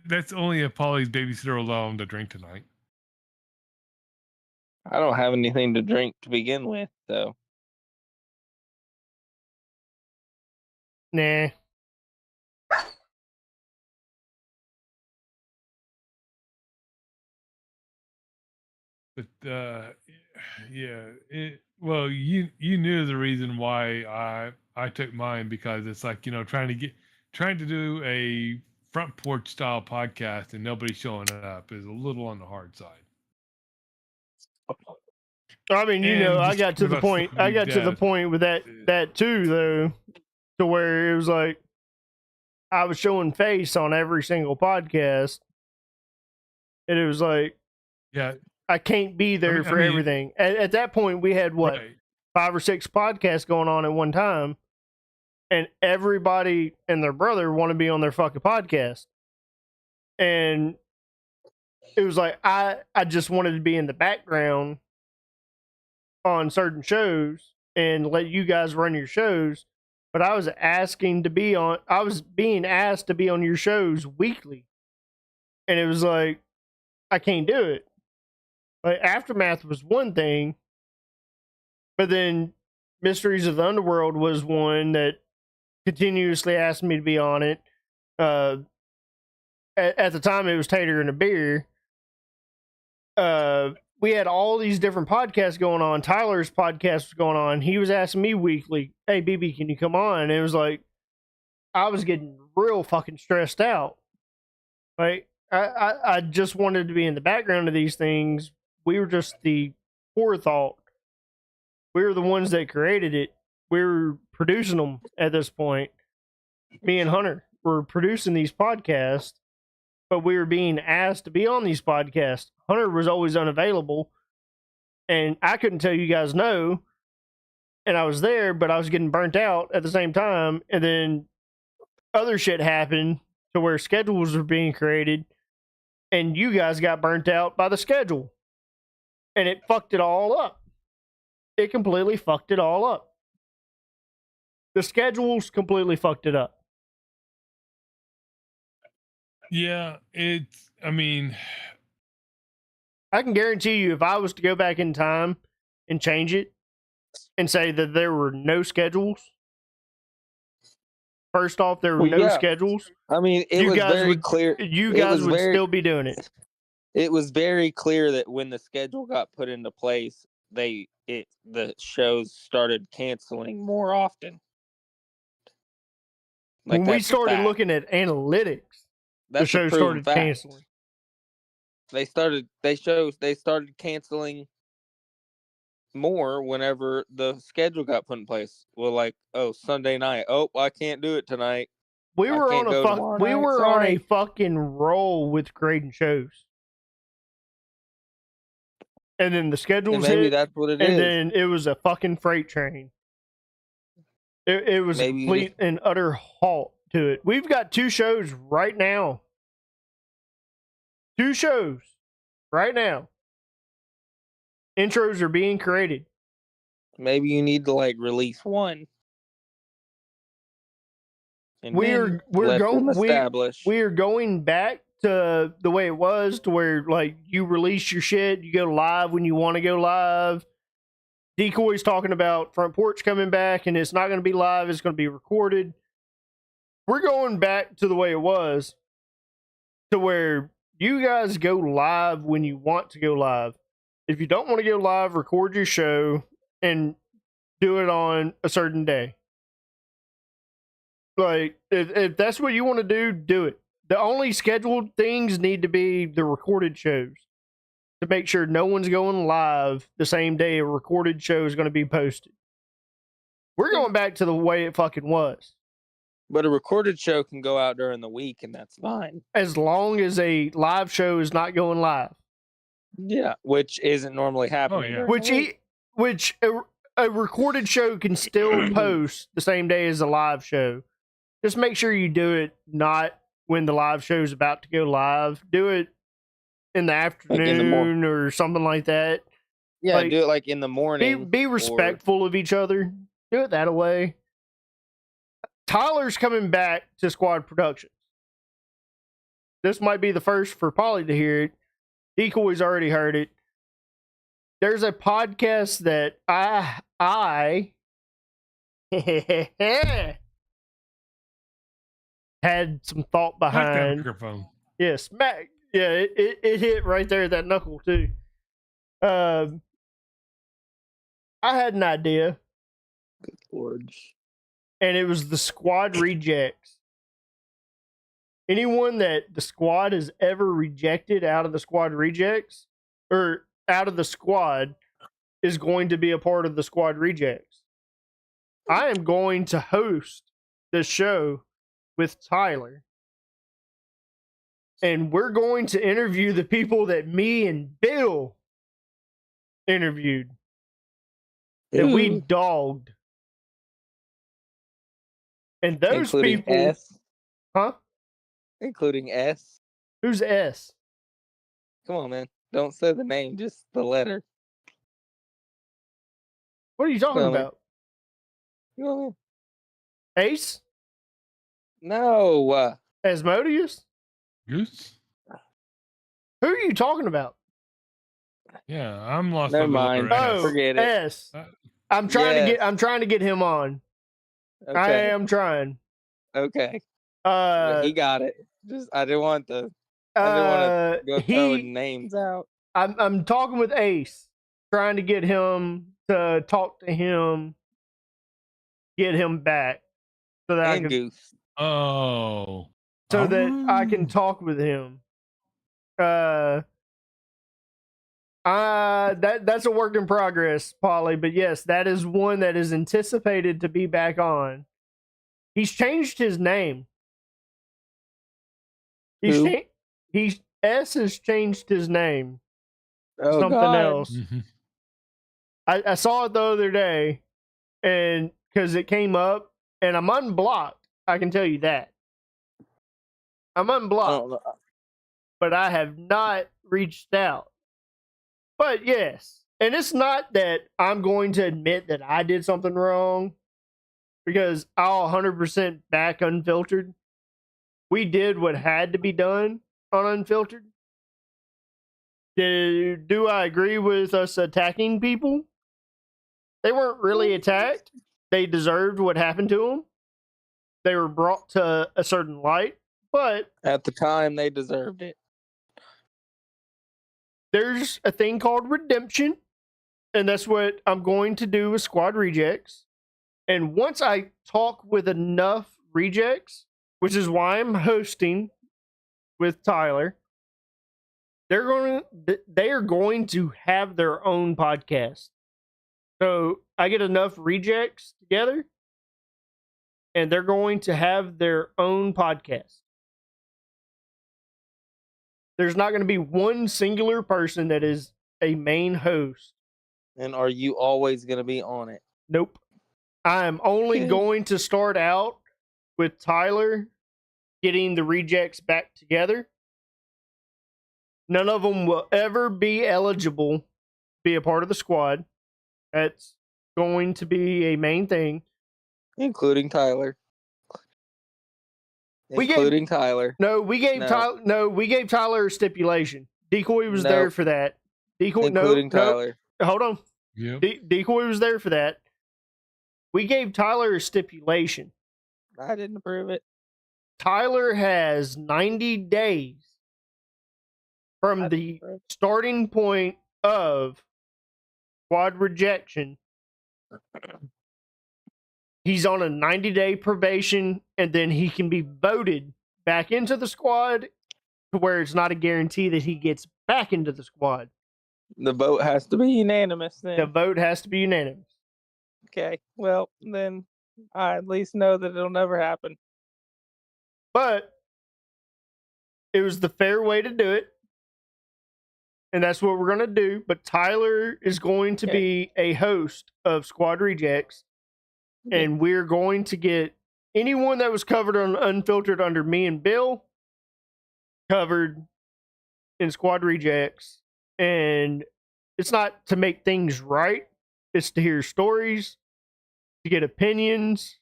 that's only if Polly's babysitter will allow him to drink tonight. I don't have anything to drink to begin with, so. Nah. But yeah, well, you knew the reason why I took mine, because it's like, trying to do a front porch style podcast and nobody showing up is a little on the hard side. I mean, I got to the point. I got to the point with that too, though, to where it was like I was showing face on every single podcast, and it was like, yeah, I can't be there for everything. At that point, we had what, right. 5 or 6 podcasts going on at one time, and everybody and their brother want to be on their fucking podcast, and it was like I just wanted to be in the background on certain shows and let you guys run your shows, but I was being asked to be on your shows weekly, and it was like I can't do it. Like, Aftermath was one thing, but then Mysteries of the Underworld was one that continuously asked me to be on it. At the time, it was Tater and a Beer. We had all these different podcasts going on. Tyler's podcast was going on. He was asking me weekly, "Hey, BB, can you come on?" And it was like, I was getting real fucking stressed out. Like, I just wanted to be in the background of these things. We were just the forethought. We were the ones that created it. We were producing them at this point. Me and Hunter were producing these podcasts, but we were being asked to be on these podcasts. Hunter was always unavailable, and I couldn't tell you guys no. And I was there, but I was getting burnt out at the same time. And then other shit happened to where schedules were being created, and you guys got burnt out by the schedule. And it fucked it all up. It completely fucked it all up. The schedules completely fucked it up. Yeah, I mean, I can guarantee you, if I was to go back in time and change it and say that there were no schedules, first off, there were no schedules. I mean, it was very clear. You guys would still be doing it. It was very clear that when the schedule got put into place, the shows started canceling more often. Like, when we started looking at analytics, the show started canceling. They started canceling more whenever the schedule got put in place. Well, like, oh, Sunday night. Oh, I can't do it tonight. We were on a fucking roll with creating shows. And then the schedules hit, that's what it and is. then it was a fucking freight train. It was a complete and utter halt to it. We've got 2 shows right now. 2 shows right now. Intros are being created. Maybe you need to release one. And we're going back to the way it was, to where you release your shit, you go live when you want to go live. Decoy's talking about Front Porch coming back, and it's not going to be live, it's going to be recorded. We're going back to the way it was, to where you guys go live when you want to go live. If you don't want to go live, record your show and do it on a certain day. Like, if that's what you want to do it. The only scheduled things need to be the recorded shows to make sure no one's going live the same day a recorded show is going to be posted. We're going back to the way it fucking was. But a recorded show can go out during the week, and that's fine. As long as a live show is not going live. Yeah, which isn't normally happening. yeah. Which a recorded show can still post the same day as a live show. Just make sure you do it not when the live show is about to go live. Do it in the afternoon or something like that. Yeah, Like, do it like in the morning. Be respectful of each other. Do it that way. Tyler's coming back to Squad Productions. This might be the first for Polly to hear it. Decoy's already heard it. There's a podcast that I had some thought Smack that behind. microphone. Yeah, smack. Yeah, it hit right there at that knuckle too. I had an idea, Good Lord. and it was the squad rejects. Anyone that the squad has ever rejected out of the squad rejects or out of the squad is going to be a part of the squad rejects. I am going to host the show with Tyler. And we're going to interview the people that me and Bill interviewed. That we Ooh. dogged. And those Including people. S? Huh? Including S? Who's S? Come on, man. Don't say the name, just the letter. What are you talking Well, about? You know, Ace? no. Asmodeus? Goose? Who are you talking about? Yeah, I'm lost. Never on the mind. letter Oh, S. Forget it. S. I'm trying Yes. I'm trying to get him on. I Okay. am trying. Okay. He got it. Just I didn't want to go throwing names out. I'm talking with Ace, trying to get him to talk to him, get him back, so that And Goose. Oh. that I can talk with him. That's a work in progress, Polly. But yes, that is one that is anticipated to be back on. He's changed his name. S has changed his name. Oh, Something God. else. I saw it the other day, and because it came up, and I'm unblocked. I can tell you that. I'm unblocked, but I have not reached out. But yes, and it's not that I'm going to admit that I did something wrong, because I'll 100% back Unfiltered. We did what had to be done on Unfiltered. Do I agree with us attacking people? They weren't really attacked. They deserved what happened to them. They were brought to a certain light, but at the time they deserved it. There's a thing called redemption, and that's what I'm going to do with Squad Rejects. And once I talk with enough rejects, which is why I'm hosting with Tyler, they are going to have their own podcast. So I get enough rejects together, and they're going to have their own podcast. There's not going to be one singular person that is a main host. And are you always going to be on it? Nope. I'm only going to start out with Tyler getting the rejects back together. None of them will ever be eligible to be a part of the squad. That's going to be a main thing. Including Tyler. No, we gave Tyler a stipulation. Decoy was there for that. Including Tyler. Hold on. Yep. Decoy was there for that. We gave Tyler a stipulation. I didn't approve it. Tyler has 90 days from the starting point of squad rejection, he's on a 90-day probation, and then he can be voted back into the squad to where it's not a guarantee that he gets back into the squad. The vote has to be unanimous then. The vote has to be unanimous. Okay, well, then I at least know that it'll never happen. But it was the fair way to do it. And that's what we're going to do. But Tyler is going to be a host of Squad Rejects. And we're going to get anyone that was covered on Unfiltered under me and Bill covered in Squad Rejects. And it's not to make things right, it's to hear stories, to get opinions.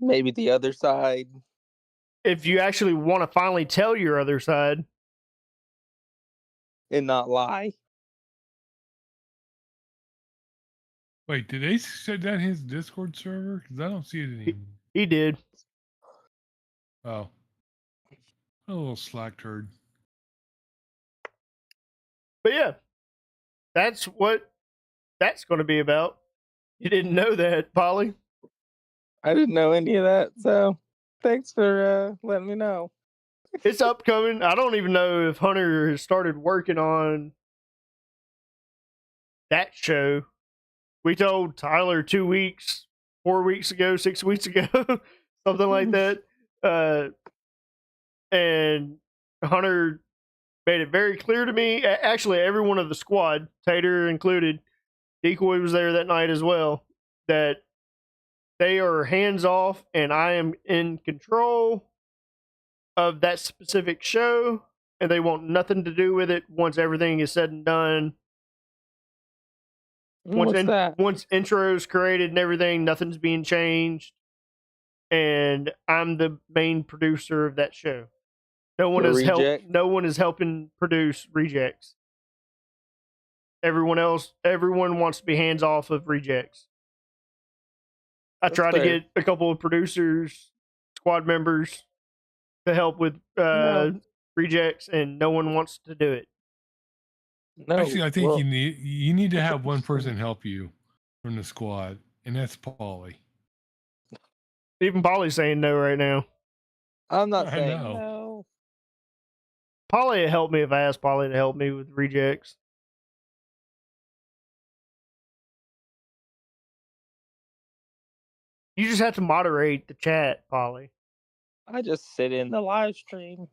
Maybe the other side. If you actually want to finally tell your other side and not lie. Wait, did they shut down his Discord server? Because I don't see it anymore. He did. Oh. A little slack turd. But yeah, that's what that's going to be about. You didn't know that, Polly? I didn't know any of that, so thanks for letting me know. It's upcoming. I don't even know if Hunter has started working on that show. We told Tyler 2 weeks, 4 weeks ago, 6 weeks ago, something like that. And Hunter made it very clear to me. Actually, everyone of the squad, Tater included, Decoy was there that night as well, that they are hands off and I am in control of that specific show, and they want nothing to do with it once everything is said and done. Once intro's created and everything, nothing's being changed. And I'm the main producer of that show. No one is helping produce Rejects. Everyone wants to be hands off of Rejects. I tried to get a couple of producers, squad members to help with Rejects, and no one wants to do it. No, actually, I think you need to have one person help you from the squad, and that's Polly. Even Polly's saying no right now. I'm not saying no. Polly would help me if I asked Polly to help me with Rejects. You just have to moderate the chat, Polly. I just sit in the live stream.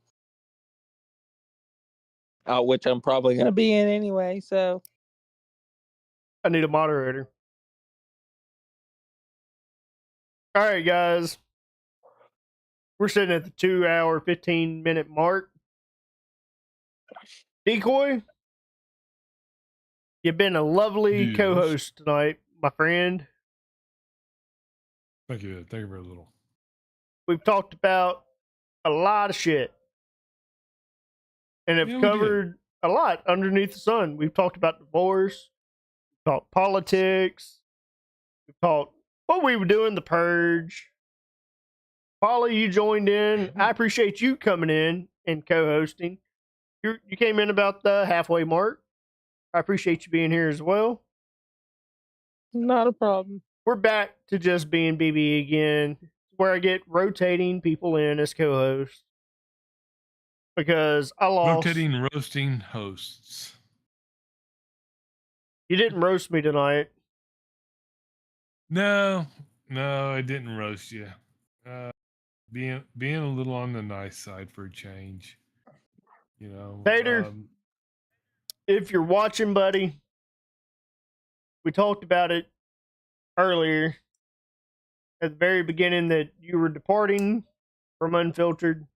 Which I'm probably going to be in anyway, so. I need a moderator. All right, guys. We're sitting at the 2 hour, 15-minute mark. Decoy, you've been a lovely co-host tonight, my friend. Thank you. Thank you very little. We've talked about a lot of shit. And have covered a lot underneath the sun. We've talked about divorce. We've talked politics. We've talked what we were doing, the purge. Polly, you joined in. I appreciate you coming in and co-hosting. You came in about the halfway mark. I appreciate you being here as well. Not a problem. We're back to just being BB again, where I get rotating people in as co-hosts. Because I lost. Rotating, roasting hosts. You didn't roast me tonight. No, I didn't roast you. Being a little on the nice side for a change. You know. Tater, if you're watching, buddy, we talked about it earlier at the very beginning that you were departing from Unfiltered.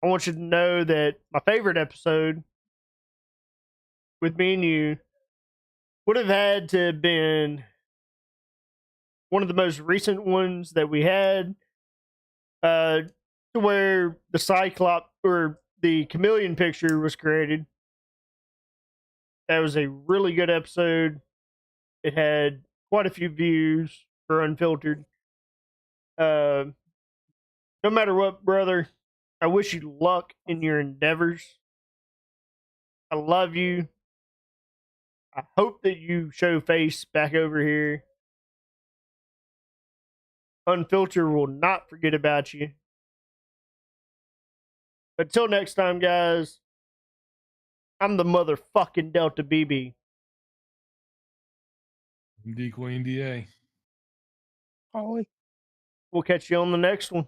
I want you to know that my favorite episode with me and you would have had to have been one of the most recent ones that we had, to where the Cyclops or the chameleon picture was created. That was a really good episode. It had quite a few views for Unfiltered. No matter what, brother, I wish you luck in your endeavors. I love you. I hope that you show face back over here. Unfiltered will not forget about you. Until next time, guys, I'm the motherfucking Delta BB. D Queen DA. Holly. We'll catch you on the next one.